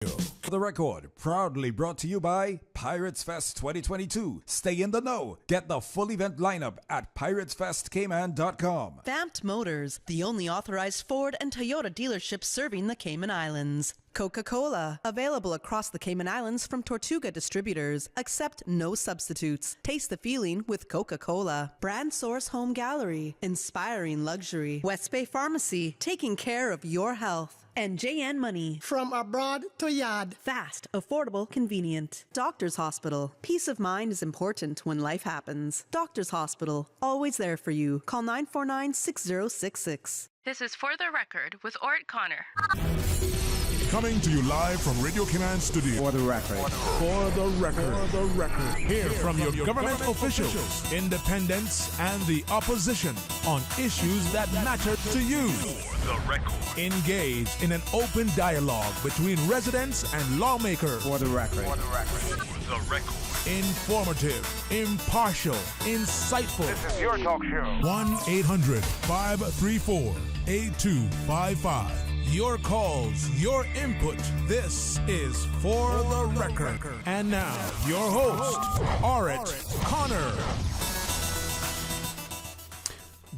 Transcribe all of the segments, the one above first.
For the record, proudly brought to you by Pirates Fest 2022. Stay in the know. Get the full event lineup at piratesfestcayman.com. Vamped Motors, the only authorized Ford and Toyota dealership serving the Cayman Islands. Coca-Cola, available across the Cayman Islands from Tortuga distributors. Accept no substitutes. Taste the feeling with Coca-Cola. Brand Source Home Gallery, inspiring luxury. West Bay Pharmacy, taking care of your health. And JN Money. From abroad to yard. Fast, affordable, convenient. Doctor's Hospital. Peace of mind is important when life happens. Doctor's Hospital. Always there for you. Call 949-6066. This is For the Record with Orrett Connor. Coming to you live from Radio Cayman Studio. For the record. For the record. For the record. Hear from your government officials, independents, and the opposition on issues that matter to you. For the record. Engage in an open dialogue between residents and lawmakers. For the record. For the record. For the record. Informative, impartial, insightful. This is your talk show. 1-800-534-8255. Your calls, your input. This is For the Record. And now, your host, Orrett Connor.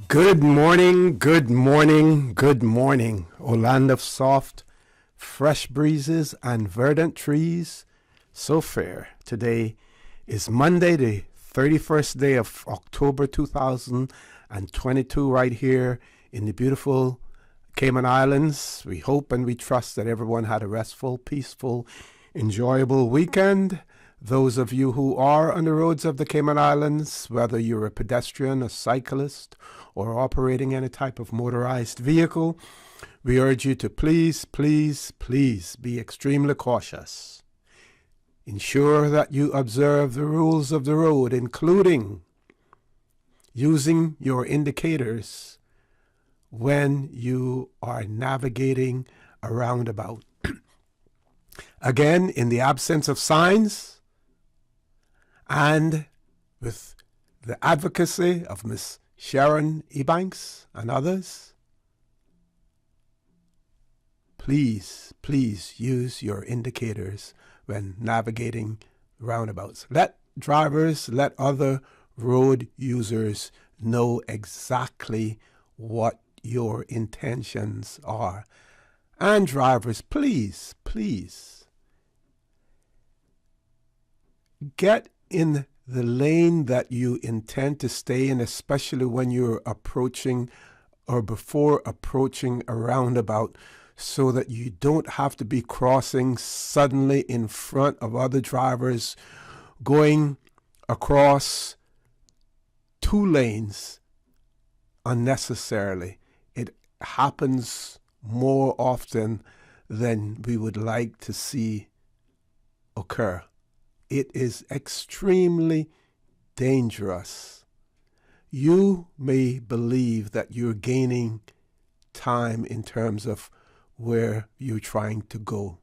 Good morning, good morning, good morning. O land of soft, fresh breezes and verdant trees, so fair. Today is Monday, the 31st day of October 2022, right here in the beautiful Cayman Islands. We hope and we trust that everyone had a restful, peaceful, enjoyable weekend. Those of you who are on the roads of the Cayman Islands, whether you're a pedestrian, a cyclist, or operating any type of motorized vehicle, we urge you to please, please, please be extremely cautious. Ensure that you observe the rules of the road, including using your indicators when you are navigating a roundabout. Again, in the absence of signs and with the advocacy of Miss Sharon Ebanks and others, please, please use your indicators when navigating roundabouts. Let drivers, let other road users know exactly what your intentions are. And drivers, please, please get in the lane that you intend to stay in, especially when you're approaching or before approaching a roundabout, so that you don't have to be crossing suddenly in front of other drivers going across two lanes unnecessarily. It happens more often than we would like to see occur. It is extremely dangerous. You may believe that you're gaining time in terms of where you're trying to go.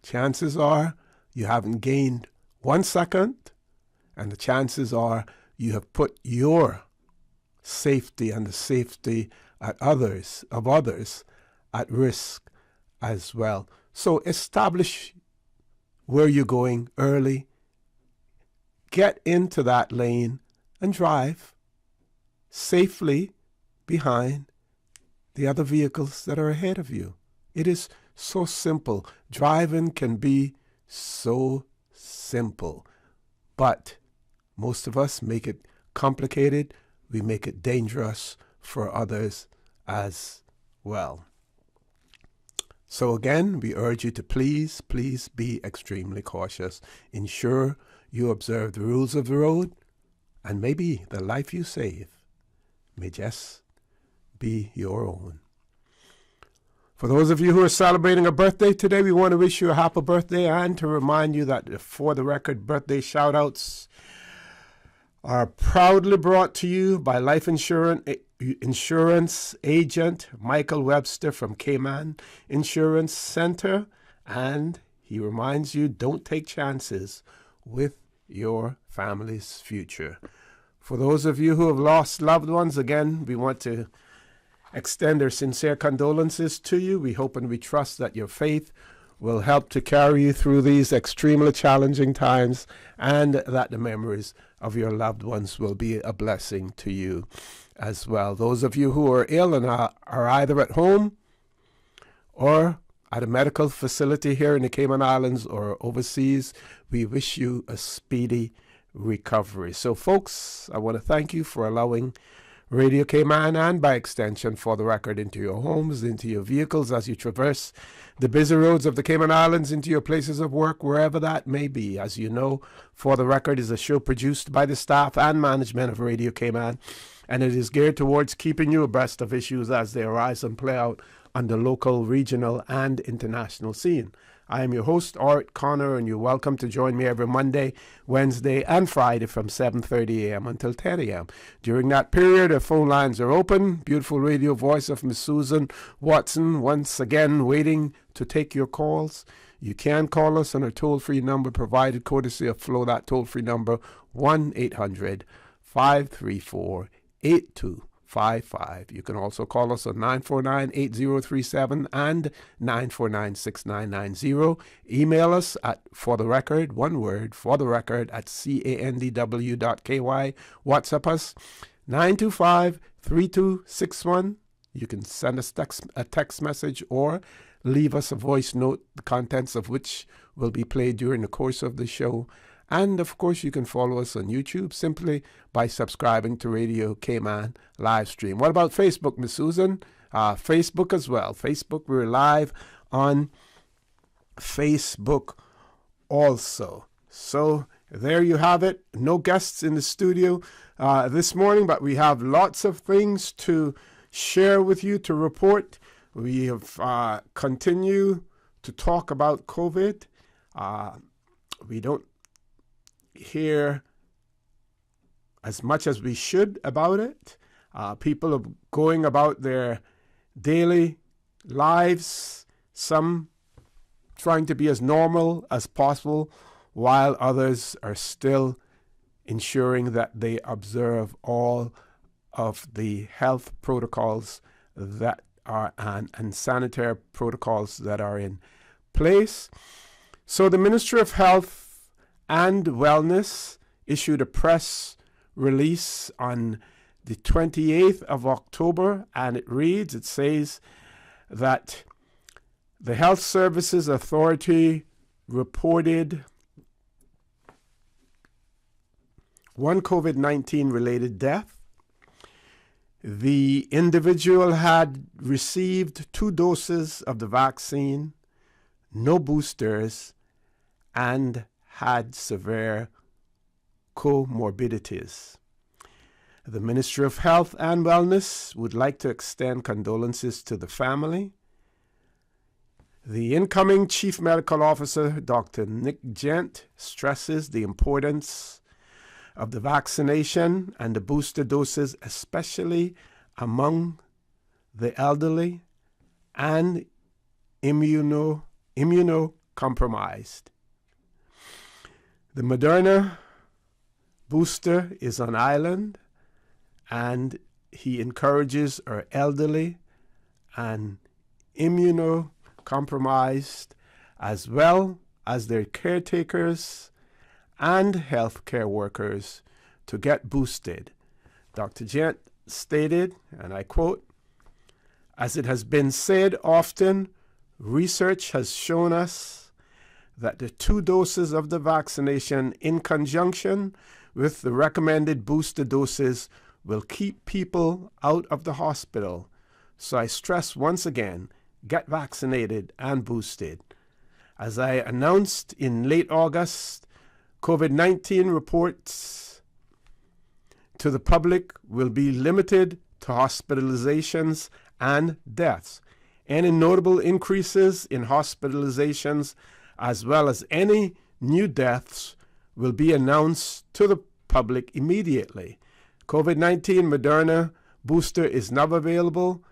Chances are you haven't gained 1 second, and the chances are you have put your safety and the safety of others at risk as well. So establish where you're going early, get into that lane and drive safely behind the other vehicles that are ahead of you. It is so simple. Driving can be so simple, but most of us make it complicated. We make it dangerous for others as well. So again, we urge you to please, please be extremely cautious. Ensure you observe the rules of the road, and maybe the life you save may just be your own. For those of you who are celebrating a birthday today, we want to wish you a happy birthday and to remind you that For the Record birthday shout-outs are proudly brought to you by life insurance agent Michael Webster from Cayman Insurance Center. And he reminds you, don't take chances with your family's future. For those of you who have lost loved ones, again, we want to extend our sincere condolences to you. We hope and we trust that your faith will help to carry you through these extremely challenging times, and that the memories of your loved ones will be a blessing to you as well. Those of you who are ill and are either at home or at a medical facility here in the Cayman Islands or overseas, we wish you a speedy recovery. So, folks, I want to thank you for allowing Radio Cayman, and by extension For the Record, into your homes, into your vehicles as you traverse the busy roads of the Cayman Islands, into your places of work, wherever that may be. As you know, For the Record is a show produced by the staff and management of Radio Cayman, and it is geared towards keeping you abreast of issues as they arise and play out on the local, regional, and international scene. I am your host, Orrett Connor, and you're welcome to join me every Monday, Wednesday, and Friday from 7:30 a.m. until 10 a.m. During that period, our phone lines are open. Beautiful radio voice of Miss Susan Watson once again waiting to take your calls. You can call us on our toll-free number provided courtesy of Flow. That toll-free number, 1-800-534-8255. You can also call us on 949-8037 and 949-6990. Email us at For the Record, one word, For the Record at candw.ky. WhatsApp us 925-3261. You can send us a text message or leave us a voice note, the contents of which will be played during the course of the show. And, of course, you can follow us on YouTube simply by subscribing to Radio Cayman live stream. What about Facebook, Miss Susan? Facebook as well. Facebook, we're live on Facebook also. So there you have it. No guests in the studio this morning, but we have lots of things to share with you, to report. We have continue to talk about COVID. We don't hear as much as we should about it. People are going about their daily lives, some trying to be as normal as possible, while others are still ensuring that they observe all of the health protocols that are and sanitary protocols that are in place. So the Ministry of Health and Wellness issued a press release on the 28th of October, and it says that the Health Services Authority reported one COVID-19 related death. The individual had received 2 doses of the vaccine, no boosters, and had severe comorbidities. The Ministry of Health and Wellness would like to extend condolences to the family. The incoming Chief Medical Officer, Dr. Nick Gent, stresses the importance of the vaccination and the booster doses, especially among the elderly and immunocompromised. The Moderna booster is on island, and he encourages our elderly and immunocompromised, as well as their caretakers and healthcare workers, to get boosted. Dr. Gent stated, and I quote, "As it has been said often, research has shown us that the 2 doses of the vaccination in conjunction with the recommended booster doses will keep people out of the hospital. So I stress once again, get vaccinated and boosted. As I announced in late August, COVID-19 reports to the public will be limited to hospitalizations and deaths. Any notable increases in hospitalizations as well as any new deaths will be announced to the public immediately. COVID-19 Moderna booster is now available,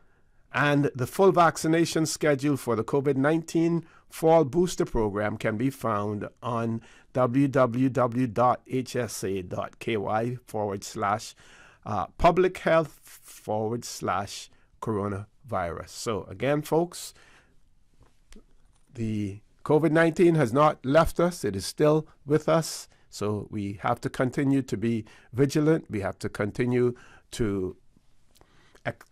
and the full vaccination schedule for the COVID-19 fall booster program can be found on www.hsa.ky/public health/coronavirus. So again, folks, the COVID-19 has not left us. It is still with us. So we have to continue to be vigilant. We have to continue to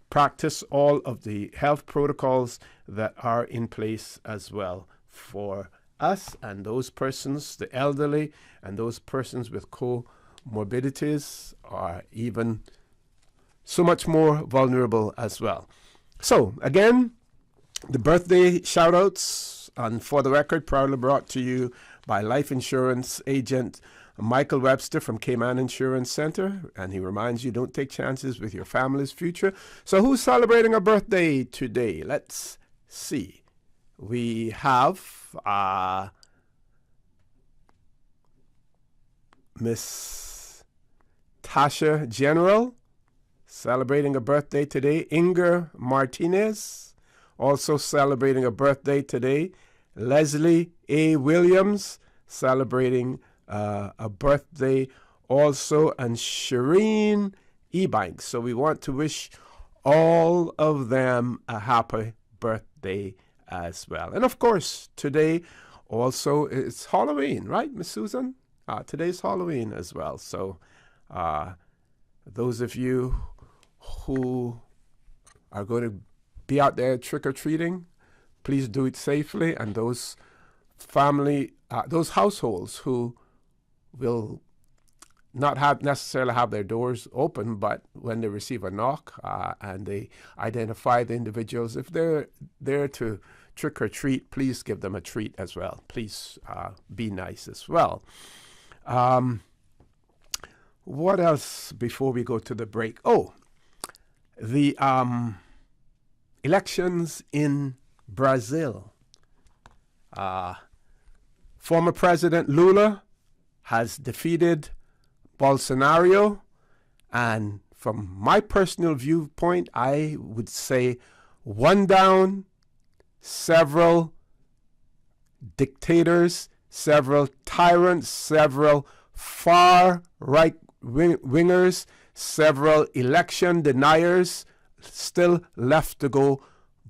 practice all of the health protocols that are in place as well for us and those persons, the elderly, and those persons with comorbidities are even so much more vulnerable as well. So again, the birthday shout-outs, and for the record, proudly brought to you by life insurance agent Michael Webster from Cayman Insurance Center, and he reminds you, don't take chances with your family's future. So who's celebrating a birthday today? Let's see. We have Miss Tasha General celebrating a birthday today. Inger Martinez also celebrating a birthday today. Leslie A. Williams celebrating a birthday also, and Shireen Ebanks. So we want to wish all of them a happy birthday as well. And of course, today also it's Halloween, right, Miss Susan? Today's Halloween as well. So those of you who are going to be out there trick-or-treating, please do it safely. And those those households who will not necessarily have their doors open, but when they receive a knock and they identify the individuals, if they're there to trick or treat, please give them a treat as well. Please be nice as well. What else before we go to the break? Oh, the elections in Brazil. Former President Lula has defeated Bolsonaro, and from my personal viewpoint, I would say one down, several dictators, several tyrants, several far right wingers, several election deniers still left to go,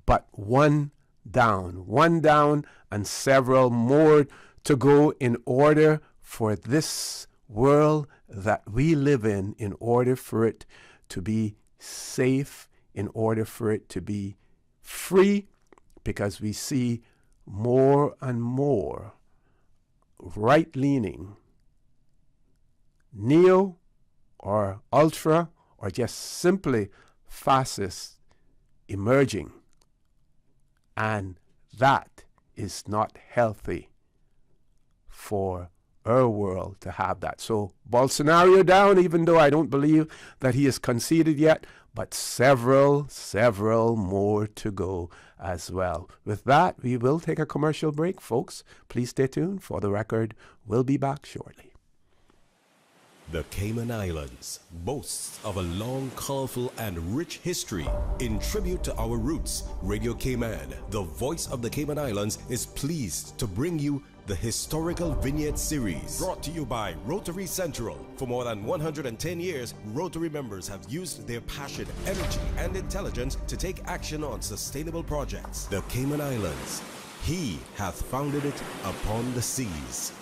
but one down, and several more to go in order for this world that we live in order for it to be safe, in order for it to be free, because we see more and more right-leaning, neo or ultra or just simply fascist emerging. And that is not healthy for our world to have that. So Bolsonaro down, even though I don't believe that he has conceded yet, but several more to go as well. With that, we will take a commercial break, folks. Please stay tuned. For the record, we'll be back shortly. The Cayman Islands boasts of a long, colorful, and rich history. In tribute to our roots, Radio Cayman, the voice of the Cayman Islands, is pleased to bring you the Historical Vignette Series, brought to you by Rotary Central. For more than 110 years, Rotary members have used their passion, energy, and intelligence to take action on sustainable projects. The Cayman Islands, he hath founded it upon the seas.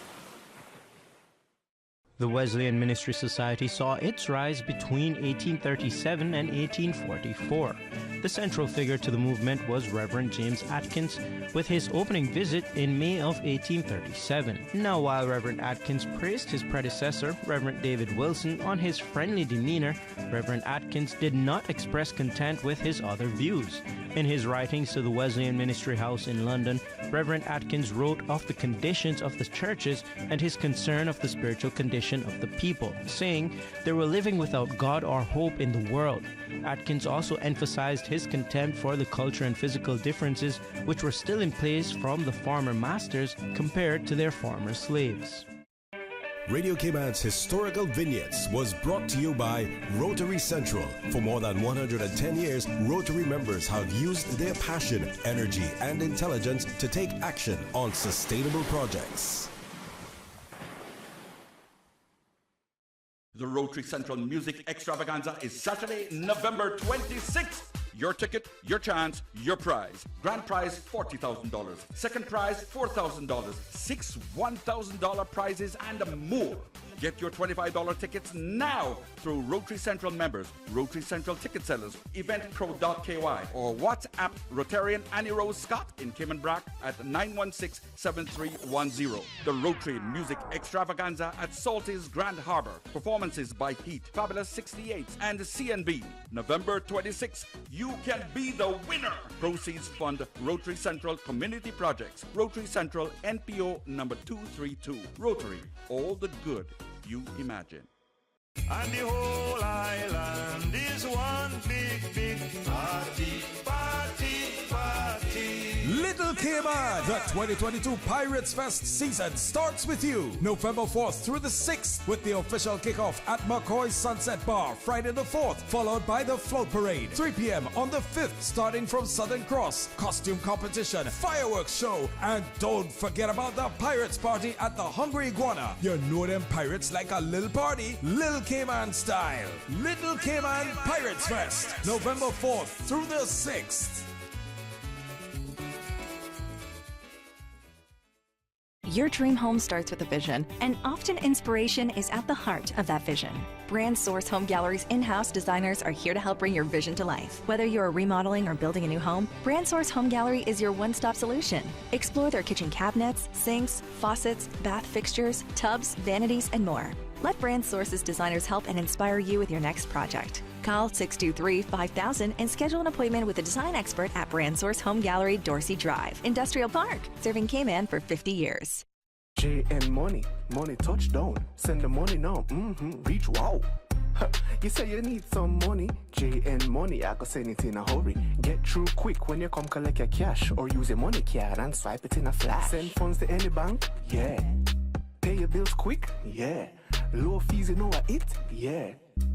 The Wesleyan Ministry Society saw its rise between 1837 and 1844. The central figure to the movement was Reverend James Atkins, with his opening visit in May of 1837. Now, while Reverend Atkins praised his predecessor, Reverend David Wilson, on his friendly demeanor, Reverend Atkins did not express content with his other views. In his writings to the Wesleyan Ministry House in London, Reverend Atkins wrote of the conditions of the churches and his concern of the spiritual condition of the people, saying they were living without God or hope in the world. Atkins also emphasized his contempt for the culture and physical differences which were still in place from the former masters compared to their former slaves. Radio Cayman's Historical Vignettes was brought to you by Rotary Central. For more than 110 years, Rotary members have used their passion, energy, and intelligence to take action on sustainable projects. The Rotary Central Music Extravaganza is Saturday, November 26th Your ticket, your chance, your prize. Grand prize $40,000. Second prize $4,000. 6 $1,000 prizes and more. Get your $25 tickets now through Rotary Central members, Rotary Central ticket sellers, eventpro.ky, or WhatsApp Rotarian Annie Rose Scott in Cayman Brack at 916-7310. The Rotary Music Extravaganza at Salty's Grand Harbor. Performances by Heat, Fabulous 68, and CNB. November 26th, you can be the winner. Proceeds fund Rotary Central Community Projects. Rotary Central NPO number 232. Rotary, all the good you imagine. And the whole island is one big party, party, party. Little Cayman, the 2022 Pirates Fest season starts with you. November 4th through the 6th with the official kickoff at McCoy's Sunset Bar, Friday the 4th, followed by the float parade, 3 p.m. on the 5th, starting from Southern Cross, costume competition, fireworks show, and don't forget about the Pirates Party at the Hungry Iguana. You know them pirates like a little party, Little Cayman style. Little Cayman Pirates Fest, November 4th through the 6th. Your dream home starts with a vision, and often inspiration is at the heart of that vision. Brand Source Home Gallery's in-house designers are here to help bring your vision to life. Whether you're remodeling or building a new home, Brand Source Home Gallery is your one-stop solution. Explore their kitchen cabinets, sinks, faucets, bath fixtures, tubs, vanities, and more. Let Brand Source's designers help and inspire you with your next project. Call 623-5000 and schedule an appointment with a design expert at Brand Source Home Gallery, Dorsey Drive, Industrial Park, serving Cayman for 50 years. JN Money, money touchdown. Send the money now, reach wow. You say you need some money, JN Money, I can send it in a hurry. Get through quick when you come collect your cash, or use a money card and swipe it in a flash. Send funds to any bank, yeah. Pay your bills quick, yeah. Low fees, you know what it, yeah.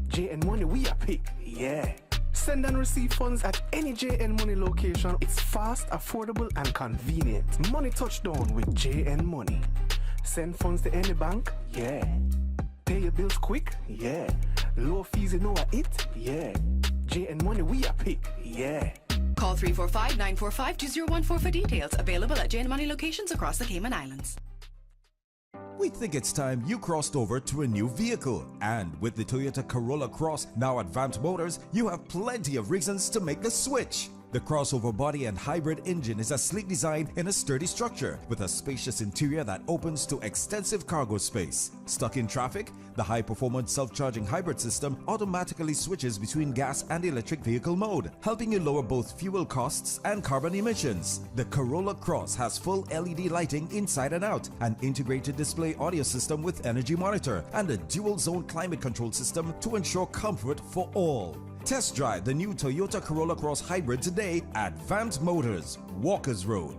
JN Money, we are pick, yeah. Send and receive funds at any JN Money location. It's fast, affordable, and convenient. Money touchdown with JN Money. Send funds to any bank, yeah. Pay your bills quick, yeah. Low fees, you know what it, yeah. JN Money, we are pick, yeah. Call 345-945-2014 for details. Available at JN Money locations across the Cayman Islands. We think it's time you crossed over to a new vehicle. And with the Toyota Corolla Cross now at Vamp Motors, you have plenty of reasons to make the switch. The crossover body and hybrid engine is a sleek design in a sturdy structure with a spacious interior that opens to extensive cargo space. Stuck in traffic? The high-performance self-charging hybrid system automatically switches between gas and electric vehicle mode, helping you lower both fuel costs and carbon emissions. The Corolla Cross has full LED lighting inside and out, an integrated display audio system with energy monitor, and a dual-zone climate control system to ensure comfort for all. Test drive the new Toyota Corolla Cross Hybrid today at Vamp Motors, Walkers Road.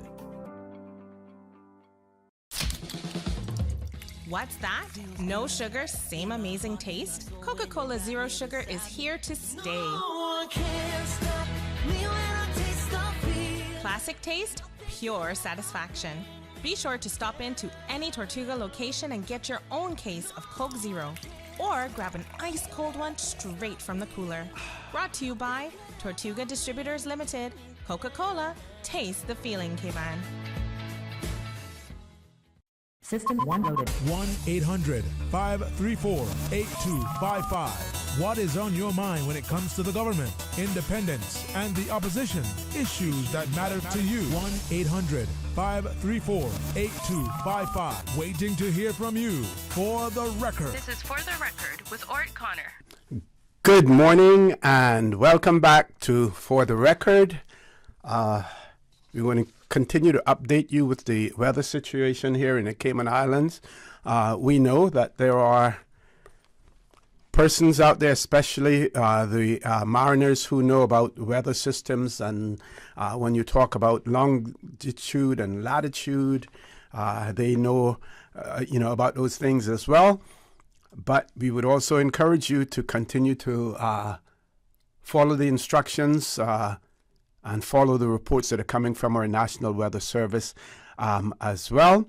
What's that? No sugar, same amazing taste? Coca-Cola Zero Sugar is here to stay. Classic taste, pure satisfaction. Be sure to stop into any Tortuga location and get your own case of Coke Zero. Or grab an ice-cold one straight from the cooler. Brought to you by Tortuga Distributors Limited. Coca-Cola, taste the feeling, Cayman. System 1 loaded. 1-800-534-8255. What is on your mind when it comes to the government, independence, and the opposition? Issues that matter to you. 1-800-534-8255. Waiting to hear from you. For the record. This is For the Record with Orrett Connor. Good morning and welcome back to For the Record. We want to continue to update you with the weather situation here in the Cayman Islands. We know that there are persons out there, especially the mariners who know about weather systems, and when you talk about longitude and latitude, they know about those things as well. But we would also encourage you to continue to follow the instructions and follow the reports that are coming from our National Weather Service as well.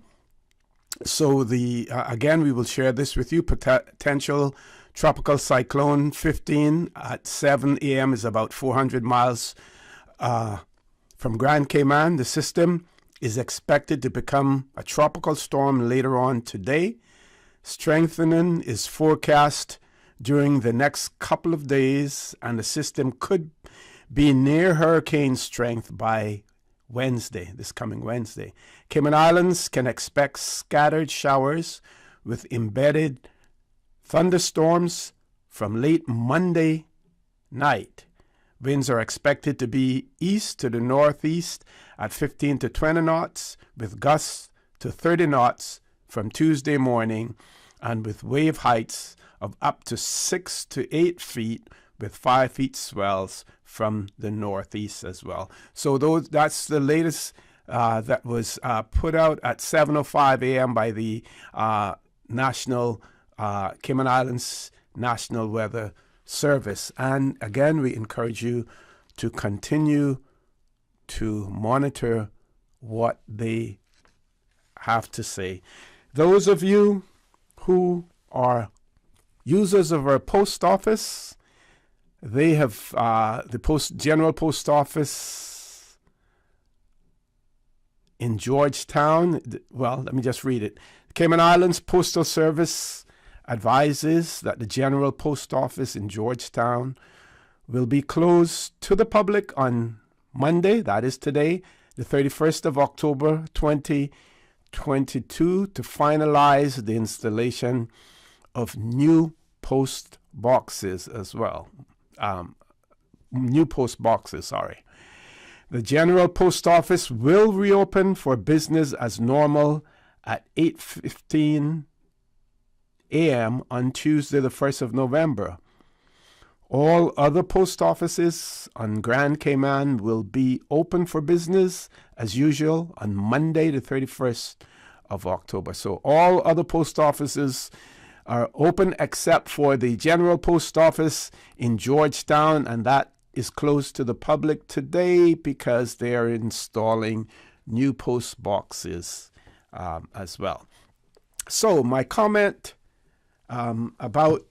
So again, we will share this with you, potential Tropical Cyclone 15 at 7 a.m. is about 400 miles from Grand Cayman. The system is expected to become a tropical storm later on today. Strengthening is forecast during the next couple of days, and the system could be near hurricane strength by Wednesday, this coming Wednesday. Cayman Islands can expect scattered showers with embedded thunderstorms from late Monday night. Winds are expected to be east to the northeast at 15 to 20 knots, with gusts to 30 knots from Tuesday morning, and with wave heights of up to 6 to 8 feet, with 5 feet swells from the northeast as well. So that's the latest that was put out at 7:05 a.m. by the National Cayman Islands National Weather Service. And again, we encourage you to continue to monitor what they have to say. Those of you who are users of our post office, they have the General Post Office in Georgetown. Well, let me just read it. The Cayman Islands Postal Service advises that the General Post Office in Georgetown will be closed to the public on Monday, that is today, the 31st of October 2022, to finalize the installation of new post boxes as well. New post boxes, sorry. The General Post Office will reopen for business as normal at 8:15 a.m. on Tuesday, the 1st of November. All other post offices on Grand Cayman will be open for business as usual on Monday, the 31st of October. So all other post offices are open except for the General Post Office in Georgetown, and that is closed to the public today because they are installing new post boxes as well. So my comment about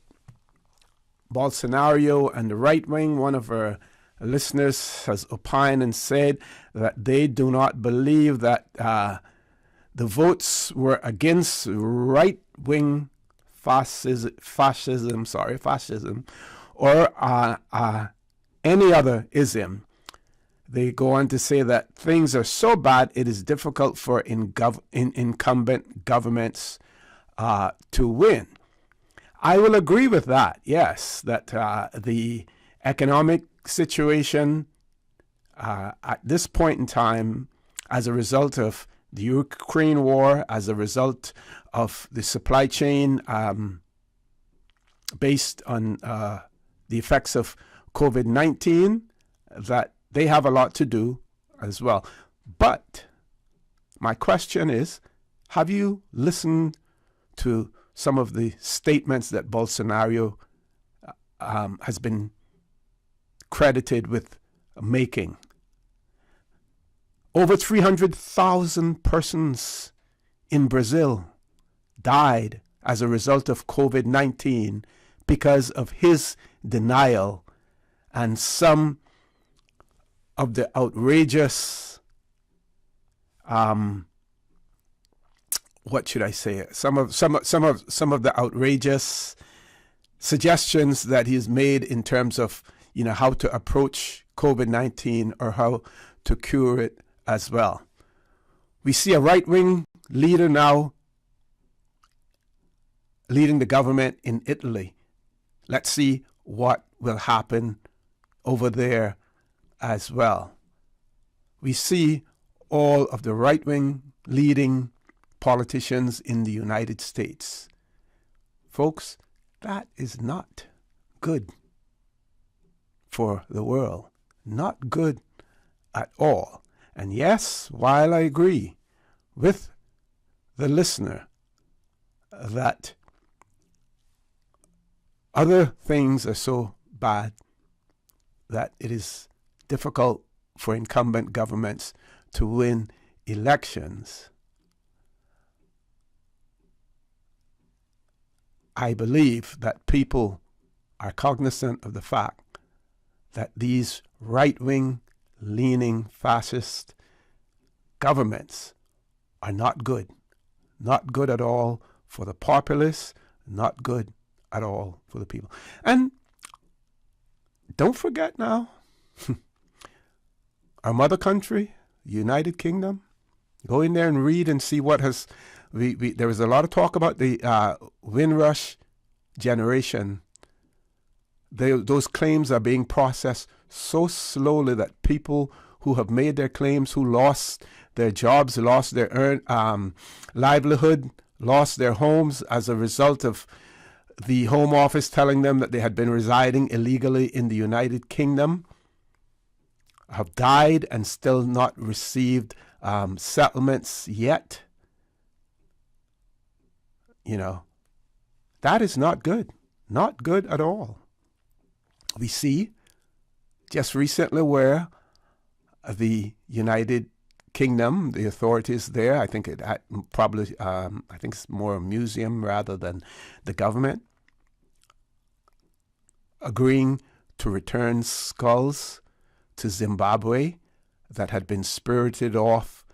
Bolsonaro and the right wing, one of our listeners has opined and said that they do not believe that the votes were against right wing fascism, or any other ism. They go on to say that things are so bad it is difficult for incumbent governments to win. I will agree with that, yes, that the economic situation at this point in time, as a result of the Ukraine war, as a result of the supply chain based on the effects of COVID-19, that they have a lot to do as well. But my question is, have you listened to some of the statements that Bolsonaro has been credited with making? Over 300,000 persons in Brazil died as a result of COVID-19 because of his denial and some of the outrageous, what should I say? Some of the outrageous suggestions that he's made in terms of, how to approach COVID-19 or how to cure it as well. We see a right-wing leader now leading the government in Italy. Let's see what will happen over there as well. We see all of the right-wing leading politicians in the United States. Folks, that is not good for the world. Not good at all. And yes, while I agree with the listener that other things are so bad that it is difficult for incumbent governments to win elections, I believe that people are cognizant of the fact that these right-wing leaning fascist governments are not good at all for the populace, not good at all for the people. And don't forget now, our mother country, United Kingdom, go in there and read and see what has, there was a lot of talk about the Windrush generation. Those claims are being processed so slowly that people who have made their claims, who lost their jobs, lost their livelihood, lost their homes as a result of the Home Office telling them that they had been residing illegally in the United Kingdom, have died and still not received settlements yet. You know, that is not good. Not good at all. We see just recently where the United Kingdom, the authorities there, I think it probably, I think it's more a museum rather than the government, agreeing to return skulls to Zimbabwe that had been spirited off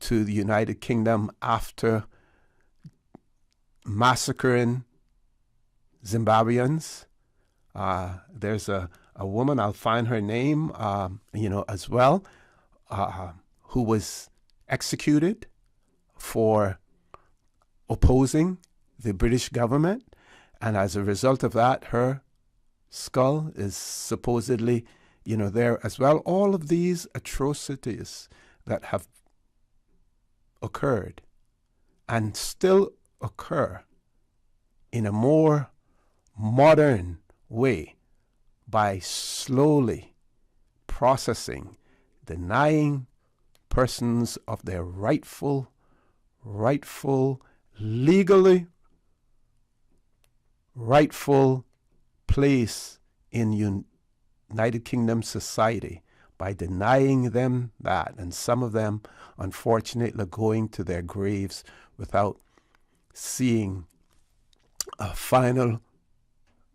to the United Kingdom after massacring Zimbabweans. There's a woman, I'll find her name, as well, who was executed for opposing the British government. And as a result of that, her skull is supposedly, there as well. All of these atrocities that have occurred and still occur in a more modern way by slowly processing, denying persons of their rightful, legally rightful place in United Kingdom society, by denying them that, and some of them, unfortunately, going to their graves without seeing a final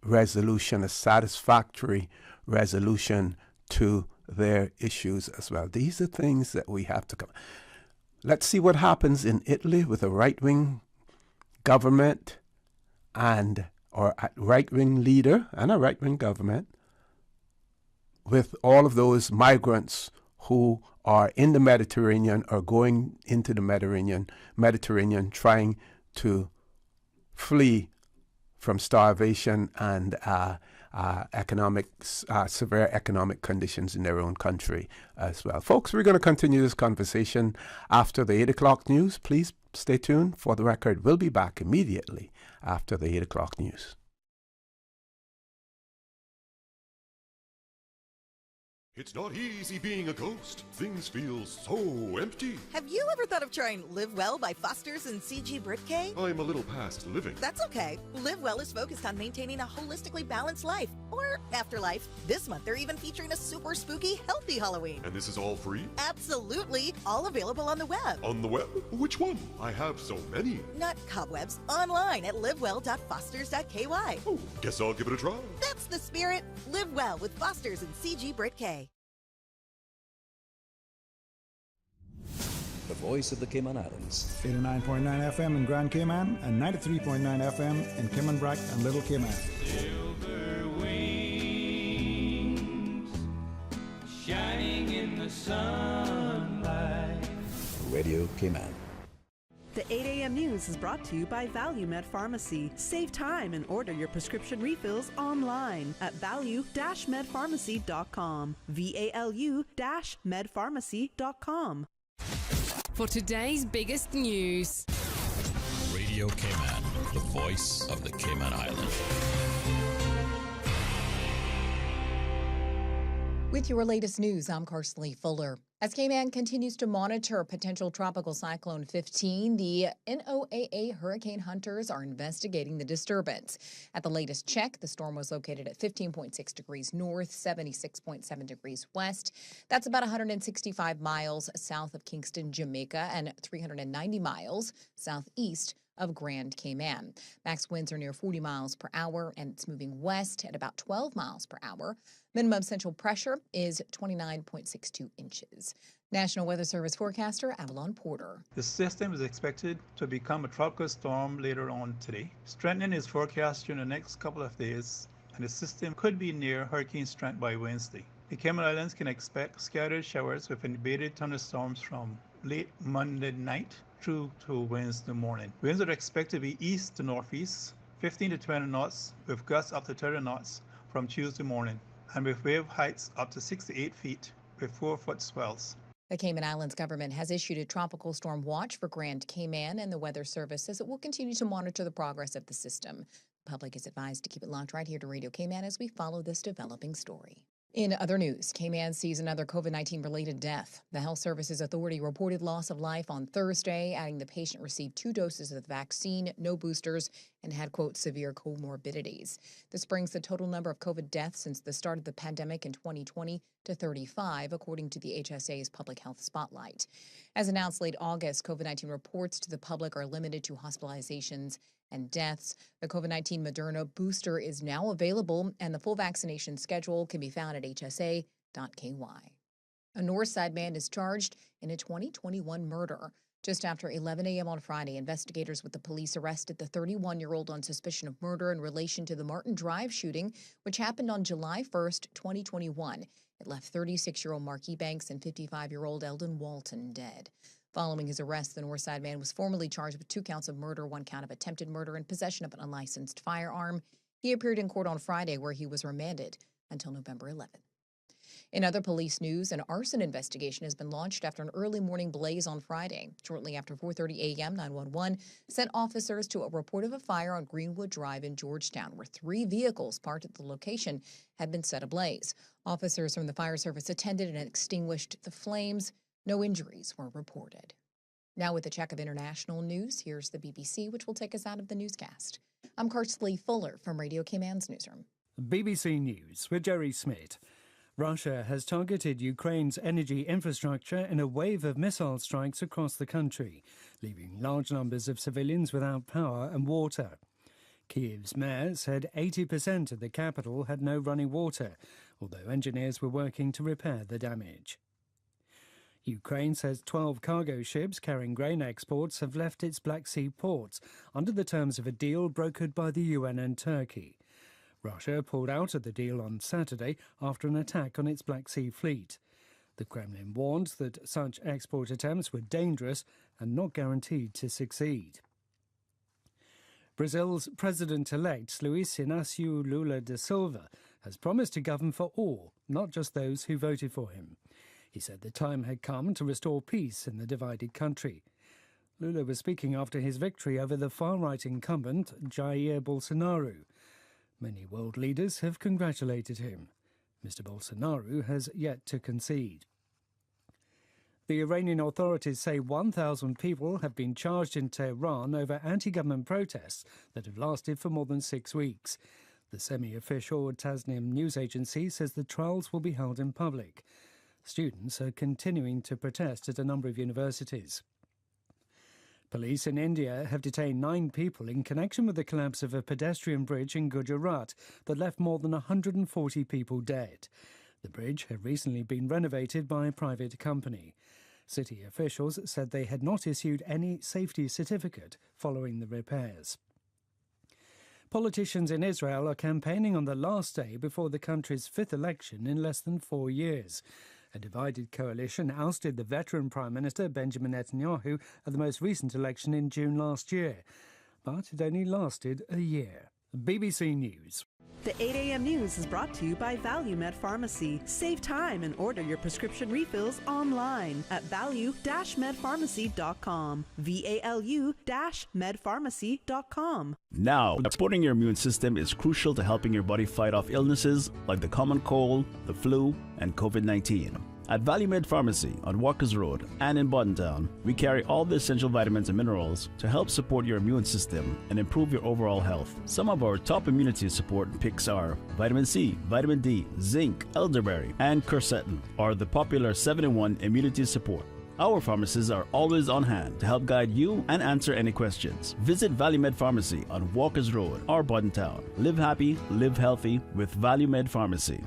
resolution, a satisfactory resolution to their issues as well. These are things that we have to come. Let's see what happens in Italy with a right-wing government or a right-wing leader and a right-wing government, with all of those migrants who are in the Mediterranean or going into the Mediterranean trying to flee from starvation and severe economic conditions in their own country as well. Folks, we're going to continue this conversation after the 8 o'clock news. Please stay tuned. For the record, we'll be back immediately after the 8 o'clock news. It's not easy being a ghost. Things feel so empty. Have you ever thought of trying Live Well by Foster's and C.G. Britke? I'm a little past living. That's okay. Live Well is focused on maintaining a holistically balanced life, or afterlife. This month, they're even featuring a super spooky, healthy Halloween. And this is all free? Absolutely. All available on the web. On the web? Which one? I have so many. Not cobwebs. Online at livewell.fosters.ky. Oh, guess I'll give it a try. That's the spirit. Live Well with Foster's and C.G. Britke. The voice of the Cayman Islands. 89.9 FM in Grand Cayman and 93.9 FM in Cayman Brac and Little Cayman. Silver wings shining in the sunlight. Radio Cayman. The 8 a.m. news is brought to you by ValueMed Pharmacy. Save time and order your prescription refills online at value-medpharmacy.com. VALU-medpharmacy.com. For today's biggest news. Radio Cayman, the voice of the Cayman Islands. With your latest news, I'm Carsley Fuller. As Cayman continues to monitor potential tropical cyclone 15, the NOAA hurricane hunters are investigating the disturbance. At the latest check, the storm was located at 15.6 degrees north, 76.7 degrees west. That's about 165 miles south of Kingston, Jamaica, and 390 miles southeast of Grand Cayman. Max winds are near 40 miles per hour, and it's moving west at about 12 miles per hour. Minimum central pressure is 29.62 inches. National Weather Service forecaster Avalon Porter. The system is expected to become a tropical storm later on today. Strengthening is forecast during the next couple of days, and the system could be near hurricane strength by Wednesday. The Cayman Islands can expect scattered showers with embedded thunderstorms from late Monday night through to Wednesday morning. Winds are expected to be east to northeast, 15 to 20 knots, with gusts up to 30 knots from Tuesday morning, and with wave heights up to 6 to 8 feet with 4-foot swells. The Cayman Islands government has issued a tropical storm watch for Grand Cayman, and the Weather Service says it will continue to monitor the progress of the system. The public is advised to keep it locked right here to Radio Cayman as we follow this developing story. In other news, Cayman sees another COVID-19 related death. The Health Services Authority reported loss of life on Thursday, adding the patient received 2 doses of the vaccine, no boosters, and had, quote, severe comorbidities. This brings the total number of COVID deaths since the start of the pandemic in 2020 to 35, according to the HSA's Public Health Spotlight. As announced late August, COVID-19 reports to the public are limited to hospitalizations and deaths. The COVID-19 Moderna booster is now available, and the full vaccination schedule can be found at hsa.ky. A Northside man is charged in a 2021 murder. Just after 11 a.m. on Friday, investigators with the police arrested the 31-year-old on suspicion of murder in relation to the Martin Drive shooting, which happened on July 1st, 2021. It left 36-year-old Mark Ebanks and 55-year-old Eldon Walton dead. Following his arrest, the Northside man was formally charged with 2 counts of murder, 1 count of attempted murder, and possession of an unlicensed firearm. He appeared in court on Friday, where he was remanded until November 11th. In other police news, an arson investigation has been launched after an early morning blaze on Friday. Shortly after 4:30 a.m., 911 sent officers to a report of a fire on Greenwood Drive in Georgetown, where 3 vehicles parked at the location had been set ablaze. Officers from the fire service attended and extinguished the flames. No injuries were reported. Now with a check of international news, here's the BBC, which will take us out of the newscast. I'm Karsley Fuller from Radio Cayman's newsroom. BBC News with Jerry Smith. Russia has targeted Ukraine's energy infrastructure in a wave of missile strikes across the country, leaving large numbers of civilians without power and water. Kyiv's mayor said 80% of the capital had no running water, although engineers were working to repair the damage. Ukraine says 12 cargo ships carrying grain exports have left its Black Sea ports under the terms of a deal brokered by the UN and Turkey. Russia pulled out of the deal on Saturday after an attack on its Black Sea fleet. The Kremlin warned that such export attempts were dangerous and not guaranteed to succeed. Brazil's president-elect Luiz Inácio Lula da Silva has promised to govern for all, not just those who voted for him. He said the time had come to restore peace in the divided country. Lula was speaking after his victory over the far-right incumbent Jair Bolsonaro. Many world leaders have congratulated him. Mr. Bolsonaro has yet to concede. The Iranian authorities say 1,000 people have been charged in Tehran over anti-government protests that have lasted for more than 6 weeks. The semi-official Tasnim news agency says the trials will be held in public. Students are continuing to protest at a number of universities. Police in India have detained 9 people in connection with the collapse of a pedestrian bridge in Gujarat that left more than 140 people dead. The bridge had recently been renovated by a private company. City officials said they had not issued any safety certificate following the repairs. Politicians in Israel are campaigning on the last day before the country's 5th election in less than 4 years. A divided coalition ousted the veteran Prime Minister Benjamin Netanyahu at the most recent election in June last year. But it only lasted a year. BBC News. The 8 a.m. news is brought to you by ValueMed Pharmacy. Save time and order your prescription refills online at value-medpharmacy.com. VALU-medpharmacy.com. Now, supporting your immune system is crucial to helping your body fight off illnesses like the common cold, the flu, and COVID-19. At ValueMed Pharmacy on Walkers Road and in Buttontown, we carry all the essential vitamins and minerals to help support your immune system and improve your overall health. Some of our top immunity support picks are vitamin C, vitamin D, zinc, elderberry, and quercetin are the popular 7-in-1 immunity support. Our pharmacists are always on hand to help guide you and answer any questions. Visit ValueMed Pharmacy on Walkers Road or Buddentown. Live happy, live healthy with ValueMed Pharmacy.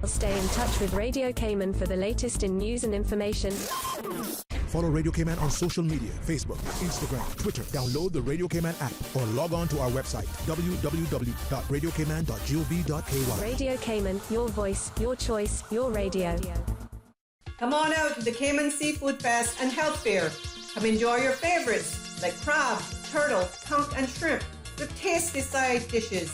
Stay in touch with Radio Cayman for the latest in news and information. Follow Radio Cayman on social media, Facebook, Instagram, Twitter. Download the Radio Cayman app or log on to our website, www.radiocayman.gov.ky. Radio Cayman, your voice, your choice, your radio. Come on out to the Cayman Seafood Fest and Health Fair. Come enjoy your favorites like crab, turtle, conch and shrimp with tasty side dishes.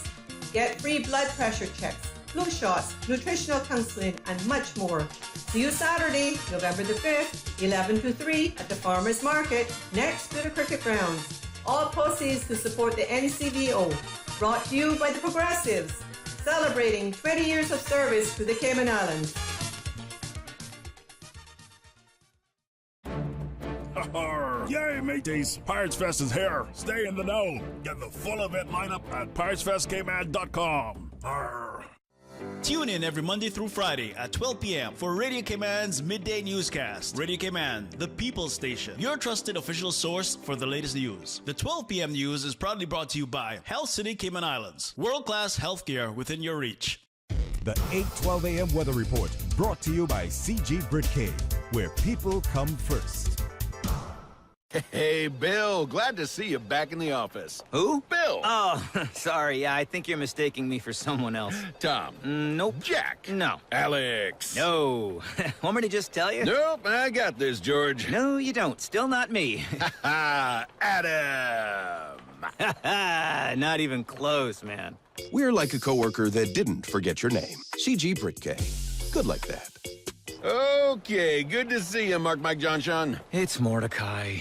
Get free blood pressure checks, flu shots, nutritional counseling and much more. See you Saturday, November the 5th, 11 to 3 at the Farmers Market next to the cricket grounds. All proceeds to support the NCVO. Brought to you by the Progressives, celebrating 20 years of service to the Cayman Islands. Yay, mateys! Pirates Fest is here. Stay in the know. Get the full event lineup at piratesfestcayman.com. Tune in every Monday through Friday at 12 p.m. for Radio Cayman's Midday Newscast. Radio Cayman, the people's station, your trusted official source for the latest news. The 12 p.m. news is proudly brought to you by Health City Cayman Islands. World-class healthcare within your reach. The 8:12 a.m. weather report brought to you by CG Britcay, where people come first. Hey, Bill. Glad to see you back in the office. Who? Bill. Oh, sorry. Yeah, I think you're mistaking me for someone else. Tom. Nope. Jack. No. Alex. No. Want me to just tell you? Nope, I got this, George. No, you don't. Still not me. Adam. Not even close, man. We're like a coworker that didn't forget your name. CG Britcay. Good like that. Okay, good to see you, Mark Mike John Sean. It's Mordecai.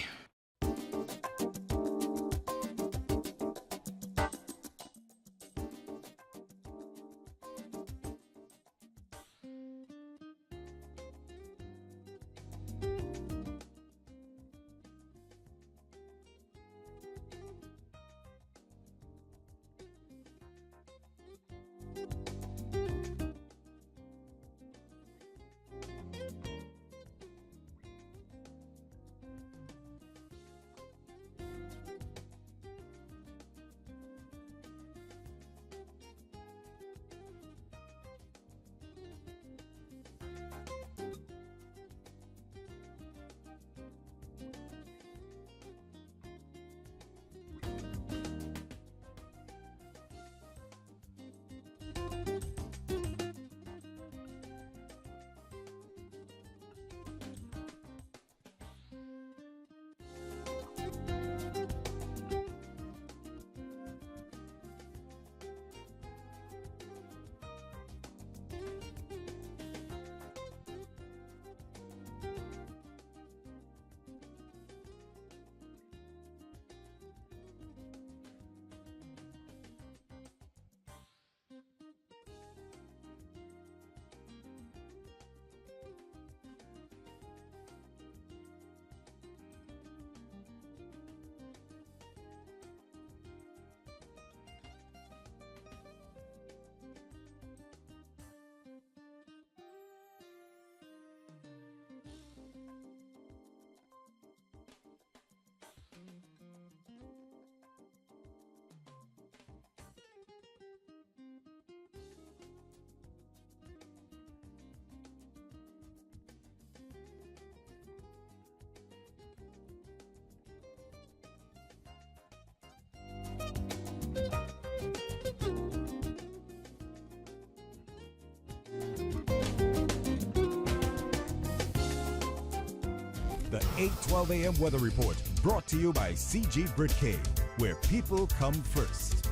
The 8:12 a.m. weather report brought to you by CG Britcay, where people come first.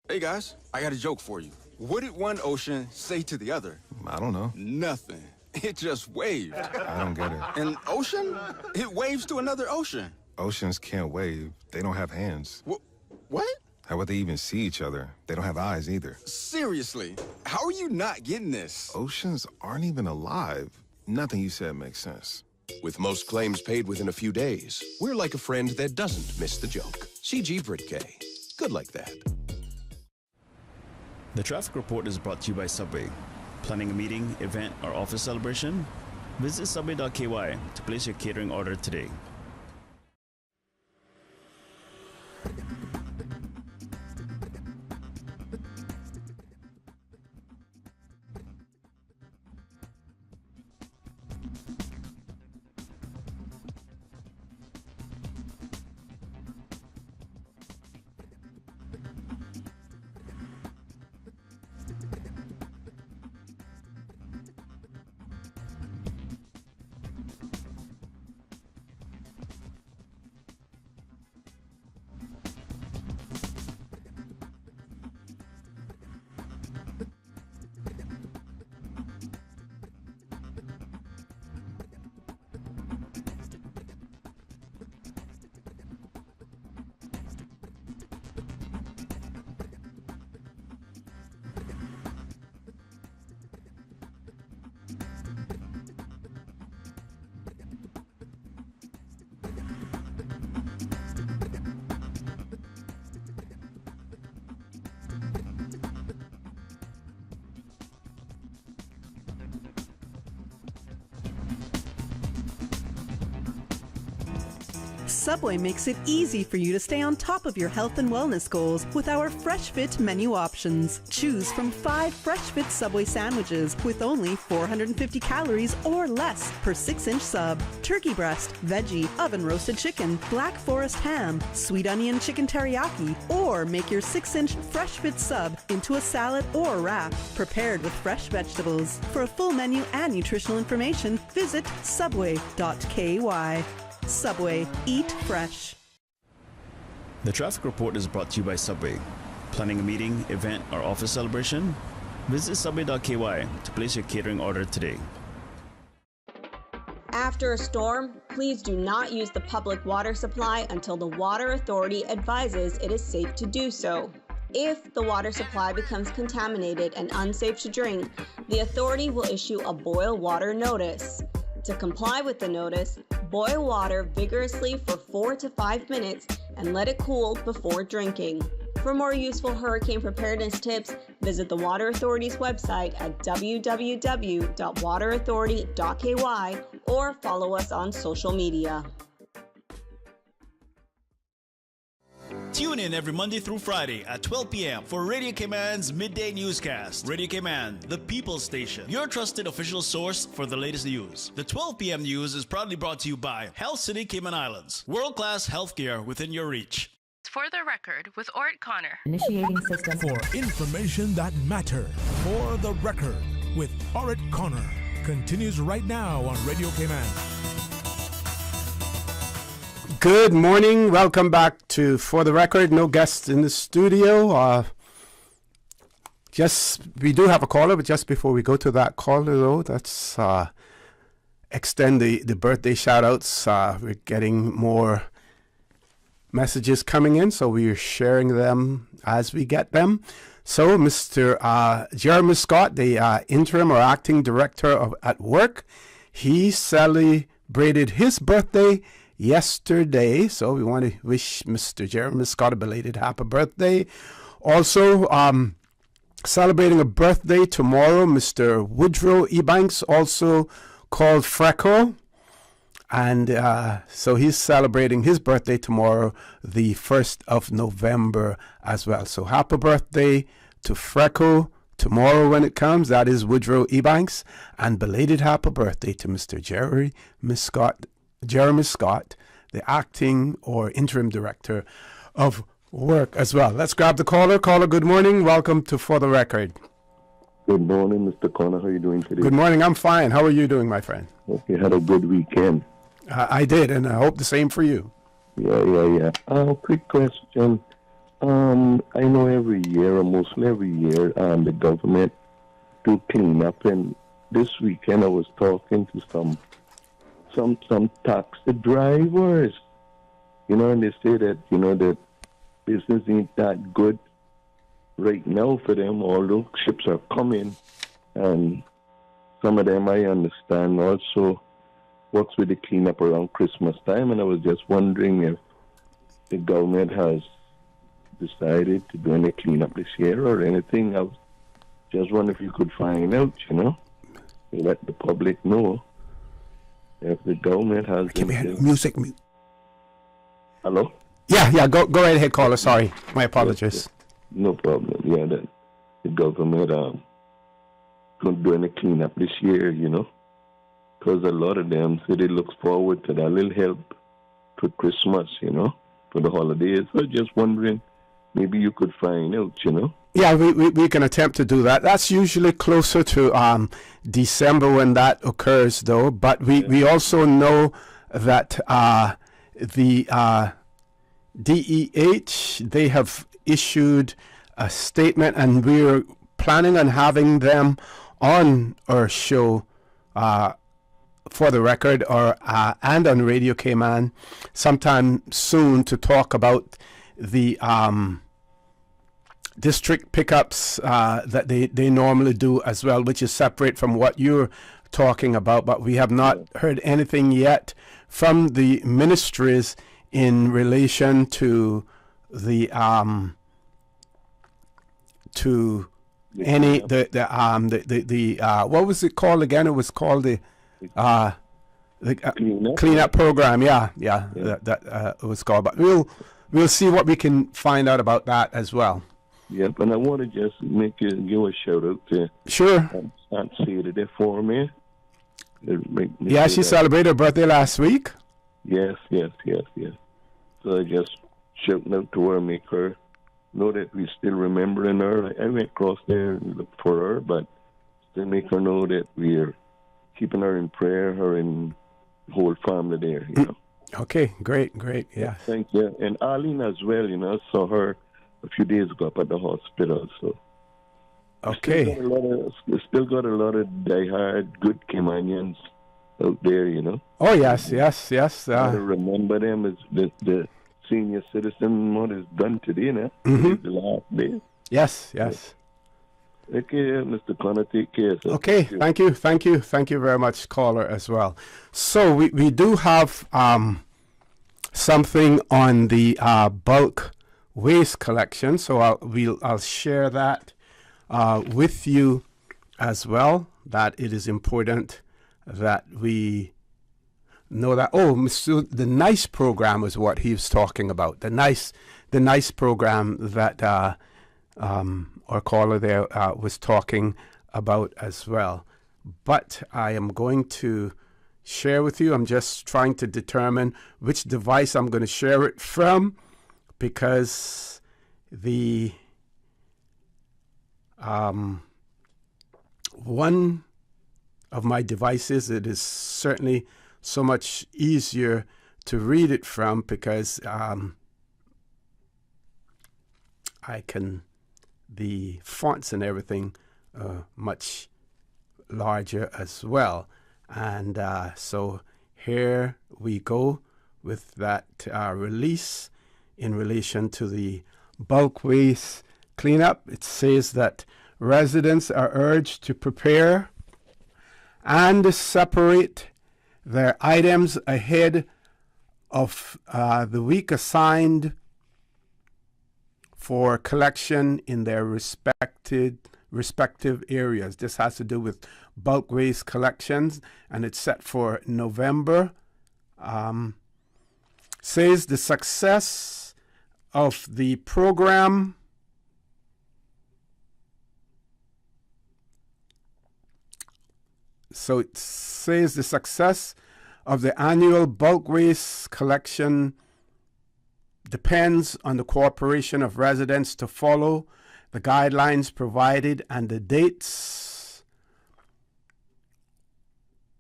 Hey, guys, I got a joke for you. What did one ocean say to the other? I don't know. Nothing. It just waved. I don't get it. An ocean? It waves to another ocean. Oceans can't wave. They don't have hands. What? How would they even see each other? They don't have eyes either. Seriously, how are you not getting this? Oceans aren't even alive. Nothing you said makes sense. With most claims paid within a few days, we're like a friend that doesn't miss the joke. CG Britcay. Good like that. The traffic report is brought to you by Subway. Planning a meeting, event, or office celebration? Visit subway.ky to place your catering order today. Subway makes it easy for you to stay on top of your health and wellness goals with our Fresh Fit menu options. Choose from 5 Fresh Fit Subway sandwiches with only 450 calories or less per 6-inch sub. Turkey breast, veggie, oven roasted chicken, black forest ham, sweet onion chicken teriyaki, or make your 6-inch Fresh Fit sub into a salad or wrap prepared with fresh vegetables. For a full menu and nutritional information, visit subway.ky. Subway. Eat fresh. The traffic report is brought to you by Subway. Planning a meeting, event, or office celebration? Visit subway.ky to place your catering order today. After a storm, please do not use the public water supply until the Water Authority advises it is safe to do so. If the water supply becomes contaminated and unsafe to drink, the authority will issue a boil water notice. To comply with the notice, boil water vigorously for 4 to 5 minutes and let it cool before drinking. For more useful hurricane preparedness tips, visit the Water Authority's website at www.waterauthority.ky or follow us on social media. Tune in every Monday through Friday at 12 p.m. for Radio Cayman's Midday Newscast. Radio Cayman, the People's Station, your trusted official source for the latest news. The 12 p.m. news is proudly brought to you by Health City Cayman Islands. World-class healthcare within your reach. For the record, with Orrett Connor. Initiating system. For information that matters. For the record, with Orrett Connor. Continues right now on Radio Cayman. Good morning. Welcome back to For the Record. No guests in the studio. We do have a caller, but just before we go to that caller, though, let's extend the birthday shout-outs. We're getting more messages coming in, so we're sharing them as we get them. So, Mr. Jeremy Scott, the interim or acting director at work, he celebrated his birthday yesterday, so we want to wish Mr. Jeremy Scott a belated happy birthday. Also, celebrating a birthday tomorrow, Mr. Woodrow Ebanks, also called Freckle, and so he's celebrating his birthday tomorrow, the 1st of November as well. So happy birthday to Freckle tomorrow when it comes. That is Woodrow Ebanks, and belated happy birthday to Mr. Jeremy Scott, the acting or interim director of work as well. Let's grab the caller. Caller, good morning. Welcome to For the Record. Good morning, Mr. Connor. How are you doing today? Good morning. I'm fine. How are you doing, my friend? Hope you had a good weekend. I did, and I hope the same for you. Yeah. Quick question. I know every year, or mostly every year, the government do clean up, and this weekend I was talking to some taxi drivers, and they say that, that business ain't that good right now for them, although ships are coming, and some of them I understand also works with the cleanup around Christmas time, and I was just wondering if the government has decided to do any cleanup this year or anything. I was just wonder if you could find out, let the public know if the government has... Give me music. Hello? Yeah, go right ahead, caller. Sorry. My apologies. No problem. Yeah, that the government couldn't do any cleanup this year, because a lot of them said they look forward to that little help for Christmas, for the holidays. So just wondering, maybe you could find out, Yeah, we can attempt to do that. That's usually closer to December when that occurs, though. But we also know that the DEH, they have issued a statement, and we're planning on having them on our show for the record and on Radio Cayman sometime soon to talk about the district pickups that they normally do as well, which is separate from what you're talking about. But we have not heard anything yet from the ministries in relation to the what was it called again? It was called the cleanup program. Yeah. That it was called. But we'll see what we can find out about that as well. Yep, and I want to just give a shout out to Aunt Sadie there for me. Yeah, she celebrated her birthday last week. Yes. So I just shouting out to her, make her know that we still remembering her. I went across there and looked for her, but still make her know that we're keeping her in prayer, her and the whole family there, Okay, great, yeah. Thank you. And Arlene as well, I saw her a few days ago up at the hospital, so... Okay. Still got a lot of diehard, good Caymanians out there, Oh, yes. I remember them as the senior citizen what is done today, the last day. Yes. Okay, Mr. Connor, take care. Sir. Okay, thank you very much, caller, as well. So we do have something on the bulk waste collection, so I'll share that with you as well, that it is important that we know that. The NICE program is what he was talking about. The NICE program that our caller there was talking about as well. But I am going to share with you. I'm just trying to determine which device I'm going to share it from, because the one of my devices, it is certainly so much easier to read it from, because the fonts and everything much larger as well. And so here we go with that release in relation to the bulk waste cleanup. It says that residents are urged to prepare and separate their items ahead of the week assigned for collection in their respective areas. This has to do with bulk waste collections, and it's set for November. Says the success of the program So it says the success of the annual bulk waste collection depends on the cooperation of residents to follow the guidelines provided and the dates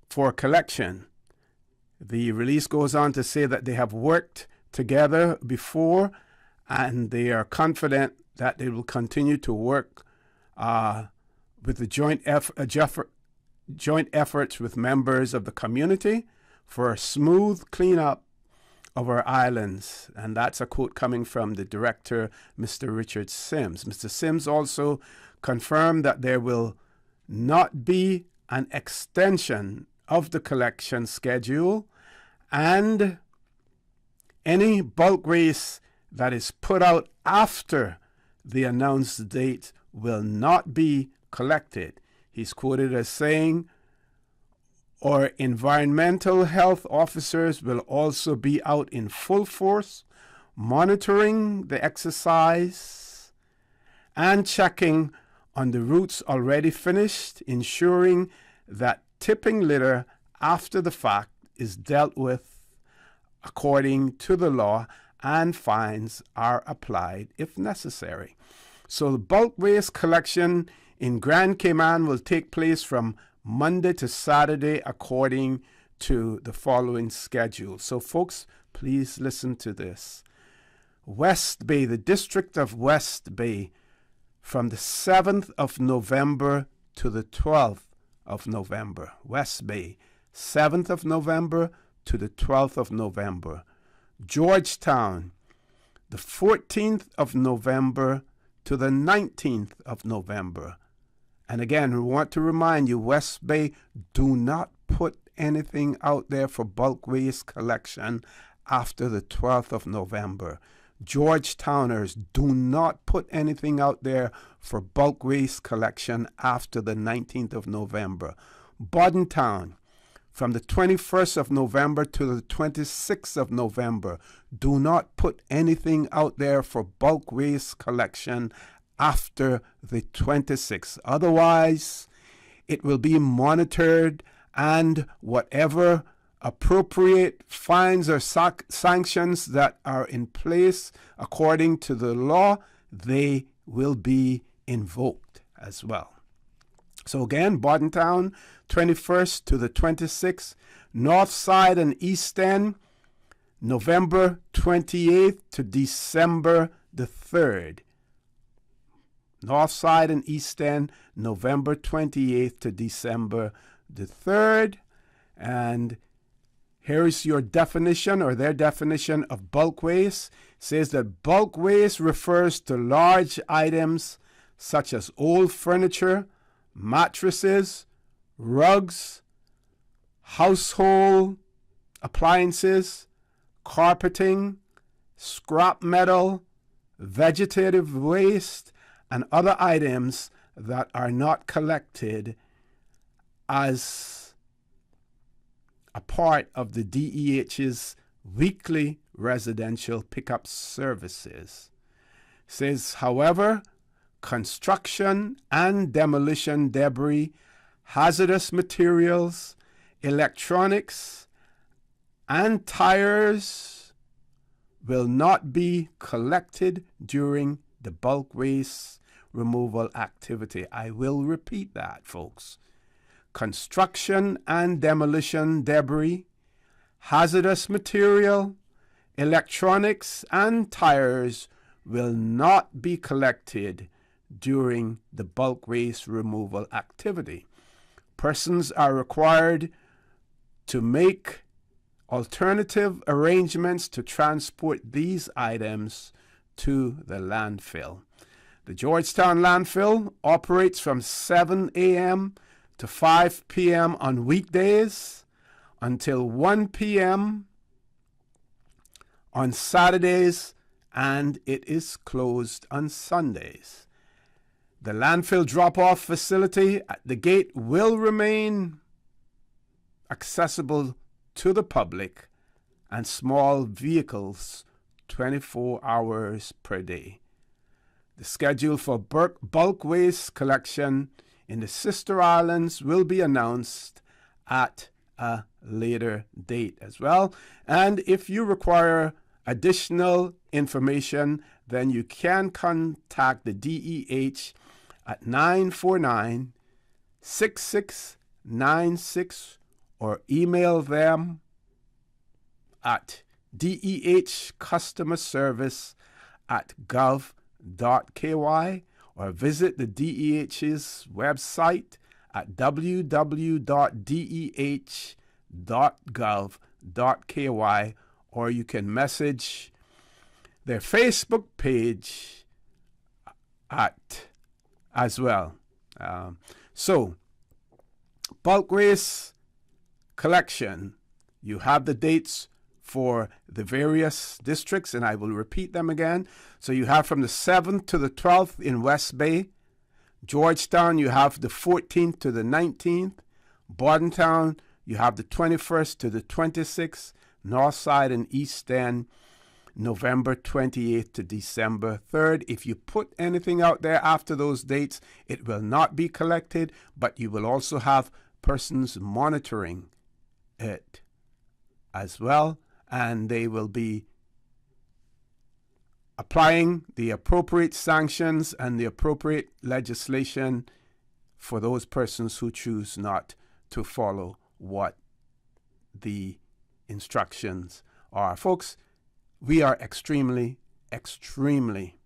for collection. The release goes on to say that they have worked together before and they are confident that they will continue to work with the joint efforts with members of the community for a smooth cleanup of our islands. And that's a quote coming from the director, Mr. Richard Sims. Mr. Sims also confirmed that there will not be an extension of the collection schedule, and any bulk waste that is put out after the announced date will not be collected. He's quoted as saying, "Our environmental health officers will also be out in full force, monitoring the exercise and checking on the routes already finished, ensuring that tipping litter after the fact is dealt with according to the law and fines are applied if necessary." So the bulk waste collection in Grand Cayman will take place from Monday to Saturday according to the following schedule. So folks, please listen to this. West Bay, the District of West Bay, from the 7th of November to the 12th of November. West Bay, 7th of November to the 12th of November. Georgetown, the 14th of November to the 19th of November. And again, we want to remind you, West Bay, do not put anything out there for bulk waste collection after the 12th of November. Georgetowners, do not put anything out there for bulk waste collection after the 19th of November. Bordentown, from the 21st of November to the 26th of November, do not put anything out there for bulk waste collection after the 26th. Otherwise, it will be monitored, and whatever appropriate fines or sanctions that are in place according to the law, they will be invoked as well. So again, Bordentown, 21st to the 26th. North Side and East End, November 28th to December the 3rd. North Side and East End, November 28th to December the 3rd. And here is your definition, or their definition, of bulk waste. It says that bulk waste refers to large items such as old furniture, mattresses, rugs, household appliances, carpeting, scrap metal, vegetative waste, and other items that are not collected as a part of the DEH's weekly residential pickup services. It says, however, construction and demolition debris, hazardous materials, electronics, and tires will not be collected during the bulk waste removal activity. I will repeat that, folks. Construction and demolition debris, hazardous material, electronics, and tires will not be collected during the bulk waste removal activity. Persons are required to make alternative arrangements to transport these items to the landfill. The Georgetown landfill operates from 7 a.m. to 5 p.m. on weekdays until 1 p.m. on Saturdays, and it is closed on Sundays. The landfill drop-off facility at the gate will remain accessible to the public and small vehicles 24 hours per day. The schedule for bulk waste collection in the sister islands will be announced at a later date as well. And if you require additional information, then you can contact the DEH at 949-6696 or email them at dehcustomerservice@gov.ky or visit the DEH's website at www.deh.gov.ky, or you can message their Facebook page as well. So, bulk waste collection, you have the dates for the various districts, and I will repeat them again. So you have from the 7th to the 12th in West Bay, Georgetown, you have the 14th to the 19th. Bordentown, you have the 21st to the 26th. Northside and East End, November 28th to December 3rd. If you put anything out there after those dates, it will not be collected, but you will also have persons monitoring it as well, and they will be applying the appropriate sanctions and the appropriate legislation for those persons who choose not to follow what the instructions are. Folks, we are extremely, extremely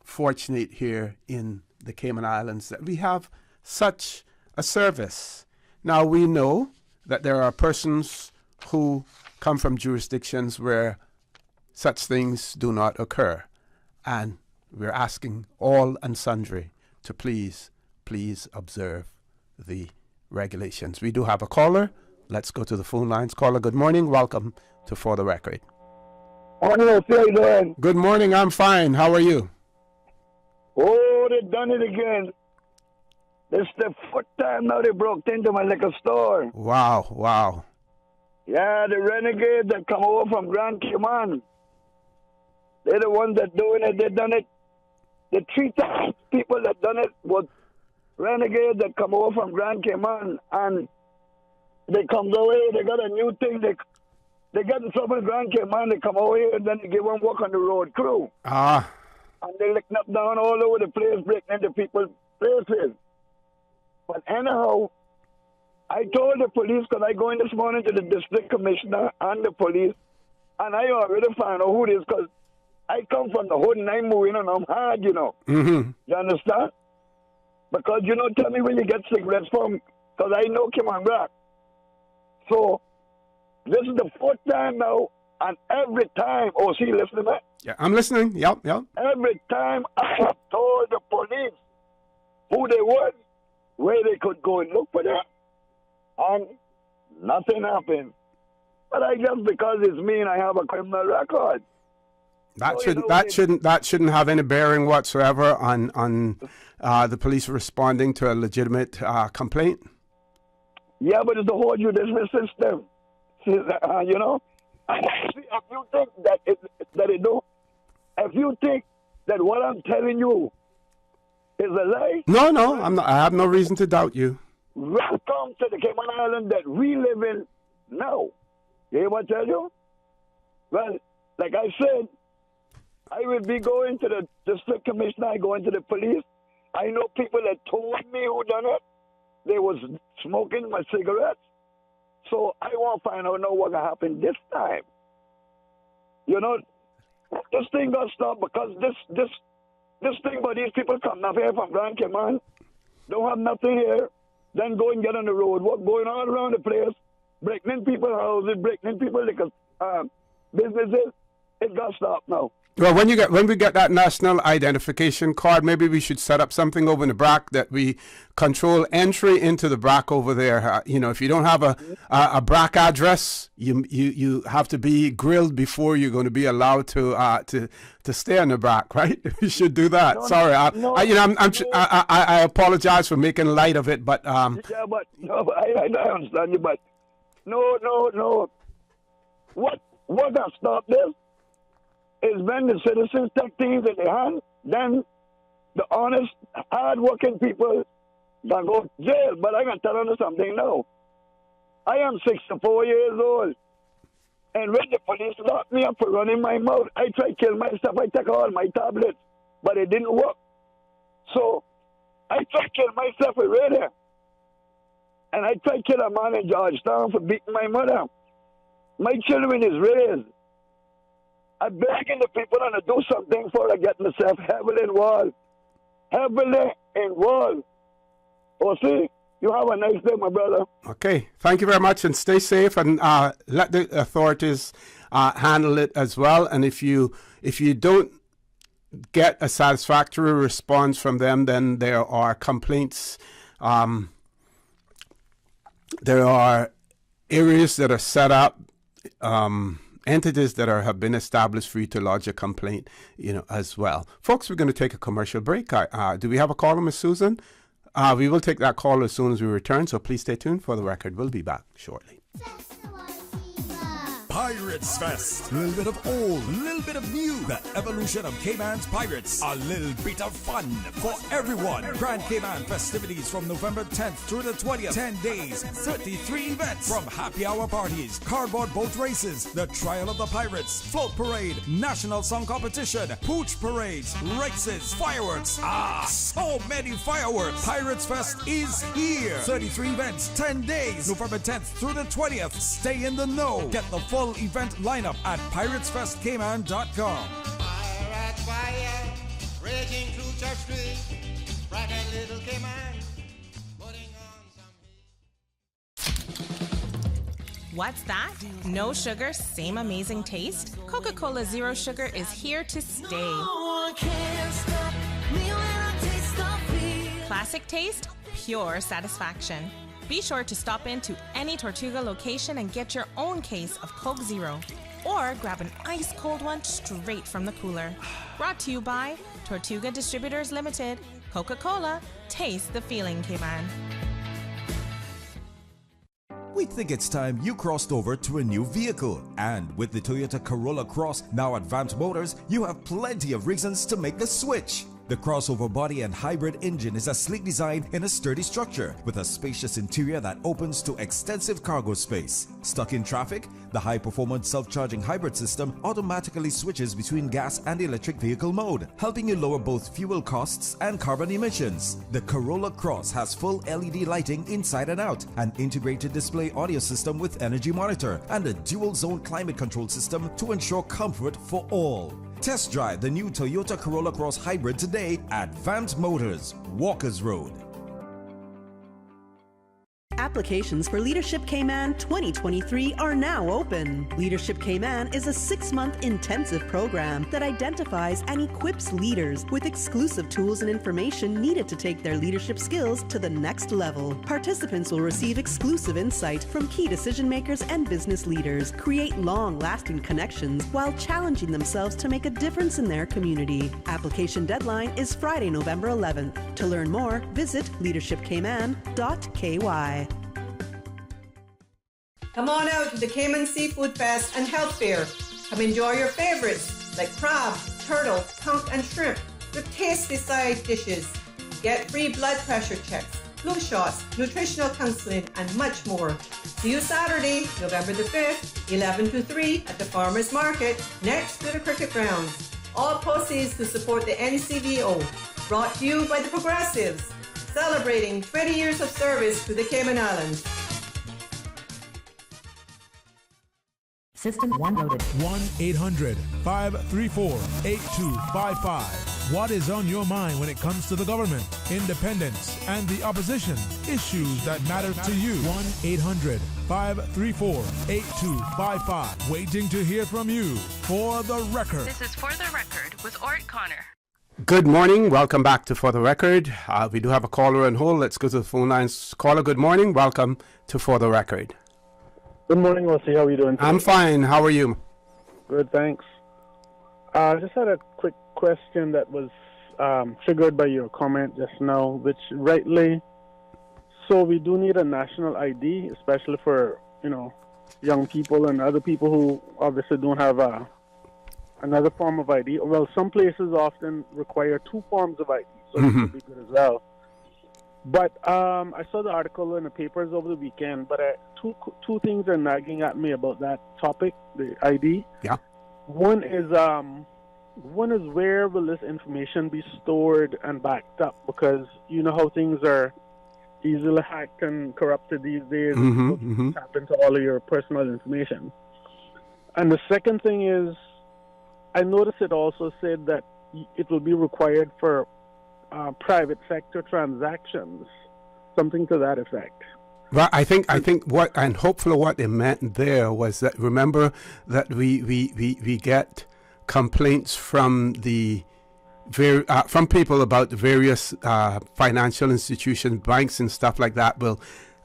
fortunate here in the Cayman Islands that we have such a service. Now, we know that there are persons who come from jurisdictions where such things do not occur. And we're asking all and sundry to please observe the regulations. We do have a caller. Let's go to the phone lines. Caller, good morning. Welcome to For the Record. Good morning. I'm fine. How are you? Oh, they done it again. This is the fourth time now they broke into my liquor store. Wow. Yeah, the renegades that come over from Grand Cayman. They're the ones that doing it. They done it. The 3 times people that done it was renegades that come over from Grand Cayman, and they come away. They got a new thing. They got in trouble in Grand Cayman. They come over here and then they give them work on the road crew. And they licking up down all over the place, breaking into people's places. But anyhow, I told the police, because I go in this morning to the district commissioner and the police, and I already found out who it is, because I come from the hood and I'm moving and I'm hard, you know. You understand? Because, tell me when you get cigarettes from, because I know Cayman Rock. So, this is the 4th time now, and every time, see, listen, man. Yeah, I'm listening. Yep. Every time I have told the police who they were, where they could go and look for them, and nothing happened. But I guess because it's me and I have a criminal record. That shouldn't have any bearing whatsoever on the police responding to a legitimate complaint. Yeah, but it's the whole judicial system. If you think that it don't, if you think that what I'm telling you is a lie, no, I'm not. I have no reason to doubt you. Welcome to the Cayman Island that we live in now. You hear what I tell you? Well, like I said, I will be going to the district commissioner. I go into the police. I know people that told me who done it. They was smoking my cigarettes. So I want to find out what will happen this time. This thing got stopped because this thing where these people come up here from Grand Cayman, don't have nothing here, then go and get on the road. What going on around the place, breaking in people's houses, breaking in people's businesses, it got stopped now. Well, when we get that national identification card, maybe we should set up something over in the BRAC that we control entry into the BRAC over there. If you don't have a BRAC address, you have to be grilled before you're going to be allowed to stay in the BRAC, right? We should do that. I apologize for making light of it, but I understand you, but no. What got stopped this is when the citizens take things in their hand, then the honest, hard-working people can go to jail. But I can tell you something now. I am 64 years old. And when the police locked me up for running my mouth, I tried to kill myself. I took all my tablets, but it didn't work. So I tried to kill myself already. And I tried to kill a man in Georgetown for beating my mother. My children is raised. I'm begging the people to do something for I get myself heavily involved. Oh, see, you have a nice day, my brother. Okay, thank you very much, and stay safe, and let the authorities handle it as well. And if you don't get a satisfactory response from them, then there are complaints. There are areas that are set up. entities that have been established for you to lodge a complaint, as well. Folks, we're going to take a commercial break. Do we have a caller, Miss Susan? We will take that call as soon as we return, so please stay tuned for the record. We'll be back shortly. Pirates Fest. A little bit of old, a little bit of new. The evolution of Cayman's Pirates. A little bit of fun for everyone. Grand Cayman festivities from November 10th through the 20th. 10 days, 33 events. From happy hour parties, cardboard boat races, the Trial of the Pirates, float parade, national song competition, pooch parades, races, fireworks. So many fireworks. Pirates Fest is here. 33 events, 10 days, November 10th through the 20th. Stay in the know. Get the full event lineup at piratesfestcayman.com. Pirate fire, raging through Church Street, bright and little Cayman, putting on some. What's that? No sugar, same amazing taste? Coca-Cola Zero Sugar is here to stay. Classic taste, pure satisfaction. Be sure to stop into any Tortuga location and get your own case of Coke Zero. Or grab an ice-cold one straight from the cooler. Brought to you by Tortuga Distributors Limited. Coca-Cola, taste the feeling, Cayman. We think it's time you crossed over to a new vehicle. And with the Toyota Corolla Cross, now at Vant Motors, you have plenty of reasons to make the switch. The crossover body and hybrid engine is a sleek design in a sturdy structure with a spacious interior that opens to extensive cargo space. Stuck in traffic? The high-performance self-charging hybrid system automatically switches between gas and electric vehicle mode, helping you lower both fuel costs and carbon emissions. The Corolla Cross has full LED lighting inside and out, an integrated display audio system with energy monitor, and a dual-zone climate control system to ensure comfort for all. Test drive the new Toyota Corolla Cross Hybrid today at Vant Motors, Walkers Road. Applications for Leadership Cayman 2023 are now open. Leadership Cayman is a 6-month intensive program that identifies and equips leaders with exclusive tools and information needed to take their leadership skills to the next level. Participants will receive exclusive insight from key decision makers and business leaders, create long-lasting connections while challenging themselves to make a difference in their community. Application deadline is Friday, November 11th. To learn more, visit leadershipcayman.ky. Come on out to the Cayman Seafood Fest and Health Fair. Come enjoy your favorites like crab, turtle, conch, and shrimp with tasty side dishes. Get free blood pressure checks, flu shots, nutritional counseling, and much more. See you Saturday, November the 5th, 11 to 3 at the Farmers Market next to the cricket grounds. All proceeds to support the NCVO. Brought to you by the Progressives, celebrating 20 years of service to the Cayman Islands. System 1 loaded. 1-800-534-8255. What is on your mind when it comes to the government, independence, and the opposition? Issues that matter to you. 1-800-534-8255. Waiting to hear from you. For the record. This is For the Record with Orrett Connor. Good morning. Welcome back to For the Record. We do have a caller on hold. Let's go to the phone lines. Caller, good morning. Welcome to For the Record. Good morning, Wesley. How are you doing today? I'm fine. How are you? Good, thanks. I just had a quick question that was triggered by your comment just now, which rightly, so we do need a national ID, especially for, young people and other people who obviously don't have another form of ID. Well, some places often require 2 forms of ID, so it would be good as well. But I saw the article in the papers over the weekend, but two things are nagging at me about that topic, the ID. Yeah. One is where will this information be stored and backed up? Because you know how things are easily hacked and corrupted these days. Tap into all of your personal information. And the second thing is, I noticed it also said that it will be required for private sector transactions, something to that effect. Well, I think what, and hopefully what it meant there was that, remember that we get complaints from from people about the various financial institutions, banks and stuff like that will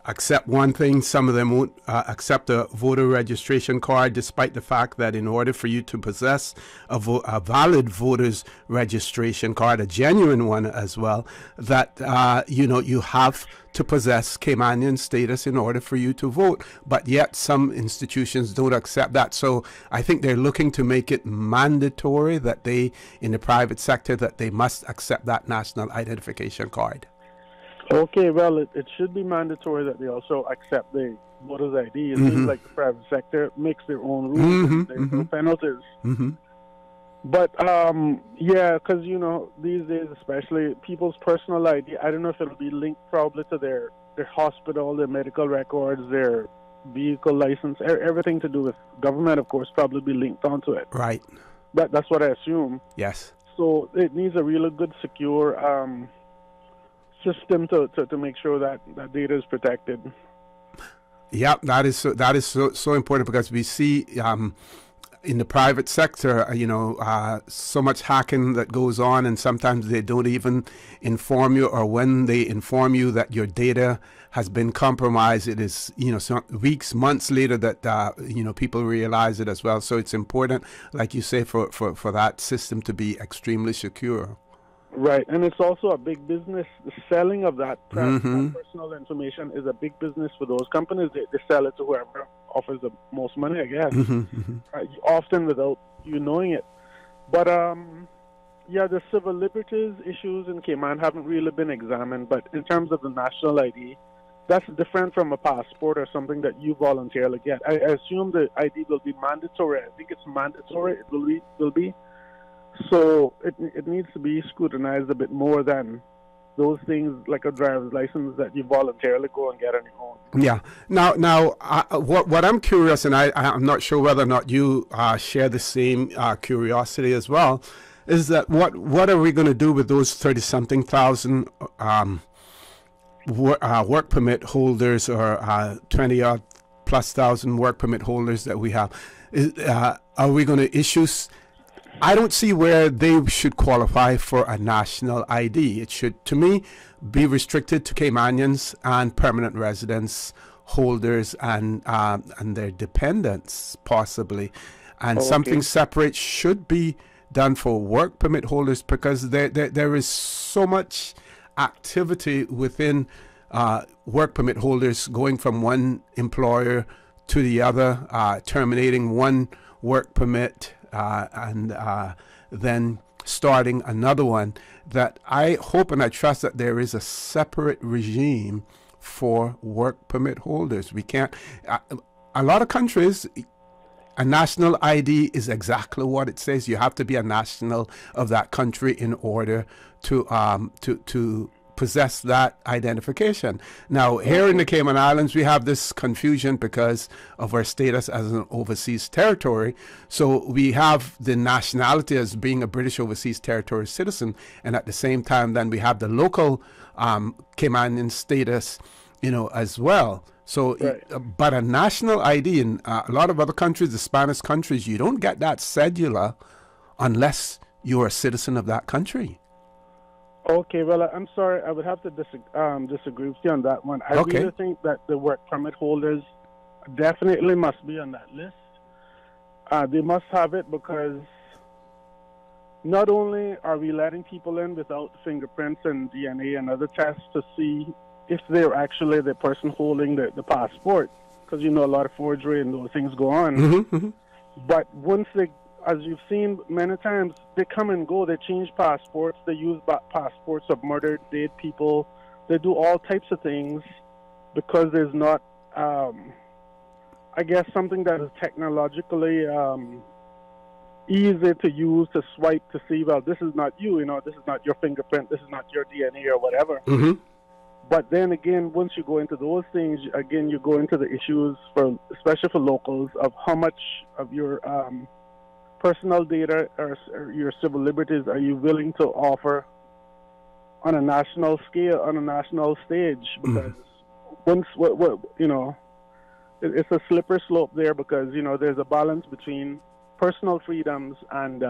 accept one thing, some of them won't accept a voter registration card, despite the fact that in order for you to possess a valid voter's registration card, a genuine one as well, that you have to possess Caymanian status in order for you to vote. But yet some institutions don't accept that. So I think they're looking to make it mandatory that they, in the private sector, that they must accept that national identification card. Okay, well, it should be mandatory that they also accept the voter's ID. It seems like the private sector makes their own rules and there's no penalties. But, because, these days especially, people's personal ID, I don't know if it'll be linked probably to their hospital, their medical records, their vehicle license, everything to do with government, of course, probably be linked onto it. Right. That's what I assume. Yes. So it needs a really good, secure system to make sure that data is protected. Yeah, that is so important, because we see in the private sector, so much hacking that goes on, and sometimes they don't even inform you, or when they inform you that your data has been compromised, it is some weeks, months later that people realize it as well. So it's important, like you say, for that system to be extremely secure. Right, and it's also a big business. The selling of that personal information is a big business for those companies. They sell it to whoever offers the most money, I guess, often without you knowing it. But, the civil liberties issues in Cayman haven't really been examined. But in terms of the national ID, that's different from a passport or something that you voluntarily get. I assume the ID will be mandatory. I think it's mandatory. It will be. So it needs to be scrutinized a bit more than those things like a driver's license that you voluntarily go and get on your own. Yeah. Now, what I'm curious, and I'm not sure whether or not you share the same curiosity as well, is that what are we going to do with those 30-something thousand work permit holders, or 20-odd plus thousand work permit holders that we have? Are we going to issue? I don't see where they should qualify for a national ID. It should, to me, be restricted to Caymanians and permanent residence holders and their dependents, possibly. And something separate should be done for work permit holders, because there is so much activity within work permit holders, going from one employer to the other, terminating one work permit, and then starting another one, that I hope and I trust that there is a separate regime for work permit holders. We can't, a lot of countries, a national ID is exactly what it says. You have to be a national of that country in order to possess that identification. Now, here in the Cayman Islands, we have this confusion because of our status as an overseas territory. So we have the nationality as being a British overseas territory citizen, and at the same time, then we have the local Caymanian status, as well. So, but a national ID in a lot of other countries, the Spanish countries, you don't get that cedula unless you're a citizen of that country. Okay, well, I'm sorry. I would have to disagree with you on that one. I really think that the work permit holders definitely must be on that list. They must have it, because not only are we letting people in without fingerprints and DNA and other tests to see if they're actually the person holding the passport, because a lot of forgery and those things go on. But once they, as you've seen many times, they come and go. They change passports. They use passports of murdered, dead people. They do all types of things because there's not, I guess, something that is technologically easy to use to swipe to see, well, this is not you, this is not your fingerprint, this is not your DNA or whatever. But then again, once you go into those things, again, you go into the issues, especially for locals, of how much of your personal data or your civil liberties are you willing to offer on a national scale, on a national stage? Because once, it's a slippery slope there, because, there's a balance between personal freedoms and,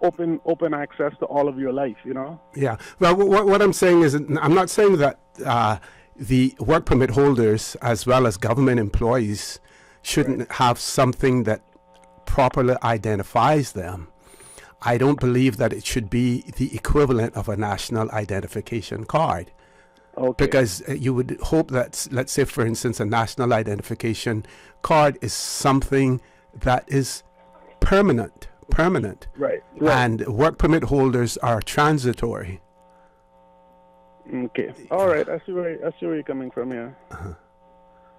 open access to all of your life, you know? Yeah. Well, what I'm saying is, I'm not saying that the work permit holders, as well as government employees, shouldn't have something that properly identifies them. I don't believe that it should be the equivalent of a national identification card. Okay. Because you would hope that, let's say, for instance, a national identification card is something that is permanent. Right. And work permit holders are transitory. Okay. All right. I see where you're coming from. Yeah.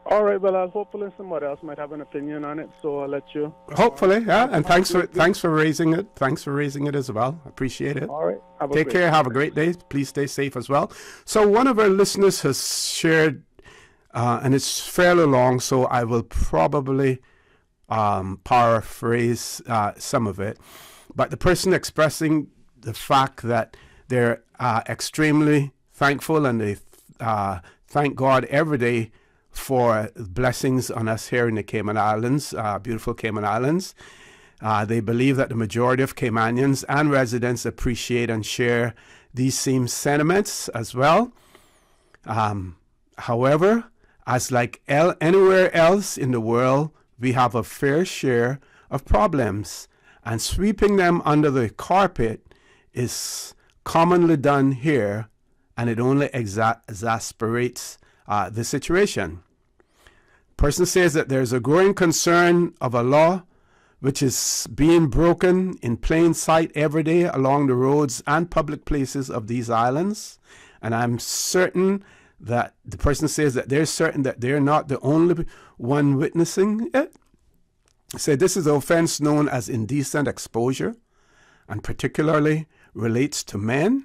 All right. Well, hopefully somebody else might have an opinion on it, so I'll let you. Hopefully, yeah. And thanks for raising it. Thanks for raising it as well. Appreciate it. All right. Take care. Have a great day. Please stay safe as well. So one of our listeners has shared, and it's fairly long, so I will probably paraphrase some of it. But the person expressing the fact that they're extremely thankful and they thank God every day for blessings on us here in the Cayman Islands, beautiful Cayman Islands. They believe that the majority of Caymanians and residents appreciate and share these same sentiments as well. However, as like anywhere else in the world, we have a fair share of problems, and sweeping them under the carpet is commonly done here, and it only exasperates the situation. Person says that there's a growing concern of a law which is being broken in plain sight every day along the roads and public places of these islands, and I'm certain that the person says that they're certain that they're not the only one witnessing it. Say this is the offense known as indecent exposure, and particularly relates to men.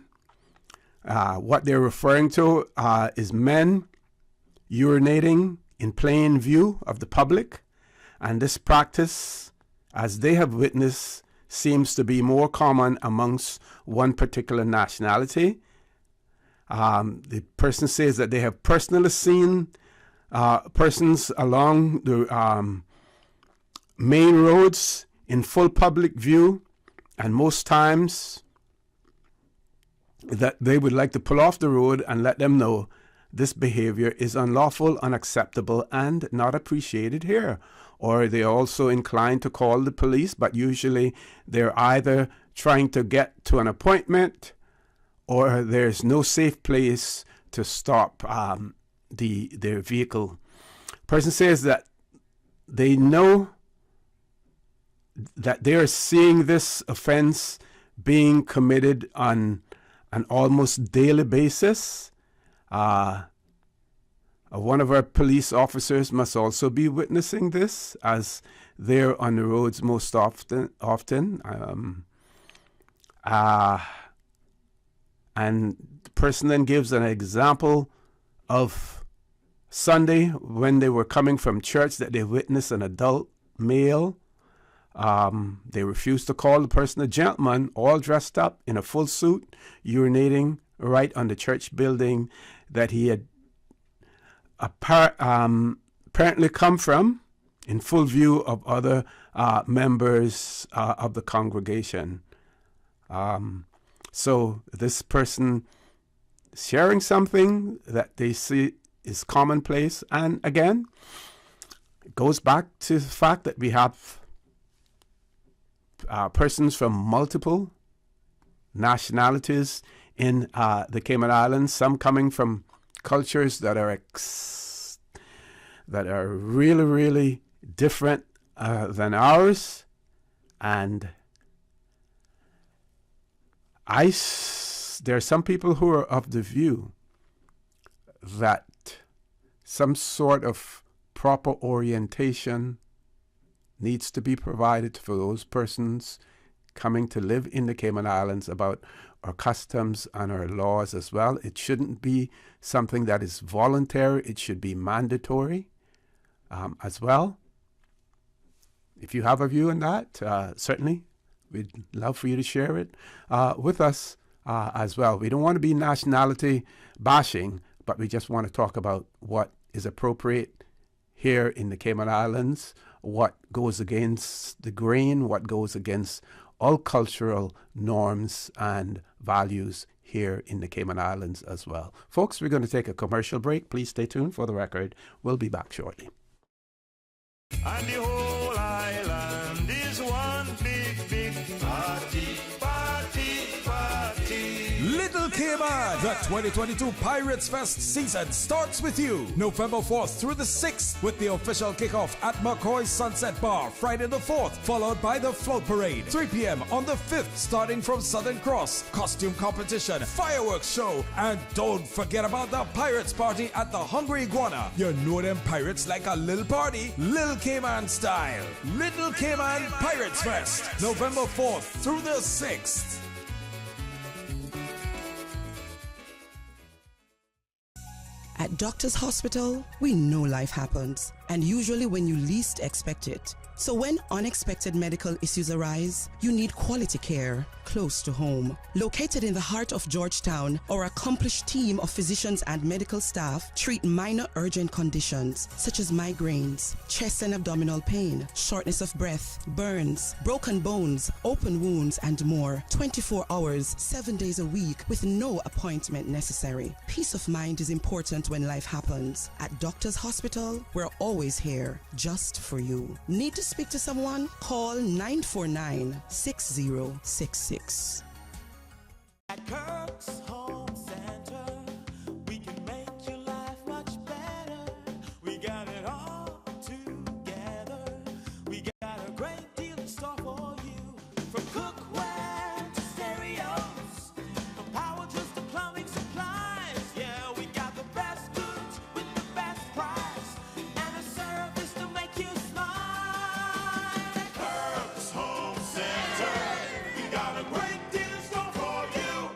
What they're referring to is men urinating in plain view of the public, and this practice, as they have witnessed, seems to be more common amongst one particular nationality. The person says that they have personally seen persons along the main roads in full public view, and most times that they would like to pull off the road and let them know this behavior is unlawful, unacceptable, and not appreciated here. Or they're also inclined to call the police, but usually they're either trying to get to an appointment or there's no safe place to stop their vehicle. Person says that they know that they are seeing this offense being committed on an almost daily basis. One of our police officers must also be witnessing this, as they're on the roads most often. And the person then gives an example of Sunday when they were coming from church that they witnessed an adult male. They refused to call the person a gentleman, all dressed up in a full suit, urinating right on the church building that he had apparently come from, in full view of other members of the congregation. So this person sharing something that they see is commonplace, and again, it goes back to the fact that we have persons from multiple nationalities in the Cayman Islands, some coming from cultures that are really, really different than ours, and there are some people who are of the view that some sort of proper orientation needs to be provided for those persons coming to live in the Cayman Islands about our customs and our laws as well. It shouldn't be something that is voluntary. It should be mandatory as well. If you have a view on that, certainly we'd love for you to share it with us as well. We don't want to be nationality bashing, but we just want to talk about what is appropriate here in the Cayman Islands, what goes against the grain, what goes against all cultural norms and values here in the Cayman Islands as well. Folks, we're going to take a commercial break. Please stay tuned for the record. We'll be back shortly. And the whole island is one big party, party, party. Little Cayman, the 2022 Pirates Fest season starts with you November 4th through the 6th with the official kickoff at McCoy's Sunset Bar Friday the 4th, followed by the float parade 3 p.m. on the 5th starting from Southern Cross, costume competition, fireworks show, and don't forget about the Pirates Party at the Hungry Iguana. You know them pirates like a little party, Little Cayman style. Little Cayman Pirates Fest, November 4th through the 6th. At Doctor's Hospital, we know life happens, and usually when you least expect it. So when unexpected medical issues arise, you need quality care close to home. Located in the heart of Georgetown, our accomplished team of physicians and medical staff treat minor urgent conditions such as migraines, chest and abdominal pain, shortness of breath, burns, broken bones, open wounds, and more. 24 hours, 7 days a week with no appointment necessary. Peace of mind is important when life happens. At Doctor's Hospital, we're always here just for you. Need to speak to someone? Call 949-6066. At Kirk's Home Center, we can make your life much better. We got it all together. We got a great deal in store for you. From cookware to stereos, from power tools to plumbing supplies. Yeah, we got the best goods with the best price and a service to make you smile. Kirk's Home Center, we got a great deal in store for you.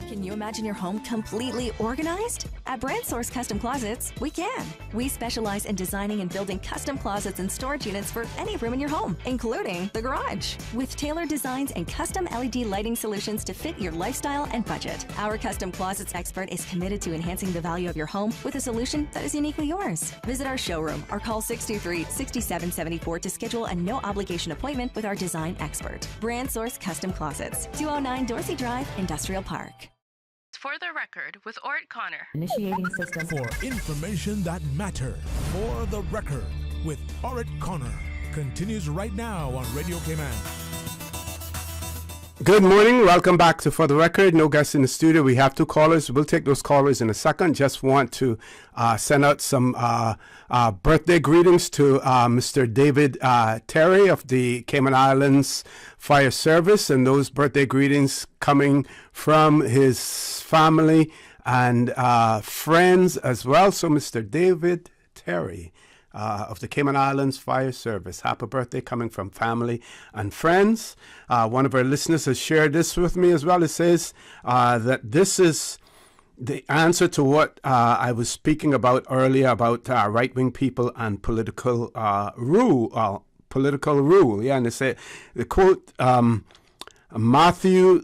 Can you imagine your home completely organized? At Brand Source Custom Closets, we can. We specialize in designing and building custom closets and storage units for any room in your home, including the garage. With tailored designs and custom LED lighting solutions to fit your lifestyle and budget. Our custom closets expert is committed to enhancing the value of your home with a solution that is uniquely yours. Visit our showroom or call 623-6774 to schedule a no-obligation appointment with our design expert. Brand Source Custom Closets, 209 Dorsey Drive, Industrial Park. For the record with Orrett Connor. Initiating system. For information that matters. For the record with Orrett Connor. Continues right now on Radio Cayman. Good morning. Welcome back to For the Record. No guests in the studio. We have two callers. We'll take those callers in a second. Just want to send out some birthday greetings to Mr. David Terry of the Cayman Islands Fire Service, and those birthday greetings coming from his family and friends as well. So Mr. David Terry of the Cayman Islands Fire Service. Happy birthday coming from family and friends. One of our listeners has shared this with me as well. It says that this is the answer to what I was speaking about earlier about right-wing people and political rule. Yeah, and they say, the quote, Matthew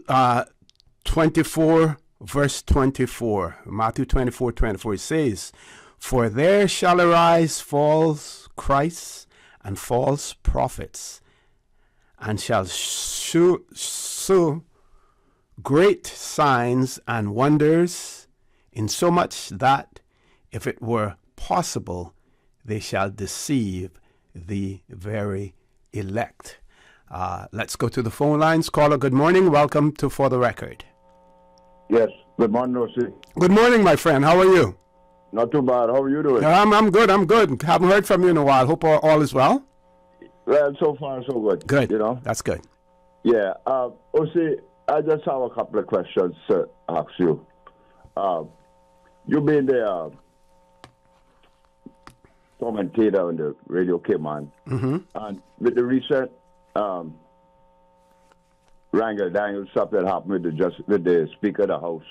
24, verse 24. Matthew 24, 24, it says, "For there shall arise false Christs and false prophets, and shall shew great signs and wonders, insomuch that, if it were possible, they shall deceive the very elect." Let's go to the phone lines. Caller, good morning. Welcome to For the Record. Yes, good morning, Rosie. Good morning, my friend. How are you? Not too bad. How are you doing? I'm good. Haven't heard from you in a while. Hope all is well. Well, so far so good. Good. You know, that's good. Yeah. I just have a couple of questions to ask you. You've been the commentator on the Radio Cayman. Mm-hmm. And with the recent wrangle dangle stuff that happened with the Speaker of the House,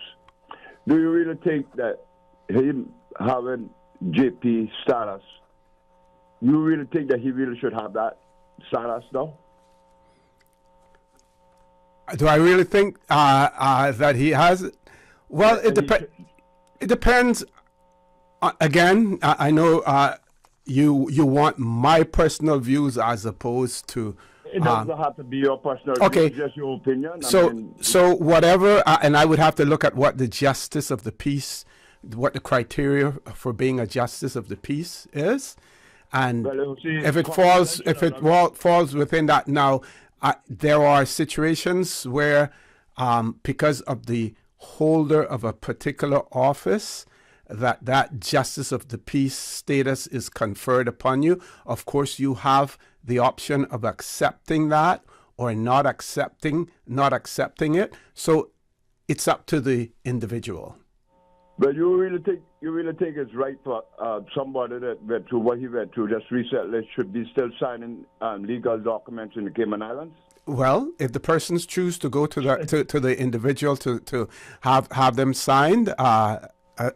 do you really think that him having JP status, you really think that he really should have that status now? Do I really think that he has it? Well, it depends. Again, I know you want my personal views as opposed to. It doesn't have to be your personal okay. view, just your opinion. So whatever, and I would have to look at what the justice of the peace, what the criteria for being a justice of the peace is, and if it falls within that. Now, there are situations where, because of the holder of a particular office, that justice of the peace status is conferred upon you. Of course, you have the option of accepting that or not accepting it. So it's up to the individual. But you really think it's right for somebody that went through what he went through just recently should be still signing legal documents in the Cayman Islands? Well, if the persons choose to go to the individual to have them signed,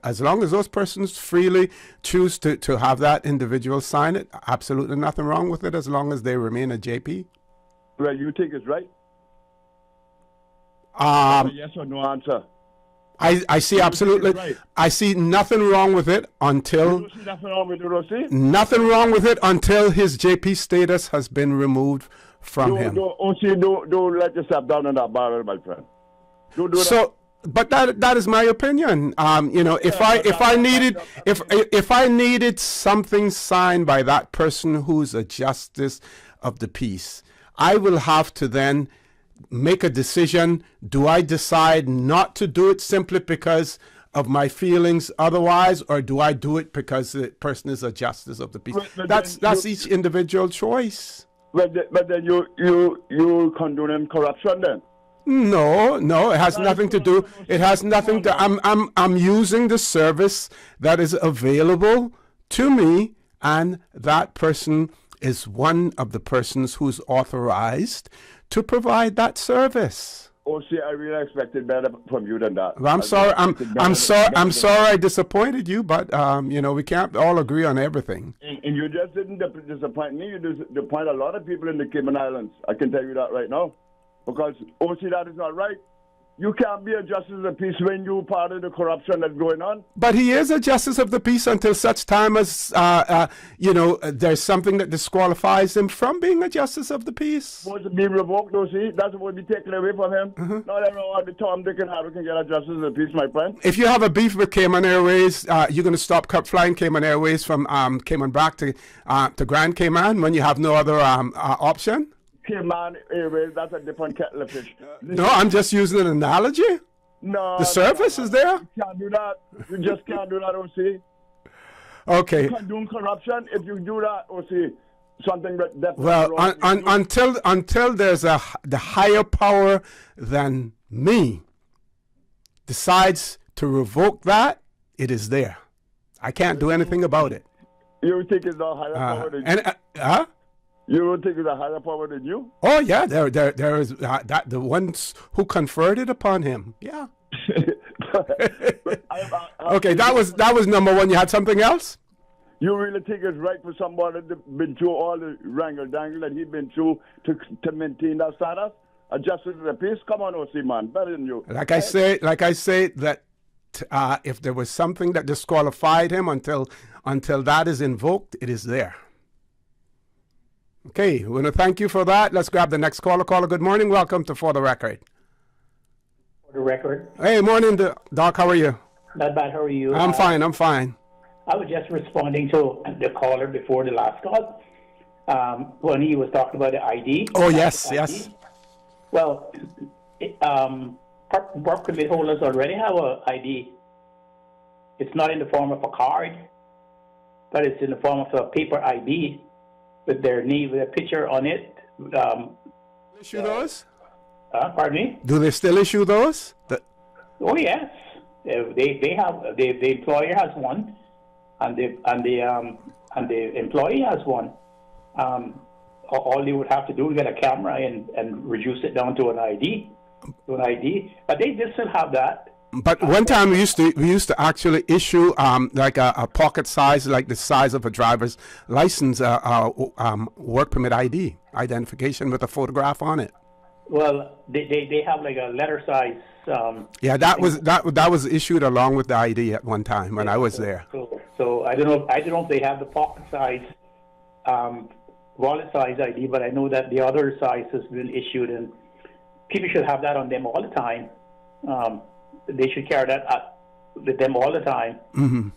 as long as those persons freely choose to have that individual sign it, absolutely nothing wrong with it as long as they remain a JP. Well, you think it's right? Yes or no answer? I see absolutely. Right. I see nothing wrong with it until. You don't see nothing wrong with it, Rossi? Nothing wrong with it until his JP status has been removed from him. Don't let yourself down in that barrel, my friend. Don't do that. But that is my opinion. If I needed something signed by that person who's a justice of the peace, I will have to then make a decision. Do I decide not to do it simply because of my feelings otherwise, or do I do it because the person is a justice of the peace? That's each individual choice. But then you condoning corruption then? No, it has nothing to do. It has nothing to. I'm using the service that is available to me, and that person is one of the persons who's authorized to provide that service. Oh, see, I really expected better from you than that. Well, I'm sorry. I'm sorry I disappointed you, but we can't all agree on everything. And you just didn't disappoint me. You disappoint a lot of people in the Cayman Islands. I can tell you that right now. Because, that is not right. You can't be a justice of the peace when you're part of the corruption that's going on. But he is a justice of the peace until such time as, there's something that disqualifies him from being a justice of the peace. Supposed to be revoked, that's what be taken away from him. Mm-hmm. Not everyone, the Tom, Dick, and Harry can get a justice of the peace, my friend. If you have a beef with Cayman Airways, you're going to stop flying Cayman Airways from Cayman back to Grand Cayman when you have no other option? Cayman Airways, that's a different kettle of fish. No, I'm just using an analogy. No. The service is there? You can't do that. You just can't do that, OC. Okay. You can do corruption if you do that, OC. Something that definitely wrong. Until there's the higher power than me decides to revoke that, it is there. I can't do anything about it. You think it's a higher power than you? You don't think it's a higher power than you? Oh yeah, there is that the ones who conferred it upon him. Yeah. Okay, that was number one. You had something else? You really think it's right for somebody to been through all the wrangle dangle that he's been through to maintain that status? A justice of the peace? Come on, OC man, better than you. Like I say that if there was something that disqualified him until that is invoked, it is there. Okay, we want to thank you for that. Let's grab the next caller. Caller, good morning. Welcome to For the Record. For the Record. Hey, morning, Doc. How are you? Not bad. How are you? I'm fine. I was just responding to the caller before the last call when he was talking about the ID. Oh, yes. Well, work permit holders already have an ID. It's not in the form of a card, but it's in the form of a paper ID. With their name, with a picture on it. Issue those? Pardon me? Do they still issue those? Oh yes, they have. The employer has one, and the employee has one. All they would have to do is get a camera and reduce it down to an ID, But they still have that. But one time we used to actually issue like a pocket size, like the size of a driver's license, work permit ID identification with a photograph on it. Well, they have like a letter size. Yeah, that was issued along with the ID at one time when I was there. So I don't know if they have the pocket size, wallet size ID, but I know that the other size has been issued, and people should have that on them all the time. They should carry that with them all the time. Mm-hmm.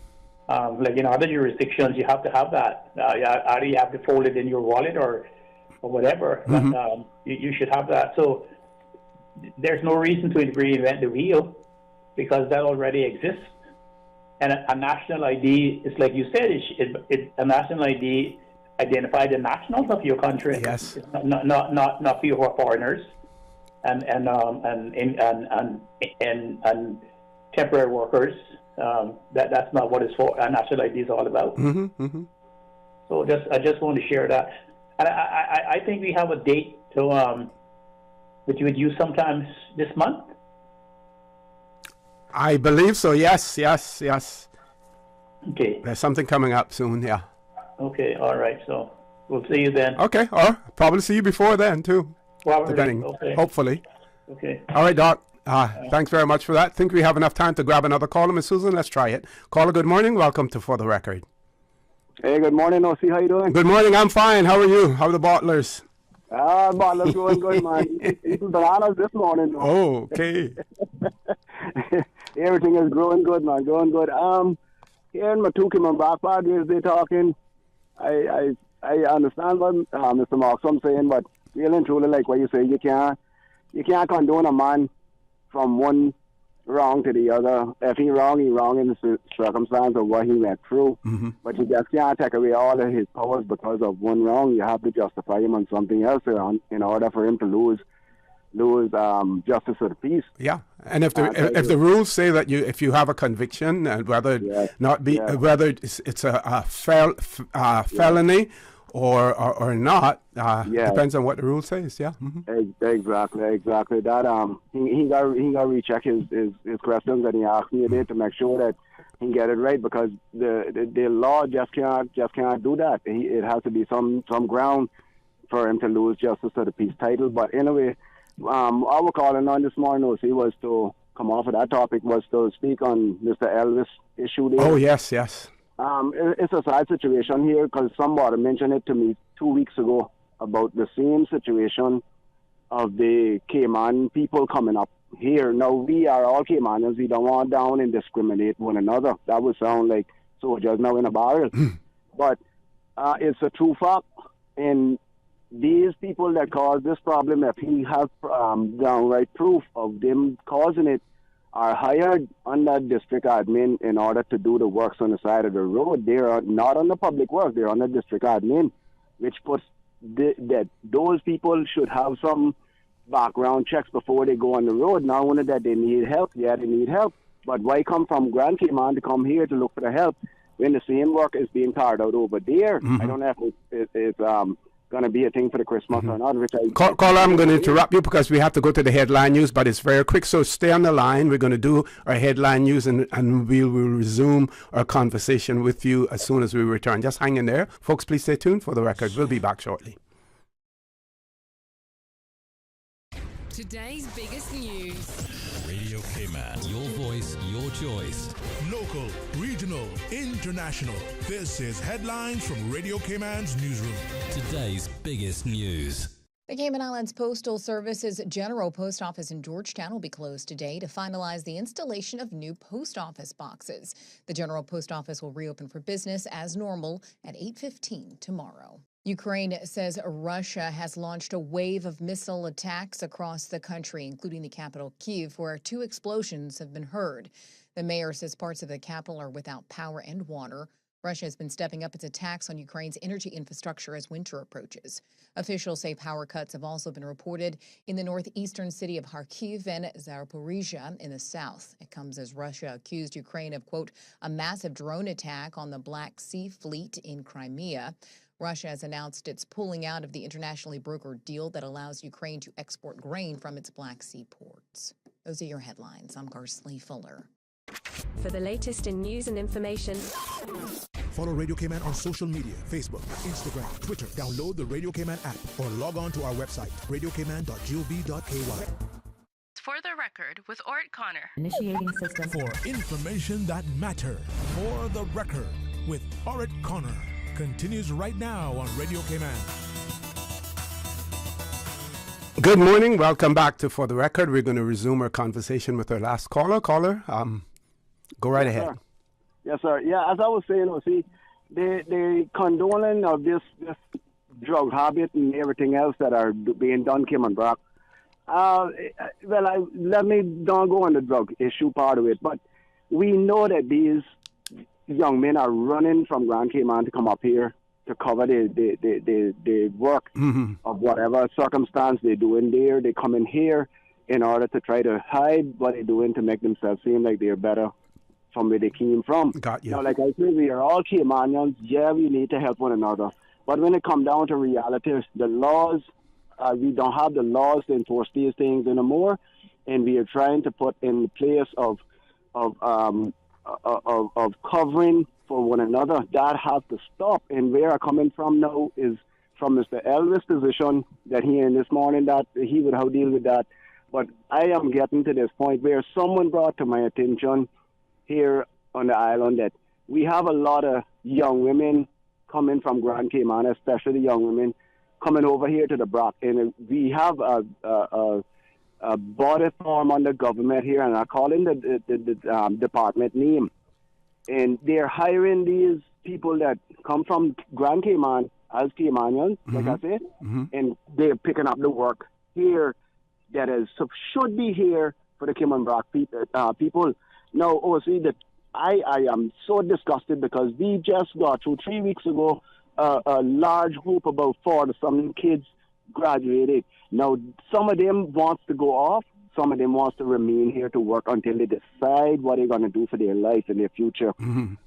Like in other jurisdictions, you have to have that. Either you have to fold it in your wallet or whatever. Mm-hmm. But you should have that. So there's no reason to reinvent the wheel because that already exists. And a national ID is like you said. A national ID identifies the nationals of your country. Yes. It's not for your foreigners. And temporary workers. That's not what it's for. A national ID is all about. Mm-hmm, mm-hmm. So I just want to share that. And I think we have a date to with you sometimes this month. I believe so. Yes. Okay. There's something coming up soon. Yeah. Okay. All right. So we'll see you then. Okay. Or probably see you before then too. Probably. Depending. Okay. Hopefully. Okay. All right, Doc. Thanks very much for that. Think we have enough time to grab another caller, Miss Susan. Let's try it. Caller, good morning. Welcome to For the Record. Hey, good morning, O.C. How you doing? Good morning. I'm fine. How are you? How are the bottlers? Bottlers going good, man. Eating bananas this morning. Oh, okay. Everything is growing good, man. Growing good. Here in Matukim and Back Padres, they talking. I understand what Mr. Mark's saying, but really and truly, like what you say, you can't condone a man from one wrong to the other. If he's wrong in the circumstance of what he went through. Mm-hmm. But you just can't take away all of his powers because of one wrong. You have to justify him on something else in order for him to lose justice of the peace. Yeah, and if the rules say that if you have a conviction and whether it's a felony or not, depends on what the rule says. Yeah. Mm-hmm. Exactly. That he got recheck his questions that he asked me today to make sure that he get it right, because the law just can't do that. It has to be some ground for him to lose justice of the peace title. But anyway, our calling on this morning was to come off of that topic, was to speak on Mr. Elvis issue there. Oh yes. It's a sad situation here because somebody mentioned it to me 2 weeks ago about the same situation of the Cayman people coming up here. Now, we are all Caymanians. We don't want down and discriminate one another. That would sound like soldiers now in a barrel. But it's a true fact. And these people that cause this problem, if he has downright proof of them causing it, are hired under district admin in order to do the works on the side of the road. They are not on the public works. They're on the district admin, which puts that those people should have some background checks before they go on the road. Not only that they need help, they need help, but why come from Grand Cayman to come here to look for the help when the same work is being carried out over there? Mm-hmm. I don't know if it's going to be a thing for the Christmas or not. Caller, I'm going to interrupt you because we have to go to the headline news, but it's very quick, so stay on the line. We're going to do our headline news and we will resume our conversation with you as soon as we return. Just hang in there. Folks, please stay tuned. For the record, we'll be back shortly. Today's biggest news. Radio Cayman, your voice, your choice. Local, regional, international. This is Headlines from Radio Cayman's newsroom. Today's biggest news. The Cayman Islands Postal Service's General Post Office in Georgetown will be closed today to finalize the installation of new post office boxes. The General Post Office will reopen for business as normal at 8:15 tomorrow. Ukraine says Russia has launched a wave of missile attacks across the country, including the capital, Kyiv, where 2 explosions have been heard. The mayor says parts of the capital are without power and water. Russia has been stepping up its attacks on Ukraine's energy infrastructure as winter approaches. Officials say power cuts have also been reported in the northeastern city of Kharkiv and Zaporizhia in the south. It comes as Russia accused Ukraine of, quote, a massive drone attack on the Black Sea Fleet in Crimea. Russia has announced it's pulling out of the internationally brokered deal that allows Ukraine to export grain from its Black Sea ports. Those are your headlines. I'm Garsley Fuller. For the latest in news and information, follow Radio Cayman on social media, Facebook, Instagram, Twitter. Download the Radio Cayman app or log on to our website, radiocayman.gov.ky. For the record, with Orrett Connor. Initiating system. For information that matters. For the record, with Orrett Connor. Continues right now on Radio Cayman. Good morning. Welcome back to For the Record. We're going to resume our conversation with our last caller. Go right ahead. Sir. Yes, sir. Yeah, as I was saying, the condoning of this drug habit and everything else that are being done, Kim and Brock. Let me don't go on the drug issue part of it, but we know that these young men are running from Grand Cayman to come up here to cover the work of whatever circumstance they're doing there. They come in here in order to try to hide what they're doing to make themselves seem like they're better from where they came from. Got you. Now, like I said, we are all Caymanians. Yeah, we need to help one another. But when it comes down to reality, the laws, we don't have the laws to enforce these things anymore, and we are trying to put in place of covering for one another. That has to stop. And where I'm coming from now is from Mr. Elvis' position that he in this morning that he would how deal with that. But I am getting to this point where someone brought to my attention here on the island that we have a lot of young women coming from Grand Cayman, especially young women coming over here to the Brock. And we have a body form under government here, and I call in the department name. And they're hiring these people that come from Grand Cayman as Caymanians, like I said, and they're picking up the work here that should be here for the Kim and Brock people. Now, that I am so disgusted because we just got through 3 weeks ago a large group, about 40-something kids graduated. Now, some of them wants to go off. Some of them wants to remain here to work until they decide what they're going to do for their life and their future.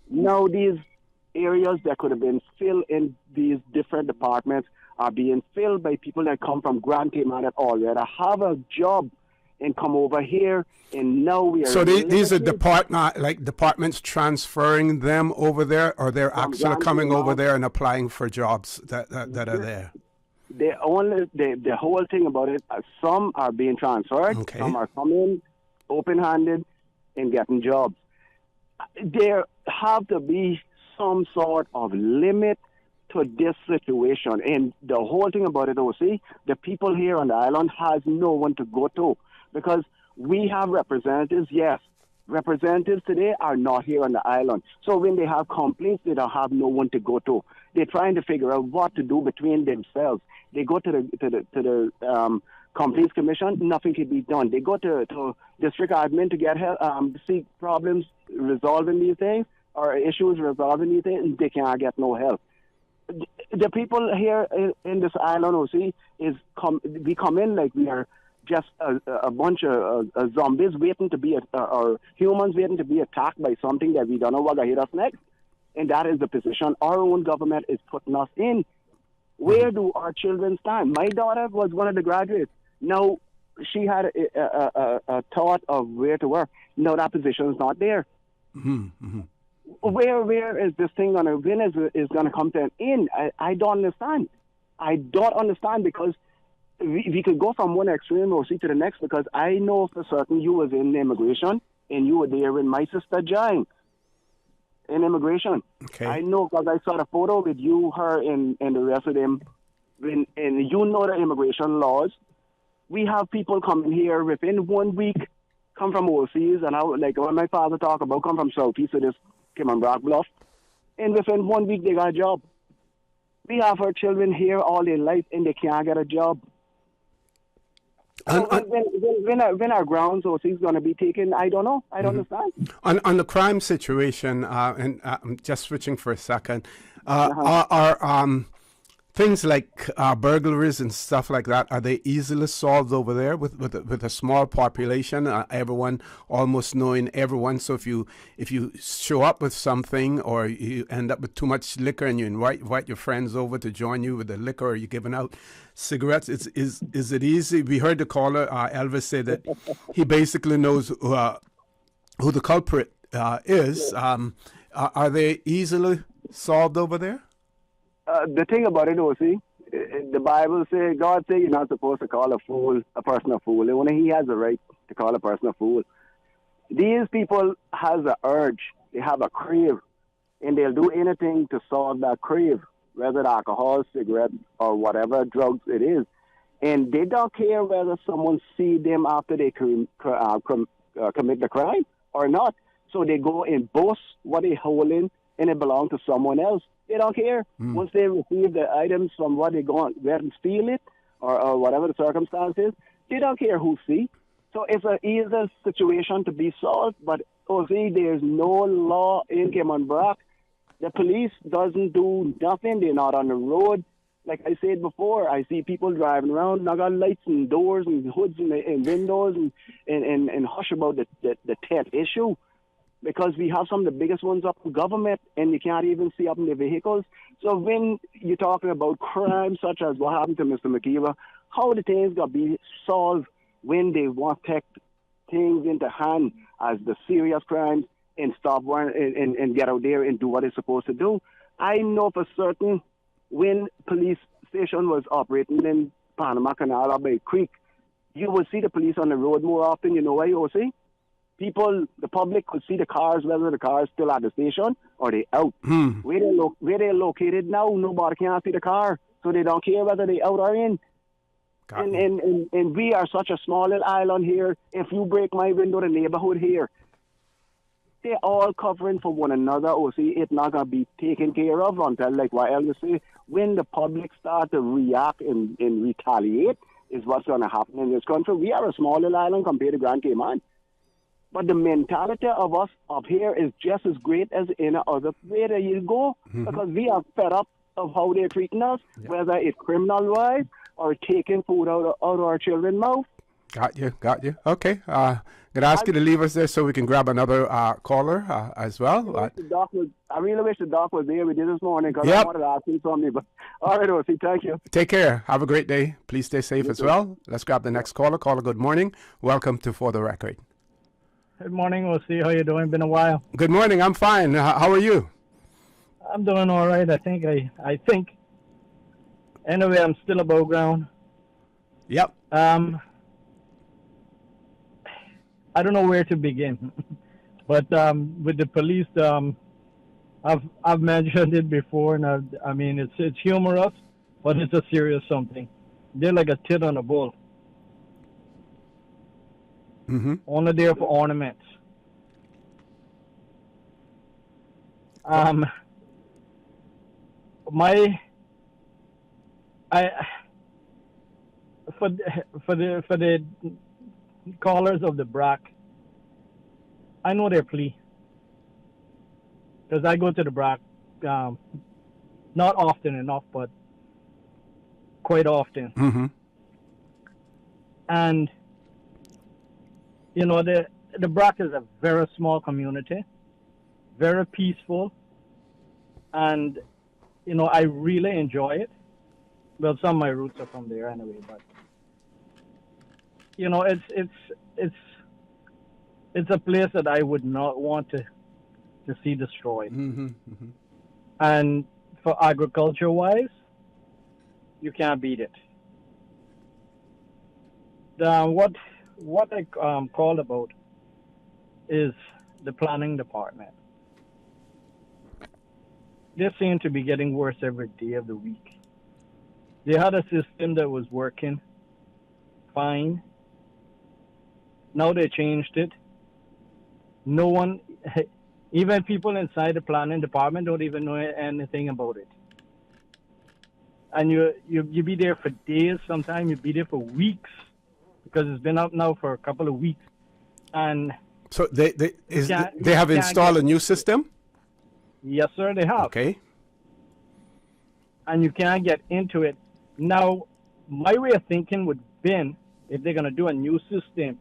Now, these areas that could have been filled in these different departments are being filled by people that come from Grand Cayman that already have a job and come over here, and now we are... So these are departments transferring them over there, or they're actually coming over there and applying for jobs that are there? The whole thing about it, some are being transferred, some are coming open-handed and getting jobs. There have to be some sort of limit to this situation. And the whole thing about it, the people here on the island has no one to go to, because we have representatives, yes. Representatives today are not here on the island. So when they have complaints, they don't have no one to go to. They're trying to figure out what to do between themselves. They go to the Complaints Commission, nothing can be done. They go to district admin to get help, seek problems resolving these things or issues resolving these things, and they can't get no help. The people here in this island, we come in like we are just a bunch of zombies waiting to be, or humans waiting to be attacked by something that we don't know what will hit us next. And that is the position our own government is putting us in. Where do our children stand? My daughter was one of the graduates. Now, she had a thought of where to work. No, that position is not there. Where is this thing going to, when is going to come to an end? I don't understand. I don't understand, because we could go from one extreme to the next, because I know for certain you was in immigration and you were there when my sister joined in immigration. I know, because I saw the photo with you, her, and the rest of them. And you know the immigration laws. We have people coming here within 1 week, come from overseas, and like when my father talked about, come from Southeast, so this came on Brock Bluff, and within 1 week they got a job. We have our children here all their life, and they can't get a job. So when our grounds OC is going to be taken, I don't know. I don't understand. On the crime situation, and I'm just switching for a second, are things like burglaries and stuff like that, are they easily solved over there with a small population, everyone almost knowing everyone? So if you show up with something, or you end up with too much liquor and you invite your friends over to join you with the liquor, or you're giving out cigarettes, is it easy? We heard the caller Elvis say that he basically knows who the culprit is. Are they easily solved over there? The thing about it, OC, the Bible says, God says you're not supposed to call a person a fool. Only he has the right to call a person a fool. These people has an urge. They have a crave, and they'll do anything to solve that crave, whether it's alcohol, cigarettes, or whatever drugs it is. And they don't care whether someone see them after they commit the crime or not. So they go and boast what they holding, and it belongs to someone else. They don't care. Once they receive the items from what they go where and steal it, or whatever the circumstance is, they don't care who see. So it's an easy situation to be solved, but OC, there's no law in Cayman Brac. The police doesn't do nothing. They're not on the road. Like I said before, I see people driving around, not got lights and doors and hoods and windows and hush about the tent issue. Because we have some of the biggest ones up in government, and you can't even see up in the vehicles. So when you're talking about crimes such as what happened to Mr. McKeever, how the things got to be solved when they want to take things into hand as the serious crimes and stop and get out there and do what it's supposed to do. I know for certain when police station was operating in Panama Canal or Bay Creek, you would see the police on the road more often. You know why, OC? People, the public could see the cars, whether the cars still at the station or they out. Where they're located now, nobody can see the car, so they don't care whether they out or in. And we are such a small little island here. If you break my window, the neighborhood here, they're all covering for one another. Or see, it's not gonna be taken care of until, like what Elvis say, when the public start to react and retaliate, is what's gonna happen in this country. We are a small little island compared to Grand Cayman. But the mentality of us up here is just as great as in other where you go, because we are fed up of how they're treating us, whether it's criminal-wise or taking food out of our children's mouth. Got you. Okay. I'm going to ask you to leave us there so we can grab another caller as well. I really wish the doc was there with you this morning, because I wanted to ask him something. But all right, OC, thank you. Take care. Have a great day. Please stay safe as well. Let's grab the next caller. Caller, good morning. Welcome to For the Record. Good morning, OC. How you doing? Been a while. Good morning. I'm fine. How are you? I'm doing all right. I think. Anyway, I'm still above ground. Yep. I don't know where to begin, but with the police, I've mentioned it before, and I mean it's humorous, but it's a serious something. They're like a tit on a bull. Only there for ornaments. For the callers of the BRAC, I know their plea, because I go to the BRAC not often enough, but quite often. And you know, the BRAC is a very small community, very peaceful, and you know, I really enjoy it. Well, some of my roots are from there anyway, but you know, it's a place that I would not want to see destroyed. And for agriculture-wise, you can't beat it. What I called about is the planning department. They seem to be getting worse every day of the week. They had a system that was working fine. Now they changed it. No one, even people inside the planning department, don't even know anything about it. And you be there for days, sometimes you be there for weeks, because it's been up now for a couple of weeks. And so they you have can't installed get- a new system? Yes, sir, they have. Okay. And you can't get into it. Now, my way of thinking would been, if they're going to do a new system,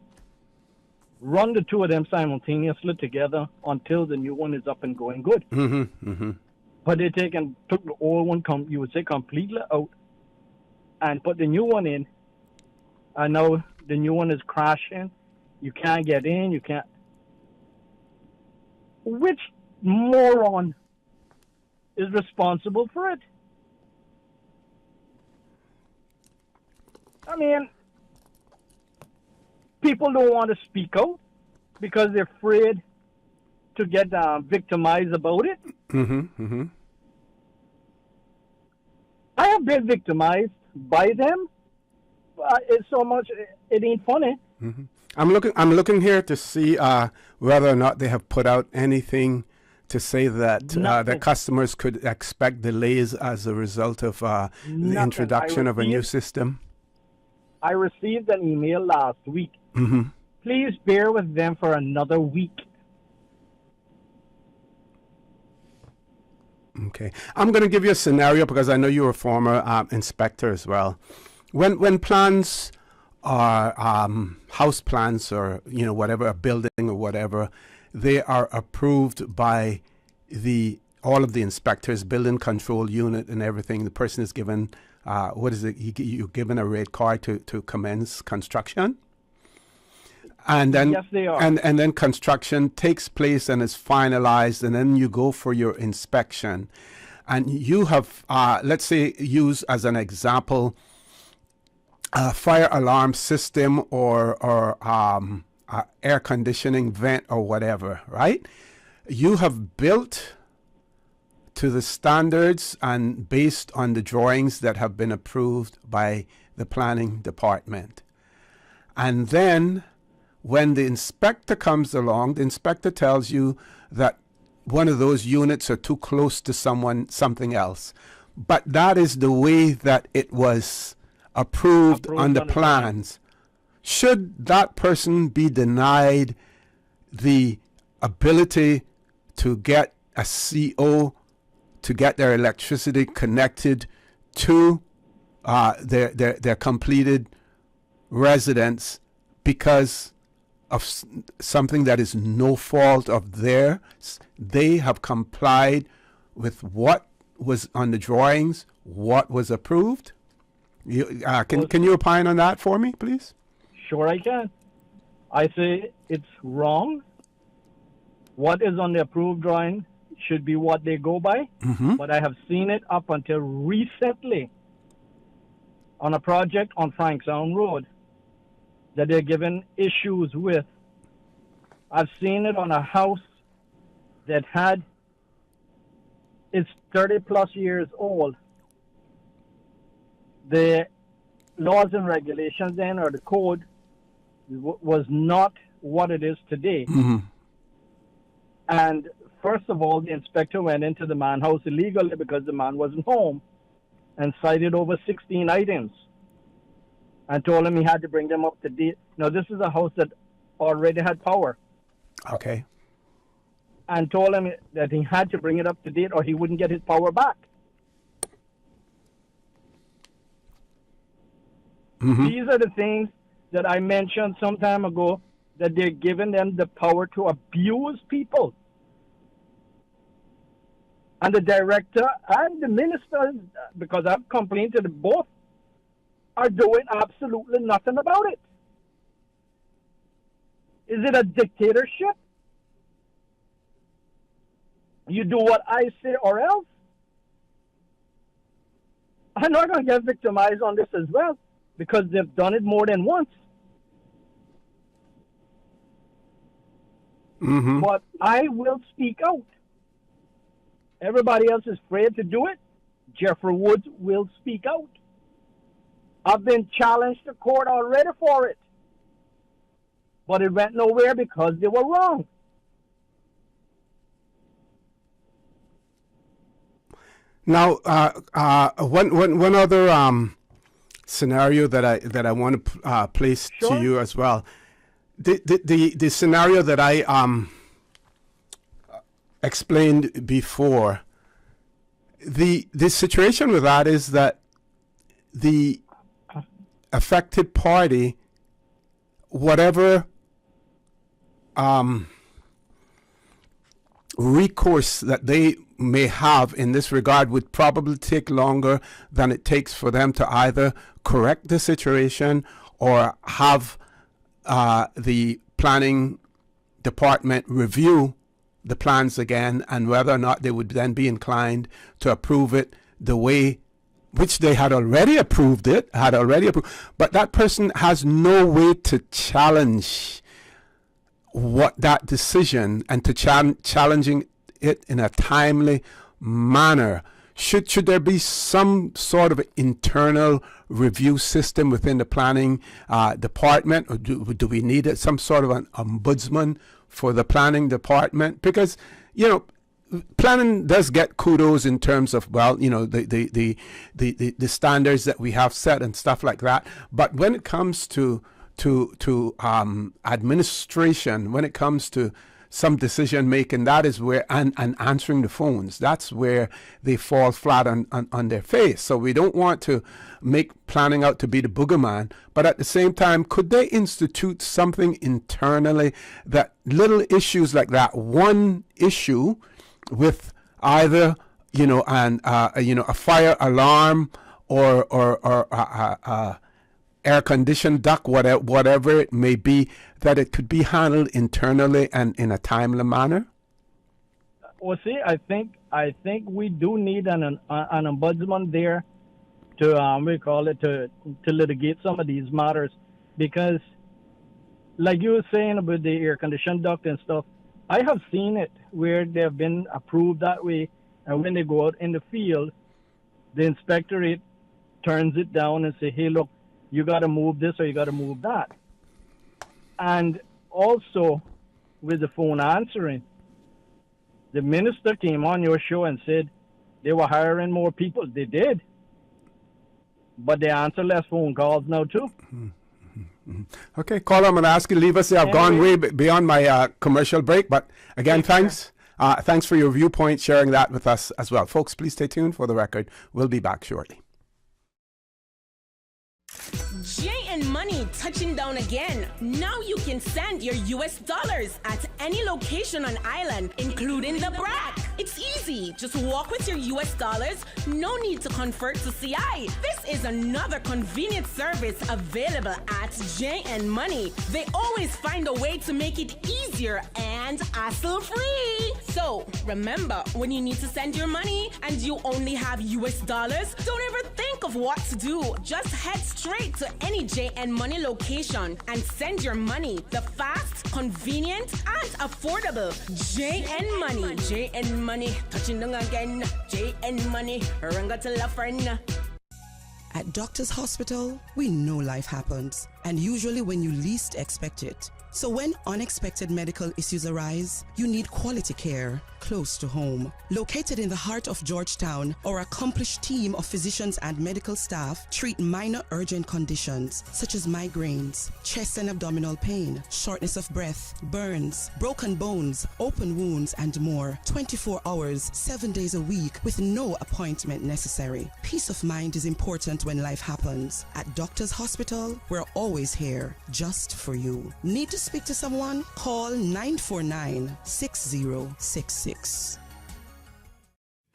run the two of them simultaneously together until the new one is up and going good. Mm-hmm. Mm-hmm. But they took the old one, you would say, completely out and put the new one in. And now the new one is crashing. You can't get in. You can't. Which moron is responsible for it? I mean, people don't want to speak out because they're afraid to get victimized about it. Mm-hmm. Mm-hmm. I have been victimized by them. It's so much, it ain't funny. Mm-hmm. I'm looking here to see whether or not they have put out anything to say that the customers could expect delays as a result of the introduction of a new system. I received an email last week. Mm-hmm. Please bear with them for another week. Okay. I'm going to give you a scenario because I know you're a former inspector as well. When plans are house plans or whatever, a building or whatever, they are approved by all of the inspectors, building control unit and everything. The person is given you're given a rate card to commence construction. And then yes, they are. And then construction takes place and is finalized, and then you go for your inspection. And you have, let's say, use as an example, a fire alarm system or air conditioning vent or whatever, right? You have built to the standards and based on the drawings that have been approved by the planning department. And then when the inspector comes along, the inspector tells you that one of those units are too close to something else. But that is the way that it was approved on the plans. Should that person be denied the ability to get a CO, to get their electricity connected to their completed residence because of something that is no fault of theirs? They have complied with what was on the drawings, what was approved. Can you opine on that for me, please? Sure, I can. I say it's wrong. What is on the approved drawing should be what they go by. Mm-hmm. But I have seen it up until recently on a project on Frankstown Road that they're given issues with. I've seen it on a house that it's 30 plus years old. The laws and regulations then, or the code, was not what it is today. Mm-hmm. And first of all, the inspector went into the man's house illegally because the man wasn't home and cited over 16 items and told him he had to bring them up to date. Now, this is a house that already had power. Okay. And told him that he had to bring it up to date or he wouldn't get his power back. Mm-hmm. These are the things that I mentioned some time ago, that they're giving them the power to abuse people. And the director and the minister, because I've complained to them both, are doing absolutely nothing about it. Is it a dictatorship? You do what I say or else? I'm not going to get victimized on this as well, because they've done it more than once. Mm-hmm. But I will speak out. Everybody else is afraid to do it. Jeffrey Woods will speak out. I've been challenged to court already for it. But it went nowhere because they were wrong. Now, one other scenario that I want to place to you as well. The scenario that I explained before, the situation with that is that the affected party, whatever recourse that they may have in this regard, would probably take longer than it takes for them to either correct the situation or have the planning department review the plans again, and whether or not they would then be inclined to approve it the way which they had already approved but that person has no way to challenge what that decision and to challenging it in a timely manner. Should there be some sort of internal review system within the planning department, or do we need some sort of an ombudsman for the planning department? Because, you know, planning does get kudos in terms of, well, you know, the standards that we have set and stuff like that. But when it comes to administration, when it comes to some decision making, that is where, and answering the phones, that's where they fall flat on their face. So we don't want to make planning out to be the boogeyman, but at the same time, could they institute something internally that little issues like that, one issue with either, you know, a fire alarm or air conditioned duct, whatever it may be, that it could be handled internally and in a timely manner? Well, see, I think we do need an ombudsman there to to litigate some of these matters, because, like you were saying about the air conditioned duct and stuff, I have seen it where they have been approved that way, and when they go out in the field, the inspectorate turns it down and say, hey, look, you got to move this or you got to move that. And also, with the phone answering, the minister came on your show and said they were hiring more people. They did. But they answer less phone calls now, too. Okay, caller, I'm going to ask you to leave us here. I've gone way beyond my commercial break. But again, thanks. Thanks for your viewpoint, sharing that with us as well. Folks, please stay tuned for the record. We'll be back shortly. JN Money touching down again. Now you can send your US dollars at any location on island, including the BRAC. It's easy. Just walk with your US dollars. No need to convert to CI. This is another convenient service available at JN Money. They always find a way to make it easier and hassle-free. So remember, when you need to send your money and you only have US dollars, don't ever think of what to do. Just head straight to any JN Money location and send your money the fast, convenient, and affordable. JN Money. JN Money. Touching down again. JN Money. Ranga to la friend. At Doctors Hospital, we know life happens, and usually when you least expect it. So when unexpected medical issues arise, you need quality care close to home. Located in the heart of Georgetown, our accomplished team of physicians and medical staff treat minor urgent conditions such as migraines, chest and abdominal pain, shortness of breath, burns, broken bones, open wounds, and more. 24 hours, 7 days a week with no appointment necessary. Peace of mind is important when life happens. At Doctors Hospital, we're always here just for you. Need to speak to someone? Call 949-6066.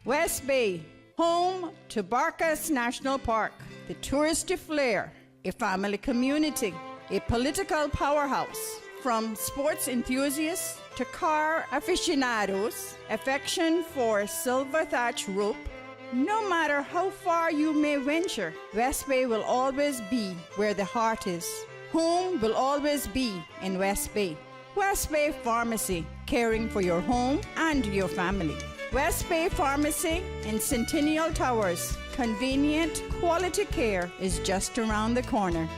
West Bay, home to Barkas National Park, the touristy flair, a family community, a political powerhouse. From sports enthusiasts to car aficionados, affection for silver thatch rope. No matter how far you may venture, West Bay will always be where the heart is. Home will always be in West Bay. West Bay Pharmacy, caring for your home and your family. West Bay Pharmacy in Centennial Towers. Convenient, quality care is just around the corner.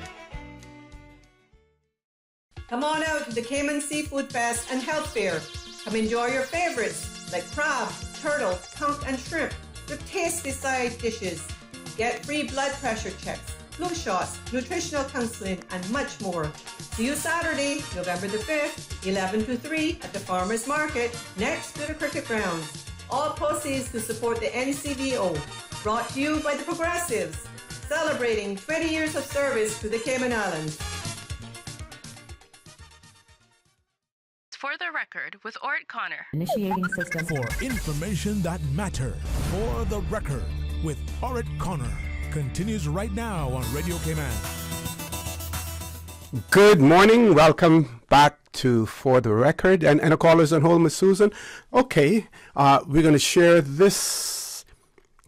Come on out to the Cayman Seafood Fest and Health Fair. Come enjoy your favorites like crab, turtle, conch, and shrimp with tasty side dishes. Get free blood pressure checks, flu shots, nutritional counseling, and much more. See you Saturday, November the 5th, 11 to 3 at the Farmers Market next to the cricket grounds. All proceeds to support the NCVO. Brought to you by the Progressives, celebrating 20 years of service to the Cayman Islands. For the record, with Orrett Connor. Initiating system. For information that matter. For the record, with Orrett Connor. Continues right now on Radio Cayman. Good morning. Welcome back to For the Record. And a caller's on hold, Miss Susan. Okay, we're going to share this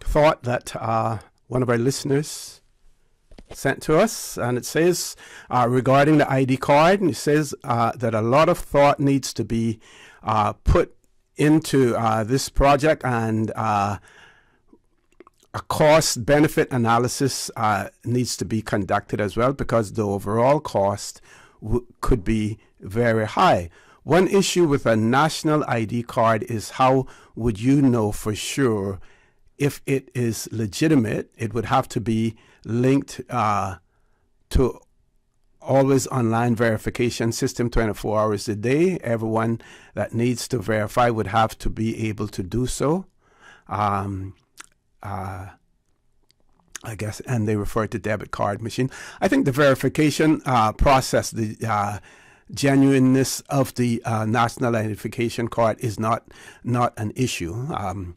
thought that one of our listeners sent to us. And it says, regarding the ID card, and it says that a lot of thought needs to be put into this project, and a cost-benefit analysis needs to be conducted as well, because the overall cost could be very high. One issue with a national ID card is how would you know for sure if it is legitimate? It would have to be linked to always online verification system 24 hours a day. Everyone that needs to verify would have to be able to do so. I guess, and they refer to debit card machine. I think the verification process, the genuineness of the national identification card is not an issue.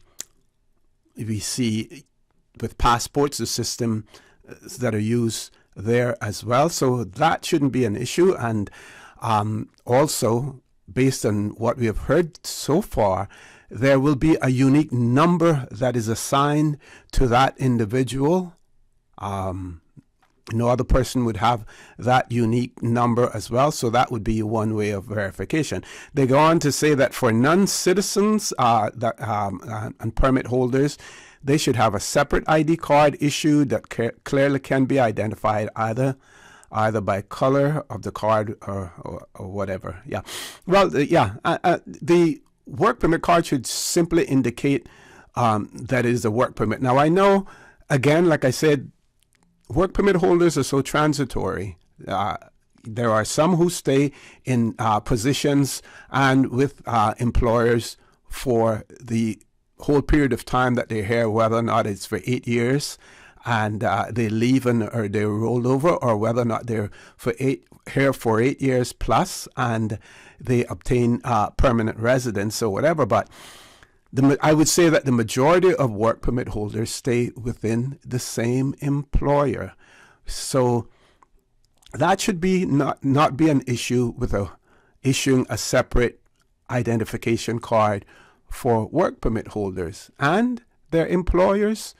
We see with passports, the system that are used there as well, so that shouldn't be an issue. And also, based on what we have heard so far, there will be a unique number that is assigned to that individual. No other person would have that unique number as well, so that would be one way of verification. They go on to say that for non-citizens and permit holders, they should have a separate ID card issued that clearly can be identified either by color of the card or whatever. Yeah. Well, the work permit card should simply indicate that it is a work permit. Now, I know, again, like I said, work permit holders are so transitory. There are some who stay in positions and with employers for the whole period of time that they're here, whether or not it's for 8 years and they leave or they're rolled over, or whether or not they're here for 8 years plus and they obtain permanent residence or whatever. But I would say that the majority of work permit holders stay within the same employer. So that should be not be an issue with issuing a separate identification card for work permit holders and their employers.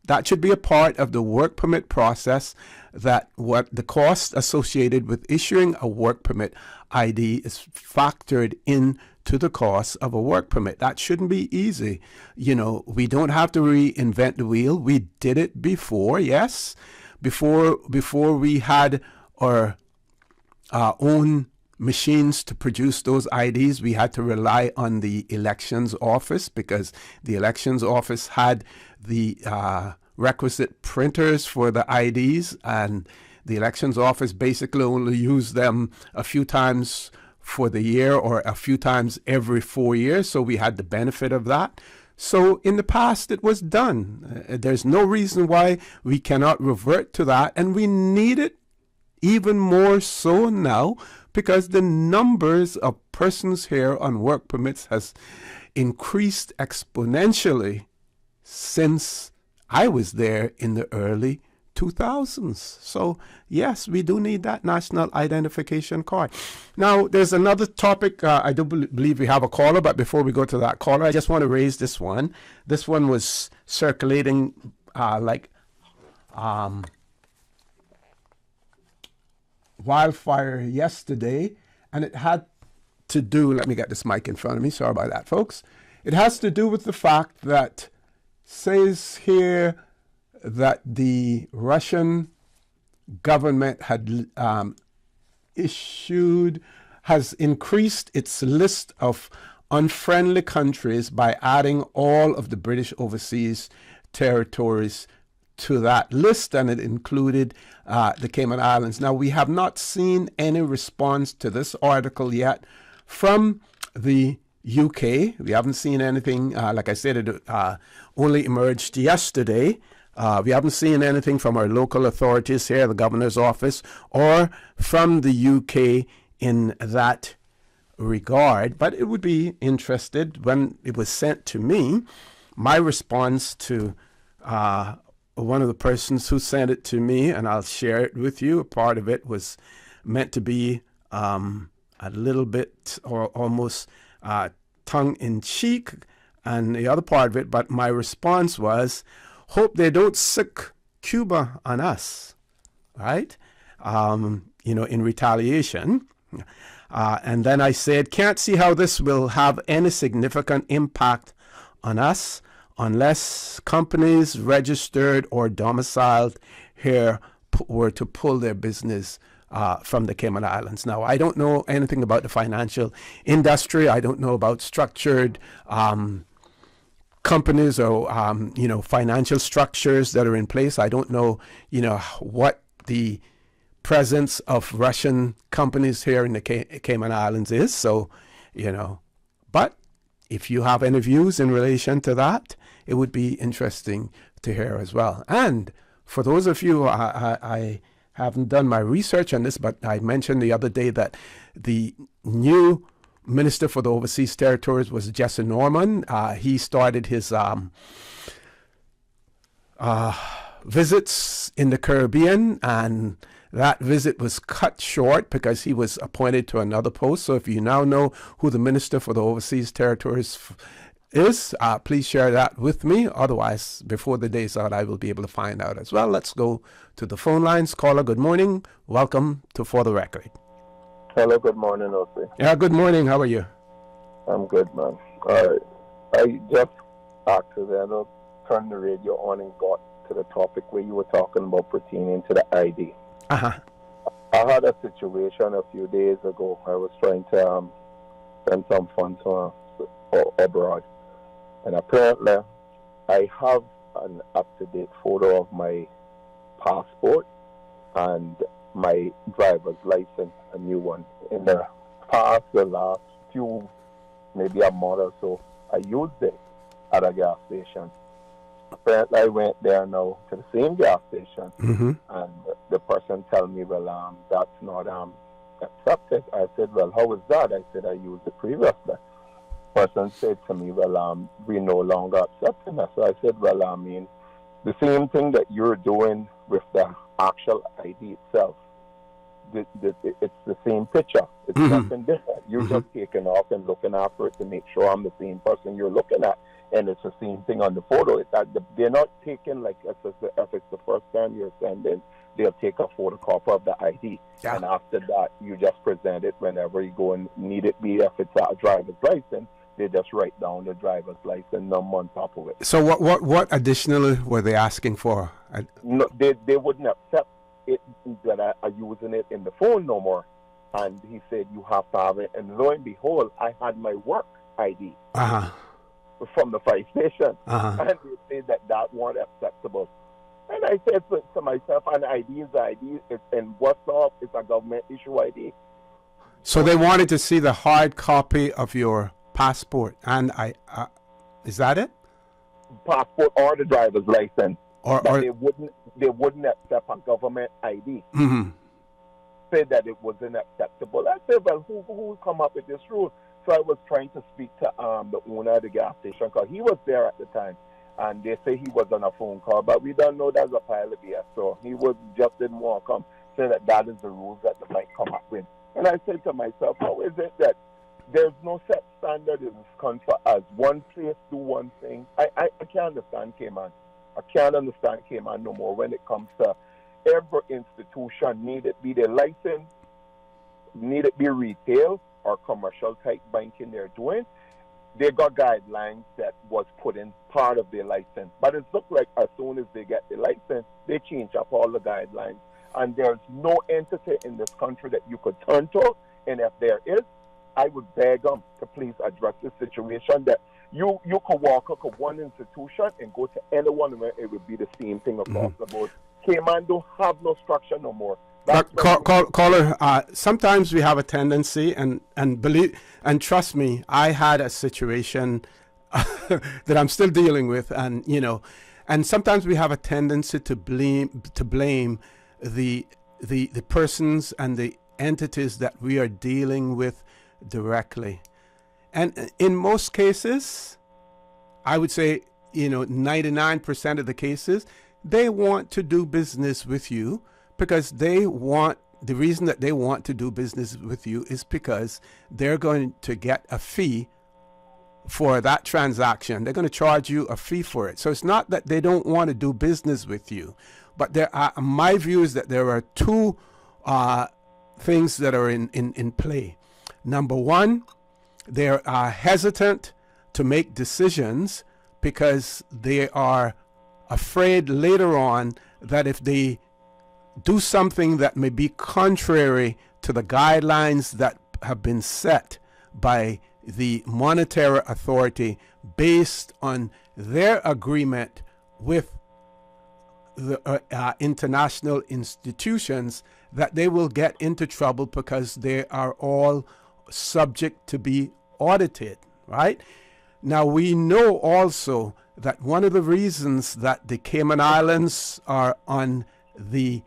That should be a part of the work permit process, that what the cost associated with issuing a work permit ID is factored in to the cost of a work permit. That shouldn't be easy. You know, we don't have to reinvent the wheel. We did it before, yes. Before we had our own machines to produce those IDs, we had to rely on the elections office, because the elections office had the requisite printers for the IDs, and the elections office basically only used them a few times for the year or a few times every 4 years, so we had the benefit of that. So in the past it was done. There's no reason why we cannot revert to that, and we need it even more so now, because the numbers of persons here on work permits has increased exponentially since I was there in the early 2000s. So yes, we do need that national identification card. Now, there's another topic. I do believe we have a caller, but before we go to that caller, I just want to raise this one. This one was circulating like wildfire yesterday, and it had to do, let me get this mic in front of me, sorry about that, folks. It has to do with the fact that says here that the Russian government has increased its list of unfriendly countries by adding all of the British overseas territories to that list, and it included the Cayman Islands. Now, we have not seen any response to this article yet from the UK. We haven't seen anything. Like I said, it only emerged yesterday. We haven't seen anything from our local authorities here, the governor's office, or from the UK in that regard. But it would be interested. When it was sent to me, my response to one of the persons who sent it to me, and I'll share it with you, a part of it was meant to be a little bit or almost tongue-in-cheek, and the other part of it, but my response was, hope they don't sick Cuba on us, right? In retaliation. And then I said, can't see how this will have any significant impact on us unless companies registered or domiciled here were to pull their business from the Cayman Islands. Now, I don't know anything about the financial industry. I don't know about structured companies or, financial structures that are in place. I don't know, what the presence of Russian companies here in the Cayman Islands is. So, but if you have any views in relation to that, it would be interesting to hear as well. And for those of you, I haven't done my research on this, but I mentioned the other day that the new Minister for the Overseas Territories was Jesse Norman. He started his visits in the Caribbean, and that visit was cut short because he was appointed to another post. So if you now know who the Minister for the Overseas Territories is, please share that with me. Otherwise, before the day's out, I will be able to find out as well. Let's go to the phone lines. Caller, good morning. Welcome to For the Record. Hello, good morning, Ose. Yeah, good morning. How are you? I'm good, man. All right. I just accidentally turned the radio on and got to the topic where you were talking about pertaining to the ID. Uh-huh. I had a situation a few days ago. I was trying to send some funds abroad. And apparently, I have an up-to-date photo of my passport and my driver's license, a new one. In the past, the last few, maybe a month or so, I used it at a gas station. Apparently, I went there now to the same gas station, and the person told me, well, that's not accepted. I said, well, how is that? I said, I used it previously. Person said to me, well, we no longer accepting that. So I said, well, I mean, the same thing that you're doing with the actual ID itself, it's the same picture. It's nothing different. You're just taking off and looking after it to make sure I'm the same person you're looking at. And it's the same thing on the photo. They're not taking, like, if it's the first time you're sending, they'll take a photocopy of the ID. Yeah. And after that, you just present it whenever you go and need it be. If it's a driver's license, they just write down the driver's license number on top of it. So what additionally were they asking for? No, they wouldn't accept it that I'm using it in the phone no more. And he said, you have to have it. And lo and behold, I had my work ID from the fire station. And they said that weren't acceptable. And I said to myself, an ID is an ID, and what's up? It's a government issue ID. So they wanted to see the hard copy of your passport, and is that it? Passport or the driver's license. Or they wouldn't accept a government ID. Said that it wasn't acceptable. I said, well, who come up with this rule? So I was trying to speak to the owner of the gas station, because he was there at the time, and they say he was on a phone call, but we don't know that's a pile of BS. So he just didn't want to come. Say that is the rules that they might come up with. And I said to myself, how is it that there's no set standard in this country as one place do one thing? I can't understand Cayman. I can't understand Cayman no more when it comes to every institution, need it be their license, need it be retail or commercial type banking they're doing. They got guidelines that was put in part of their license. But it looks like as soon as they get the license, they change up all the guidelines. And there's no entity in this country that you could turn to. And if there is, I would beg them to please address this situation that You could walk up at one institution and go to any one where it would be the same thing across the board. Cayman don't have no structure no more. Caller, sometimes we have a tendency, and trust me, I had a situation that I'm still dealing with, and sometimes we have a tendency to blame the persons and the entities that we are dealing with directly. And in most cases, I would say, 99% of the cases, they want to do business with you because the reason that they want to do business with you is because they're going to get a fee for that transaction. They're going to charge you a fee for it. So it's not that they don't want to do business with you, but my view is that there are two things that are in play. Number one, they are hesitant to make decisions because they are afraid later on that if they do something that may be contrary to the guidelines that have been set by the monetary authority based on their agreement with the international institutions, that they will get into trouble because they are all subject to be audited, right? Now, we know also that one of the reasons that the Cayman Islands are on the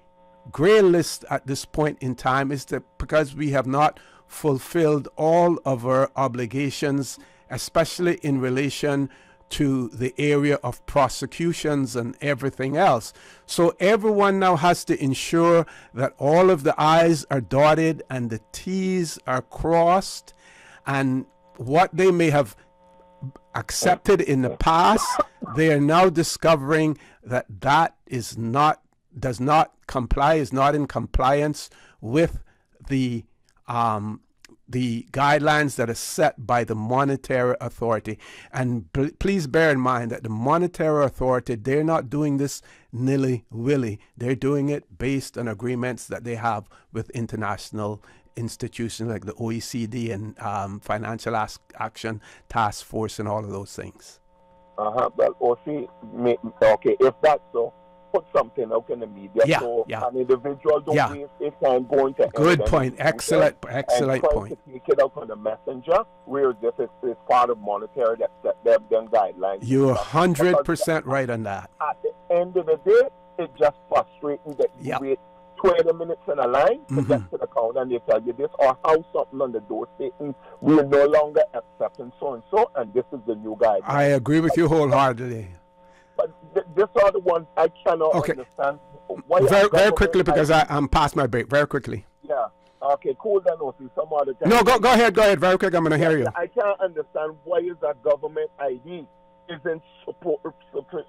gray list at this point in time is that because we have not fulfilled all of our obligations, especially in relation to the area of prosecutions and everything else. So everyone now has to ensure that all of the I's are dotted and the T's are crossed, and what they may have accepted in the past, they are now discovering that is not in compliance with the guidelines that are set by the monetary authority. And please bear in mind that the monetary authority, they're not doing this nilly-willy. They're doing it based on agreements that they have with international institutions like the OECD and Financial Action Task Force and all of those things. Well, okay, if that's so, put something out in the media so an individual don't waste their time going to good point. Excellent point. To take it out on the messenger, whereas if it's part of monetary that them guidelines. You're 100% right on that. At the end of the day, it's just frustrating that you wait 20 minutes in a line to get to the counter and they tell you this, or how something on the door stating we're no longer accepting so and so, and this is the new guideline. I agree with you wholeheartedly. But these are the ones I cannot understand. Why very quickly, because I'm past my break. Very quickly. Yeah. Okay, cool then, Osi. Some other time. No, go ahead. Very quick. I'm going to hear you. I can't understand why is a government ID isn't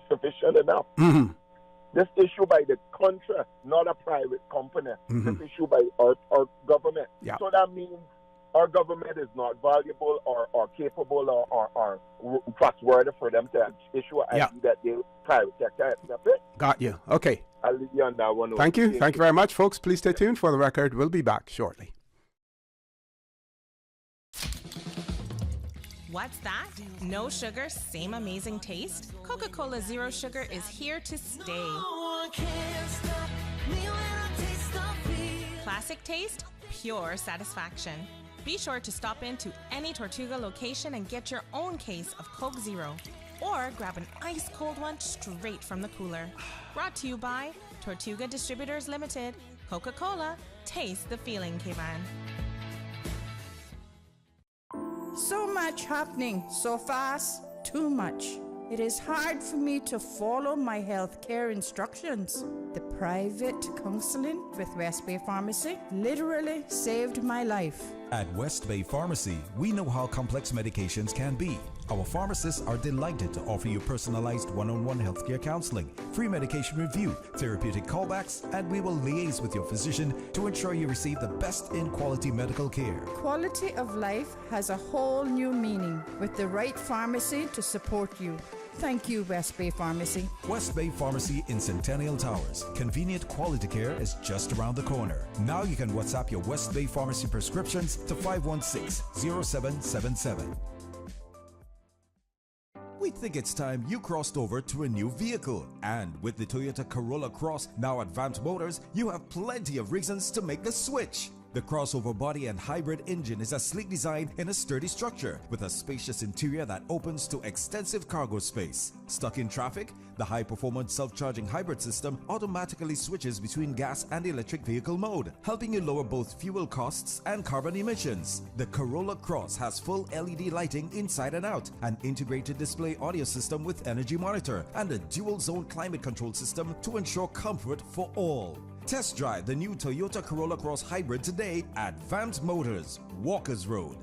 sufficient enough. Mm-hmm. This issue by the country, not a private company. Mm-hmm. This issue by our government. Yeah. So that means our government is not valuable or capable or trustworthy for them to issue an ID that the private sector accept it. Got you. Okay. I'll leave you on that one. Thank you. Thank you very much, folks. Please stay tuned for the record. We'll be back shortly. What's that? No sugar, same amazing taste? Coca-Cola Zero Sugar is here to stay. Classic taste, pure satisfaction. Be sure to stop into any Tortuga location and get your own case of Coke Zero. Or grab an ice-cold one straight from the cooler. Brought to you by Tortuga Distributors Limited. Coca-Cola, taste the feeling, Cayman. So much happening so fast, too much. It is hard for me to follow my health care instructions. The private counseling with West Bay Pharmacy literally saved my life. At West Bay Pharmacy, we know how complex medications can be. Our pharmacists are delighted to offer you personalized one-on-one healthcare counseling, free medication review, therapeutic callbacks, and we will liaise with your physician to ensure you receive the best in quality medical care. Quality of life has a whole new meaning with the right pharmacy to support you. Thank you, West Bay Pharmacy. West Bay Pharmacy in Centennial Towers. Convenient quality care is just around the corner. Now you can WhatsApp your West Bay Pharmacy prescriptions to 516-0777. We think it's time you crossed over to a new vehicle. And with the Toyota Corolla Cross, now at Vant Motors, you have plenty of reasons to make the switch. The crossover body and hybrid engine is a sleek design in a sturdy structure with a spacious interior that opens to extensive cargo space. Stuck in traffic? The high-performance self-charging hybrid system automatically switches between gas and electric vehicle mode, helping you lower both fuel costs and carbon emissions. The Corolla Cross has full LED lighting inside and out, an integrated display audio system with energy monitor, and a dual-zone climate control system to ensure comfort for all. Test drive the new Toyota Corolla Cross Hybrid today at Vant Motors, Walkers Road.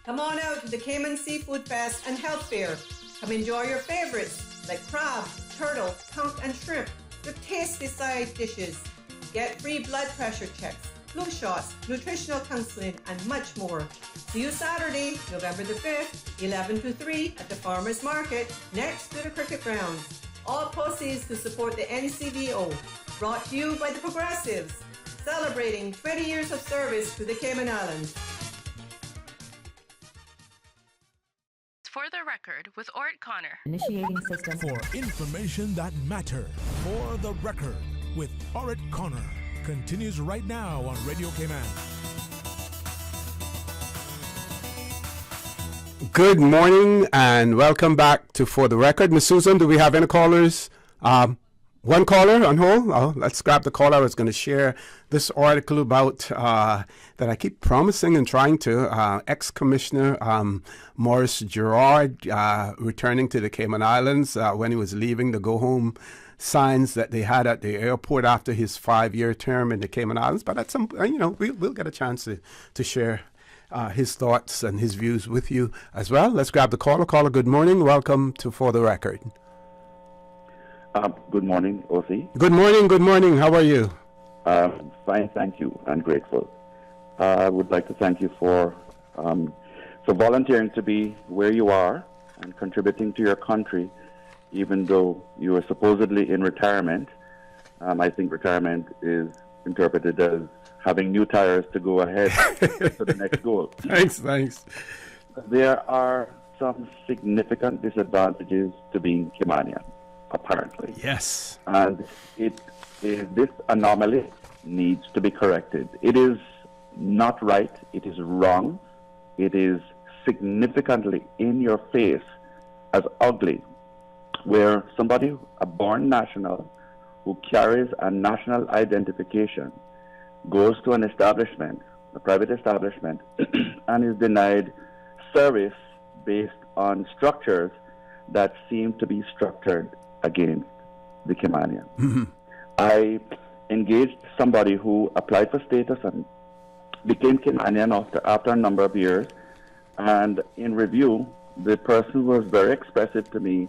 Come on out to the Cayman Seafood Fest and Health Fair. Come enjoy your favorites like crab, turtle, conch, and shrimp with tasty side dishes. Get free blood pressure checks, flu shots, nutritional counseling, and much more. See you Saturday, November the 5th, 11 to 3 at the Farmers Market next to the cricket grounds. All proceeds to support the NCVO. Brought to you by the Progressives, celebrating 20 years of service to the Cayman Islands. For the record, with Orrett Connor. Initiating system. For information that matter. For the record, with Orrett Connor. Continues right now on Radio Cayman. Good morning and welcome back to For the Record. Miss Susan, do we have any callers? One caller on hold. Oh, let's grab the caller. I was going to share this article about that I keep promising and trying to. Ex-Commissioner Maurice Gerard returning to the Cayman Islands when he was leaving the go-home signs that they had at the airport after his 5-year term in the Cayman Islands. But at some, we'll get a chance to share his thoughts and his views with you as well. Let's grab the caller. Caller, good morning. Welcome to For the Record. Good morning, O.C. Good morning. How are you? Fine, thank you. I'm grateful. I would like to thank you for volunteering to be where you are and contributing to your country, even though you are supposedly in retirement. I think retirement is interpreted as having new tires to go ahead to the next goal. Thanks. There are some significant disadvantages to being Caymanian, apparently. Yes. And this anomaly needs to be corrected. It is not right. It is wrong. It is significantly in your face as ugly, where somebody, a born national, who carries a national identification, goes to an establishment, a private establishment, and is denied service based on structures that seem to be structured against the Caymanian. Mm-hmm. I engaged somebody who applied for status and became Caymanian after a number of years, and in review, the person was very expressive to me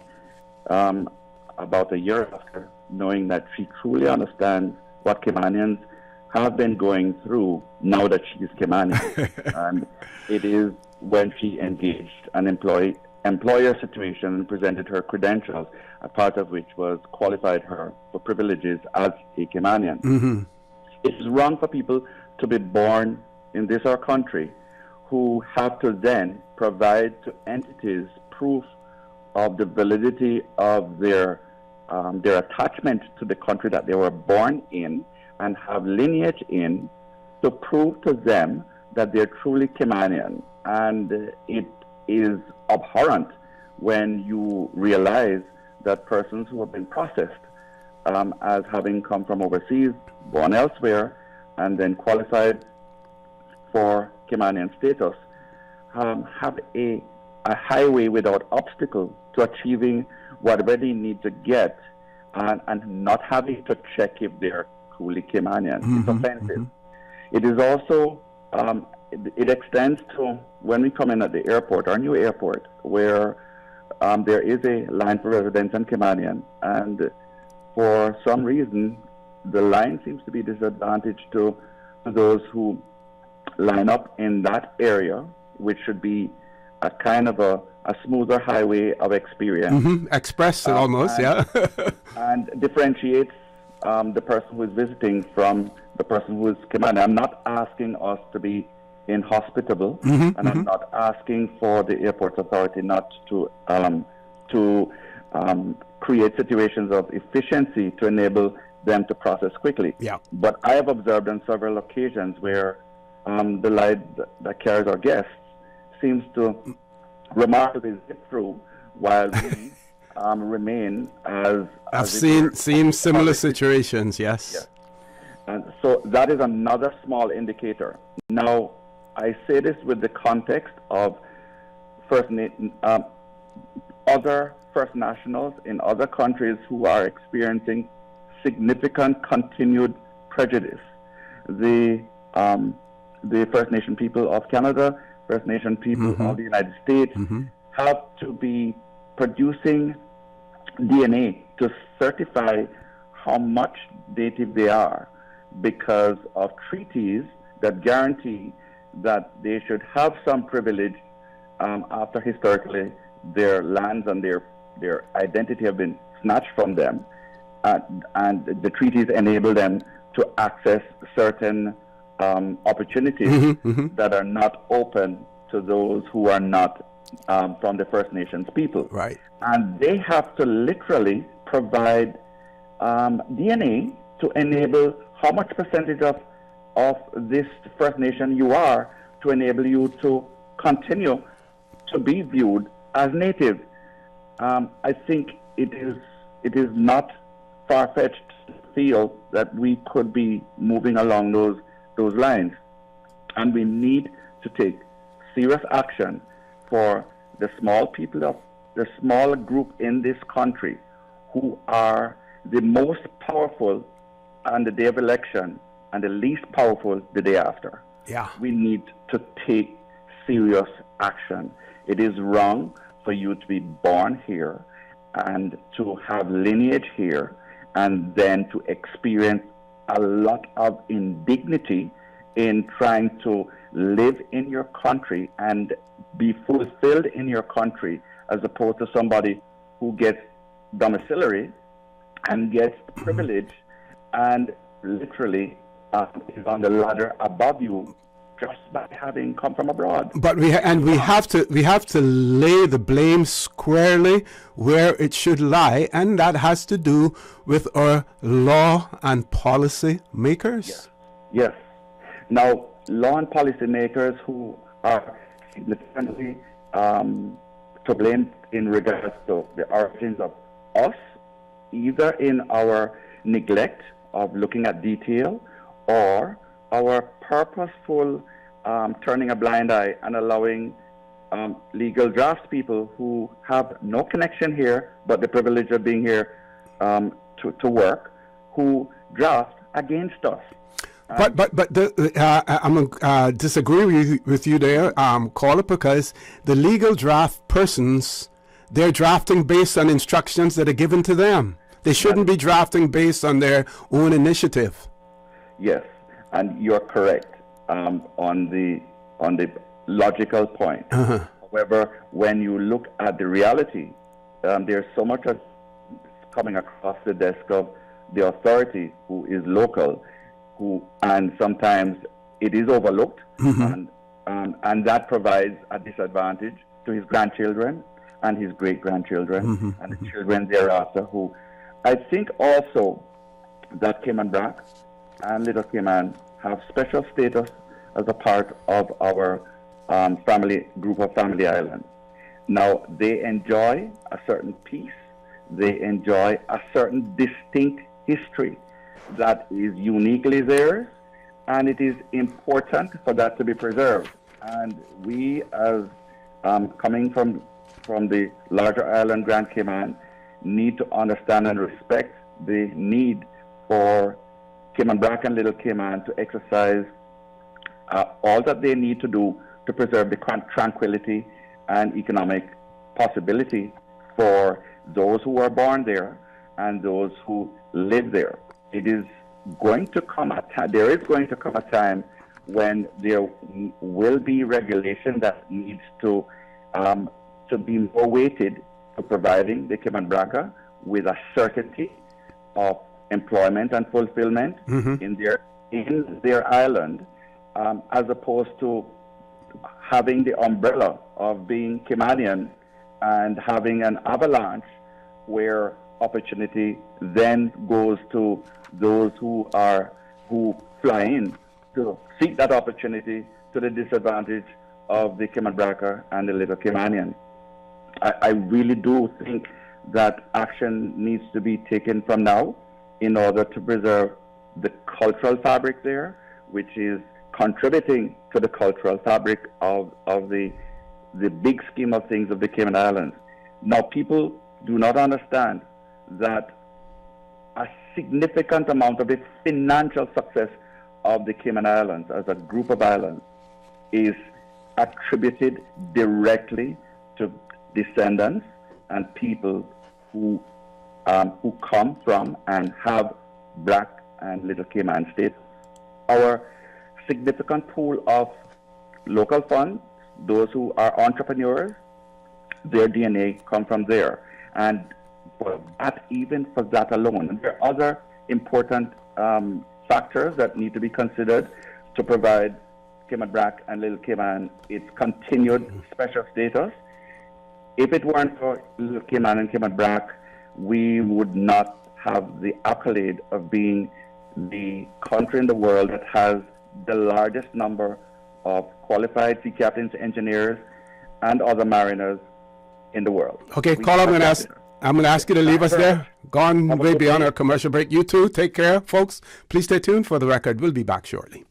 about a year after, knowing that she truly understands what Caymanians have been going through now that she's Caymanian. And it is when she engaged an employer situation and presented her credentials, a part of which was qualified her for privileges as a Caymanian. Mm-hmm. It is wrong for people to be born in this our country who have to then provide to entities proof of the validity of their attachment to the country that they were born in and have lineage in, to prove to them that they're truly Caymanian. And it is abhorrent when you realize that persons who have been processed as having come from overseas, born elsewhere, and then qualified for Caymanian status, have a highway without obstacle to achieving whatever they need to get, and not having to check if they're truly Caymanian. Mm-hmm. It's offensive. Mm-hmm. It is also, it extends to when we come in at the airport, our new airport, where there is a line for residents and Caymanian, and for some reason, the line seems to be disadvantaged to those who line up in that area, which should be a kind of a smoother highway of experience. Mm-hmm. Express almost, yeah. And differentiates the person who is visiting from the person who is Caymanian. I'm not asking us to be inhospitable, Mhm, and I'm mhm. not asking for the airport authority not to create situations of efficiency to enable them to process quickly. Yeah. But I have observed on several occasions where the line that carries our guests seems to remarkably zip through while we remain as I've as it were, seen similar situations. Yes. Yes. And so that is another small indicator. Now, I say this with the context of other First Nationals in other countries who are experiencing significant continued prejudice. The First Nation people of Canada, First Nation people of the United States have to be producing DNA to certify how much native they are because of treaties that guarantee that they should have some privilege after historically their lands and their identity have been snatched from them, and the treaties enable them to access certain opportunities that are not open to those who are not from the First Nations people. Right. And they have to literally provide DNA to enable how much percentage of this First Nation you are to enable you to continue to be viewed as native. I think it is not far-fetched to feel that we could be moving along those lines, and we need to take serious action for the small people of the small group in this country who are the most powerful on the day of election and the least powerful the day after. Yeah. We need to take serious action. It is wrong for you to be born here and to have lineage here and then to experience a lot of indignity in trying to live in your country and be fulfilled in your country, as opposed to somebody who gets domiciliary and gets privilege and literally is on the ladder above you just by having come from abroad. But we have to lay the blame squarely where it should lie, and that has to do with our law and policy makers. Yes. Now, law and policy makers who are significantly to blame in regards to the origins of us, either in our neglect of looking at detail or our purposeful turning a blind eye and allowing legal drafts people who have no connection here but the privilege of being here to work, who draft against us. I'm disagree with you there, caller, because the legal draft persons, they're drafting based on instructions that are given to them. They shouldn't be drafting based on their own initiative. Yes, and you're correct on the logical point. However, when you look at the reality, there's so much coming across the desk of the authority who is local, and sometimes it is overlooked, and that provides a disadvantage to his grandchildren and his great-grandchildren and the children thereafter, who I think also that Cayman Brac and Little Cayman have special status as a part of our group of family islands. Now, they enjoy a certain peace, they enjoy a certain distinct history that is uniquely theirs, and it is important for that to be preserved. And we, as coming from the larger island, Grand Cayman, need to understand and respect the need for Cayman Brac and Little Cayman to exercise all that they need to do to preserve the tranquility and economic possibility for those who are born there and those who live there. It is going to come there is going to come a time when there will be regulation that needs to be more weighted for providing the Cayman Braca with a certainty of employment and fulfillment in their island, as opposed to having the umbrella of being Caymanian and having an avalanche where opportunity then goes to those who fly in to seek that opportunity to the disadvantage of the Cayman Braca and the Little Caymanian. I really do think that action needs to be taken from now in order to preserve the cultural fabric there, which is contributing to the cultural fabric of the big scheme of things of the Cayman Islands. Now, people do not understand that a significant amount of the financial success of the Cayman Islands as a group of islands is attributed directly to descendants and people who come from and have Black and Little Cayman states. Our significant pool of local funds, those who are entrepreneurs, their DNA come from there. And for that, even for that alone, and there are other important factors that need to be considered to provide Cayman Brac and Little Cayman its continued special status. If it weren't for Little Cayman and Cayman Brac, we would not have the accolade of being the country in the world that has the largest number of qualified sea captains, engineers, and other mariners in the world. Okay, Carl, I'm going to ask you to leave us there. Gone way beyond our commercial break. You too, take care, folks. Please stay tuned for the record. We'll be back shortly.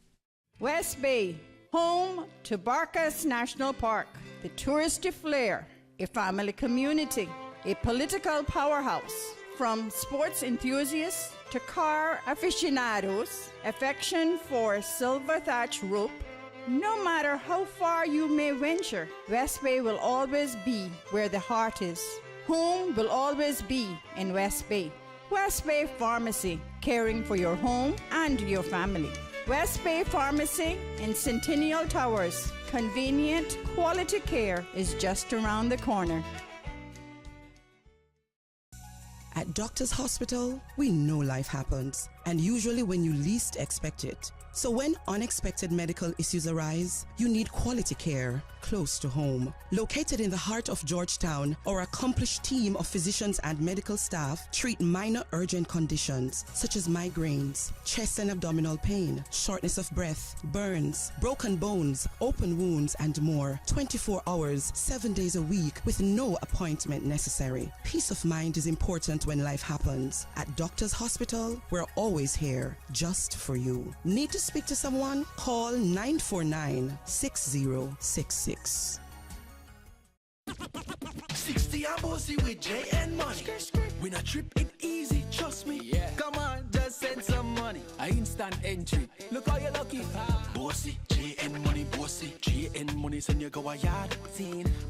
West Bay, home to Barkas National Park, the touristy flair, a family community, a political powerhouse. From sports enthusiasts to car aficionados, affection for silver thatch rope. No matter how far you may venture, West Bay will always be where the heart is. Home will always be in West Bay. West Bay Pharmacy, caring for your home and your family. West Bay Pharmacy in Centennial Towers. Convenient, quality care is just around the corner. At Doctor's Hospital, we know life happens, and usually when you least expect it. So when unexpected medical issues arise, you need quality care close to home. Located in the heart of Georgetown, our accomplished team of physicians and medical staff treat minor urgent conditions such as migraines, chest and abdominal pain, shortness of breath, burns, broken bones, open wounds, and more. 24 hours, 7 days a week with no appointment necessary. Peace of mind is important when life happens. At Doctor's Hospital, we're always here just for you. Need to speak to someone? Call 949-6066. 60 and bossy with J and money. When a trip it easy, trust me. Yeah. Come on, just send some money. A instant entry. Look how you lucky. Bossy, J and money, bossy. J and money, send you go a yard.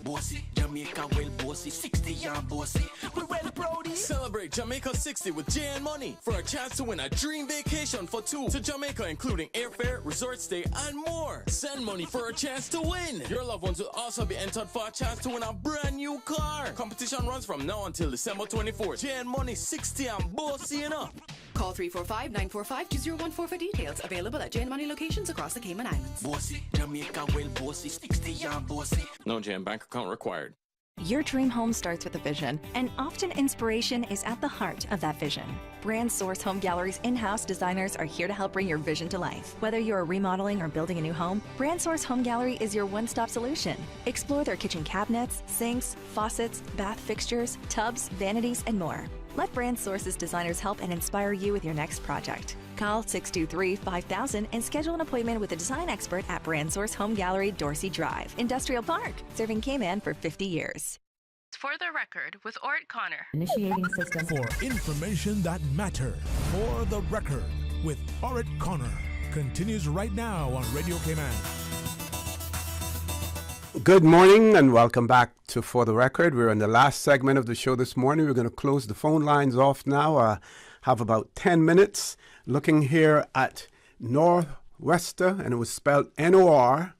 Bossy, Jamaica well bossy. 60 and bossy. We well proudy. Celebrate Jamaica 60 with J and money for a chance to win a dream vacation for two to Jamaica, including airfare, resort stay, and more. Send money for a chance to win. Your loved ones will also be entered for a chance to win a brand new car. Competition runs from now until December 24th. J and money 60 and bossy enough. Call 345-945-2014 for details. Available at J and Money locations across the Cayman Islands. Bossy, Jamaica well bossy. 60 and bossy. No J and bank account required. Your dream home starts with a vision, and often inspiration is at the heart of that vision. Brand Source Home Gallery's in-house designers are here to help bring your vision to life. Whether you're remodeling or building a new home, Brand Source Home Gallery is your one-stop solution. Explore their kitchen cabinets, sinks, faucets, bath fixtures, tubs, vanities, and more. Let Brand Source's designers help and inspire you with your next project. Call 623-5000 and schedule an appointment with a design expert at Brand Source Home Gallery, Dorsey Drive, Industrial Park, serving Cayman for 50 years. For the record, with Orrett Connor. Initiating system. For information that matters. For the record, with Orrett Connor. Continues right now on Radio Cayman. Good morning and welcome back to For the Record. We're in the last segment of the show this morning. We're going to close the phone lines off now. Have about 10 minutes. Looking here at Northwester, and it was spelled N-O-R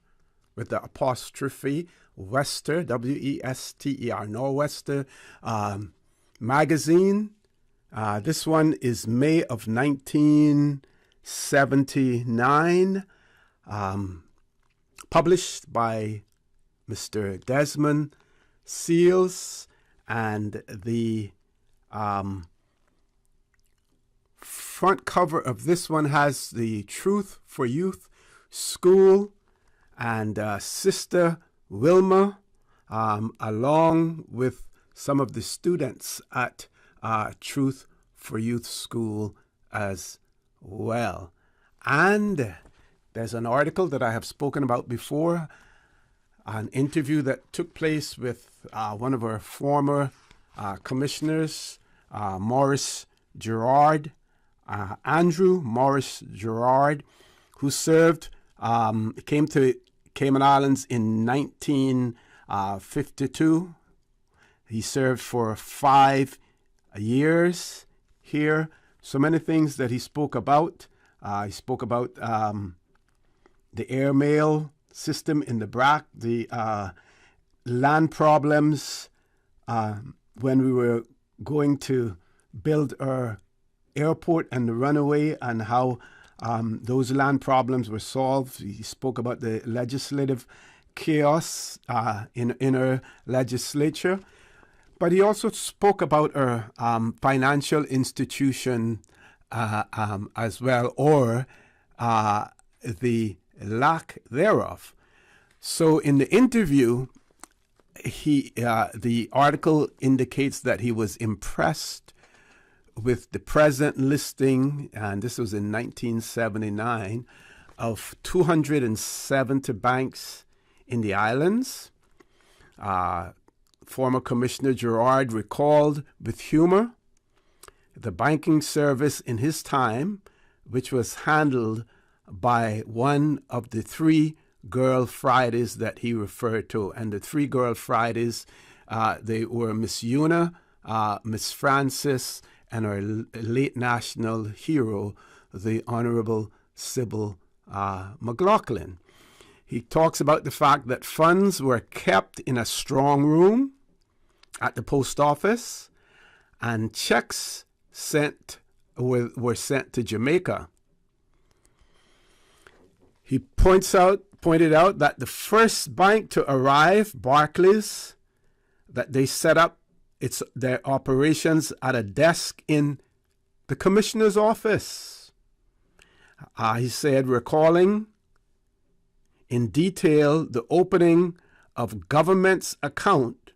with the apostrophe, Wester, W-E-S-T-E-R, Northwester magazine. This one is May of 1979. published by Mr. Desmond Seals, and the front cover of this one has the Truth for Youth School and Sister Wilma, along with some of the students at Truth for Youth School as well. And there's an article that I have spoken about before, an interview that took place with one of our former commissioners, Morris Gerard, Andrew Morris Gerard, who served, came to Cayman Islands in 1952. He served for 5 years here. So many things that he spoke about. He spoke about the airmail system in the BRAC, the land problems when we were going to build our airport and the runway, and how those land problems were solved. He spoke about the legislative chaos in our legislature. But he also spoke about our financial institution as well, or the lack thereof. So in the interview, the article indicates that he was impressed with the present listing, and this was in 1979, of 270 banks in the islands. Former Commissioner Gerard recalled with humor the banking service in his time, which was handled by one of the 3 Girl Fridays that he referred to. And the 3 Girl Fridays, they were Miss Una, Miss Francis, and our late national hero, the Honorable Sybil McLaughlin. He talks about the fact that funds were kept in a strong room at the post office, and checks were sent to Jamaica. He pointed out that the first bank to arrive, Barclays, that they set up their operations at a desk in the commissioner's office. He said, recalling in detail the opening of government's account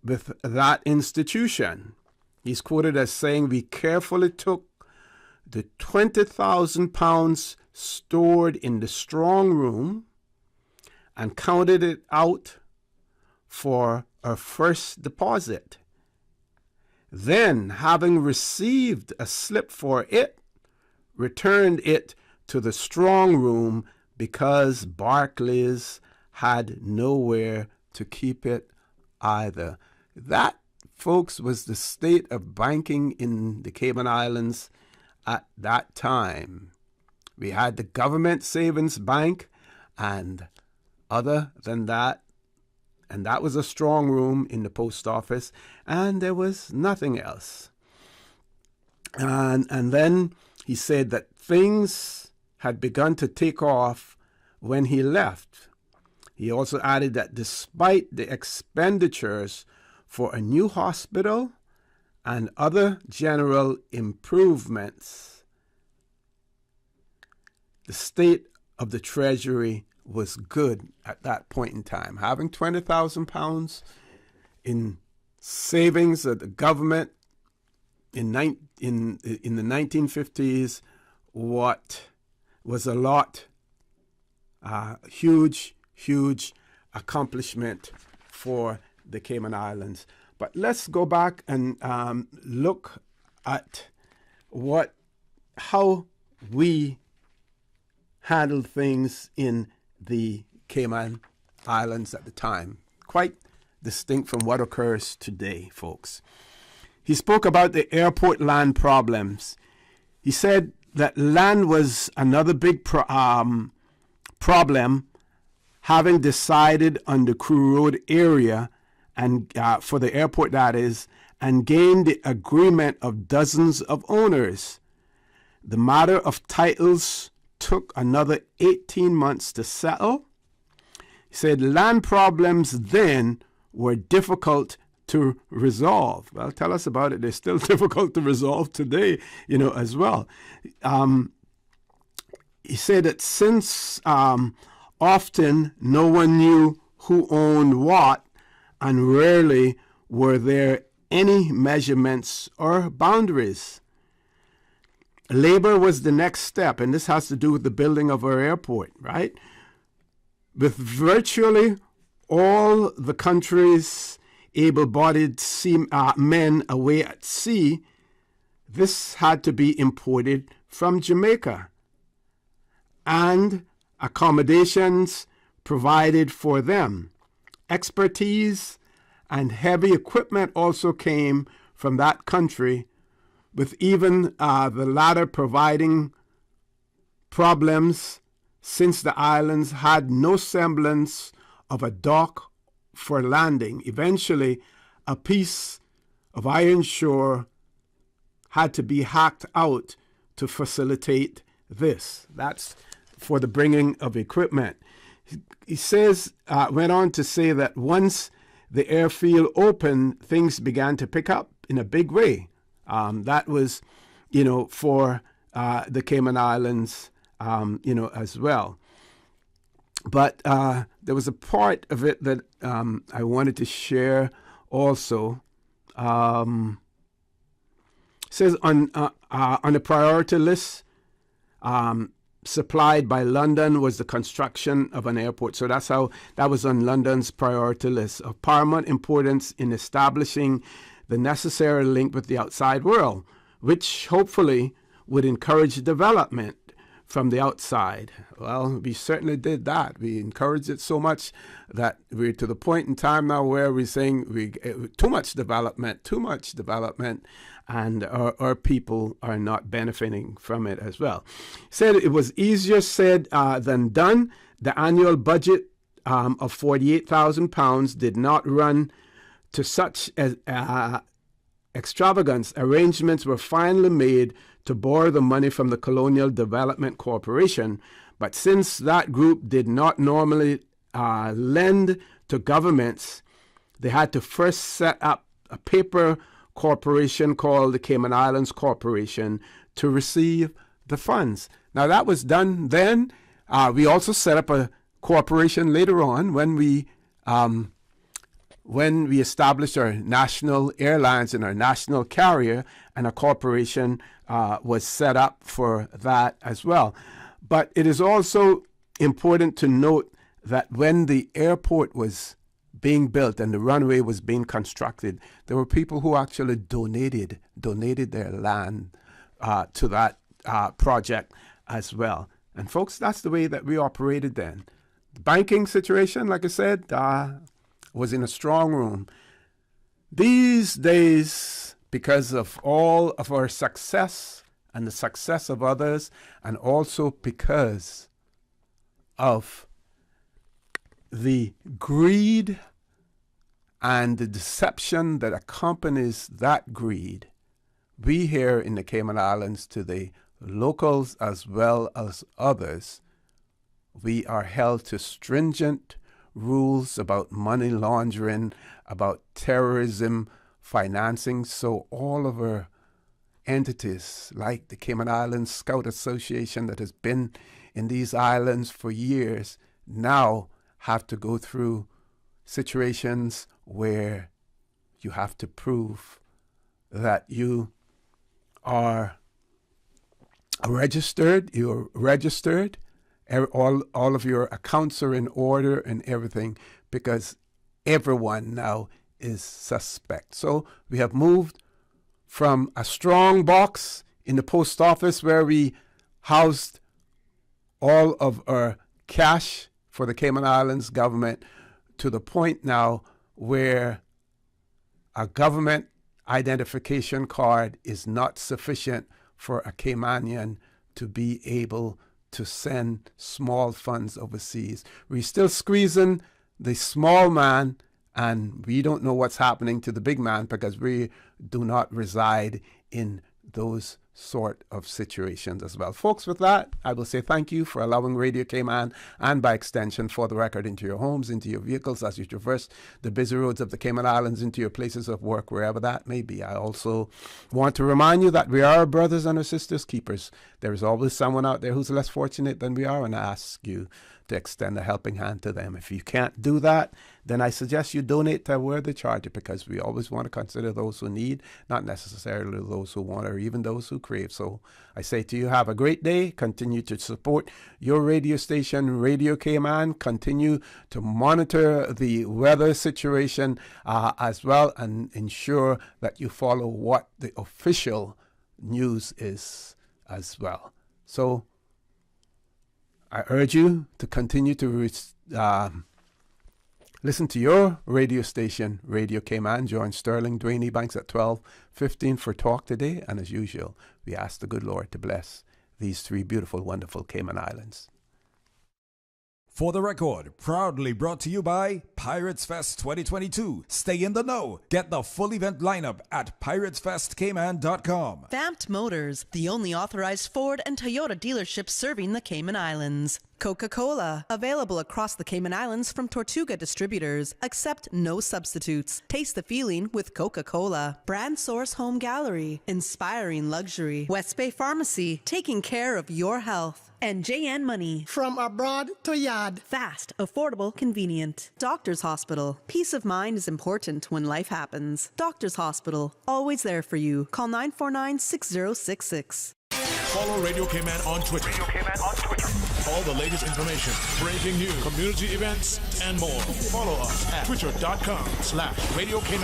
with that institution. He's quoted as saying, "We carefully took the £20,000 stored in the strong room and counted it out for our first deposit. Then, having received a slip for it, returned it to the strong room because Barclays had nowhere to keep it either." That, folks, was the state of banking in the Cayman Islands at that time. We had the government savings bank, and other than that, and that was a strong room in the post office, and there was nothing else. And then he said that things had begun to take off when he left. He also added that despite the expenditures for a new hospital and other general improvements, the state of the treasury was good at that point in time. Having £20,000 in savings at the government in the 1950s, what was a lot, huge accomplishment for the Cayman Islands. But let's go back and look at how we handled things in the Cayman Islands at the time. Quite distinct from what occurs today, folks. He spoke about the airport land problems. He said that land was another big problem, having decided on the Crew Road area and for the airport, that is, and gained the agreement of dozens of owners. The matter of titles took another 18 months to settle. He said land problems then were difficult to resolve. Well, tell us about it. They're still difficult to resolve today, as well. He said that since often no one knew who owned what, and rarely were there any measurements or boundaries. Labor was the next step, and this has to do with the building of our airport, right? With virtually all the country's able-bodied men away at sea, this had to be imported from Jamaica, and accommodations provided for them. Expertise and heavy equipment also came from that country, with even the latter providing problems since the islands had no semblance of a dock for landing. Eventually, a piece of iron shore had to be hacked out to facilitate this. That's for the bringing of equipment. He says, went on to say that once the airfield opened, things began to pick up in a big way. That was, for the Cayman Islands, as well. But there was a part of it that I wanted to share also. It says on the priority list, supplied by London was the construction of an airport. So that was on London's priority list of paramount importance in establishing the necessary link with the outside world, which hopefully would encourage development from the outside. Well, we certainly did that. We encouraged it so much that we're to the point in time now where we're saying too much development, and our people are not benefiting from it as well. He said it was easier said than done. The annual budget of £48,000 did not run to such extravagance. Arrangements were finally made to borrow the money from the Colonial Development Corporation, but since that group did not normally lend to governments, they had to first set up a paper corporation called the Cayman Islands Corporation to receive the funds. Now that was done then. We also set up a corporation later on when we established our national airlines and our national carrier, and a corporation was set up for that as well. But it is also important to note that when the airport was being built and the runway was being constructed, there were people who actually donated their land to that project as well. And folks, that's the way that we operated then. The banking situation, like I said, was in a strong room. These days, because of all of our success and the success of others, and also because of the greed and the deception that accompanies that greed, we here in the Cayman Islands, to the locals as well as others, we are held to stringent rules about money laundering, about terrorism financing. So all of our entities, like the Cayman Islands Scout Association that has been in these islands for years, now have to go through situations where you have to prove that you are registered, all of your accounts are in order and everything, because everyone now is suspect. So we have moved from a strong box in the post office where we housed all of our cash for the Cayman Islands government to the point now where a government identification card is not sufficient for a Caymanian to be able to send small funds overseas. We're still squeezing the small man, and we don't know what's happening to the big man because we do not reside in those sort of situations as well. Folks, with that, I will say thank you for allowing Radio Cayman and by extension For the Record into your homes, into your vehicles as you traverse the busy roads of the Cayman Islands, into your places of work, wherever that may be. I also want to remind you that we are our brothers and our sisters keepers. There is always someone out there who's less fortunate than we are, and I ask you to extend a helping hand to them. If you can't do that, then I suggest you donate to a worthy charity, because we always want to consider those who need, not necessarily those who want or even those who crave. So I say to you, have a great day. Continue to support your radio station, Radio Cayman. Continue to monitor the weather situation as well, and ensure that you follow what the official news is as well. So I urge you to continue to listen to your radio station, Radio Cayman. Join Sterling Dwayne Ebanks at 12:15 for Talk Today. And as usual, we ask the good Lord to bless these three beautiful, wonderful Cayman Islands. For the Record, proudly brought to you by Pirates Fest 2022. Stay in the know. Get the full event lineup at piratesfestcayman.com. Vamped Motors, the only authorized Ford and Toyota dealership serving the Cayman Islands. Coca-Cola, available across the Cayman Islands from Tortuga distributors. Accept no substitutes. Taste the feeling with Coca-Cola. Brand Source Home Gallery, inspiring luxury. West Bay Pharmacy, taking care of your health. And JN Money. From abroad to yard. Fast, affordable, convenient. Doctor's Hospital. Peace of mind is important when life happens. Doctor's Hospital, always there for you. Call 949-6066. Follow Radio Cayman on Twitter. Radio Cayman on Twitter. All the latest information, breaking news, community events, and more. Follow us at twitter.com/Radio Cayman.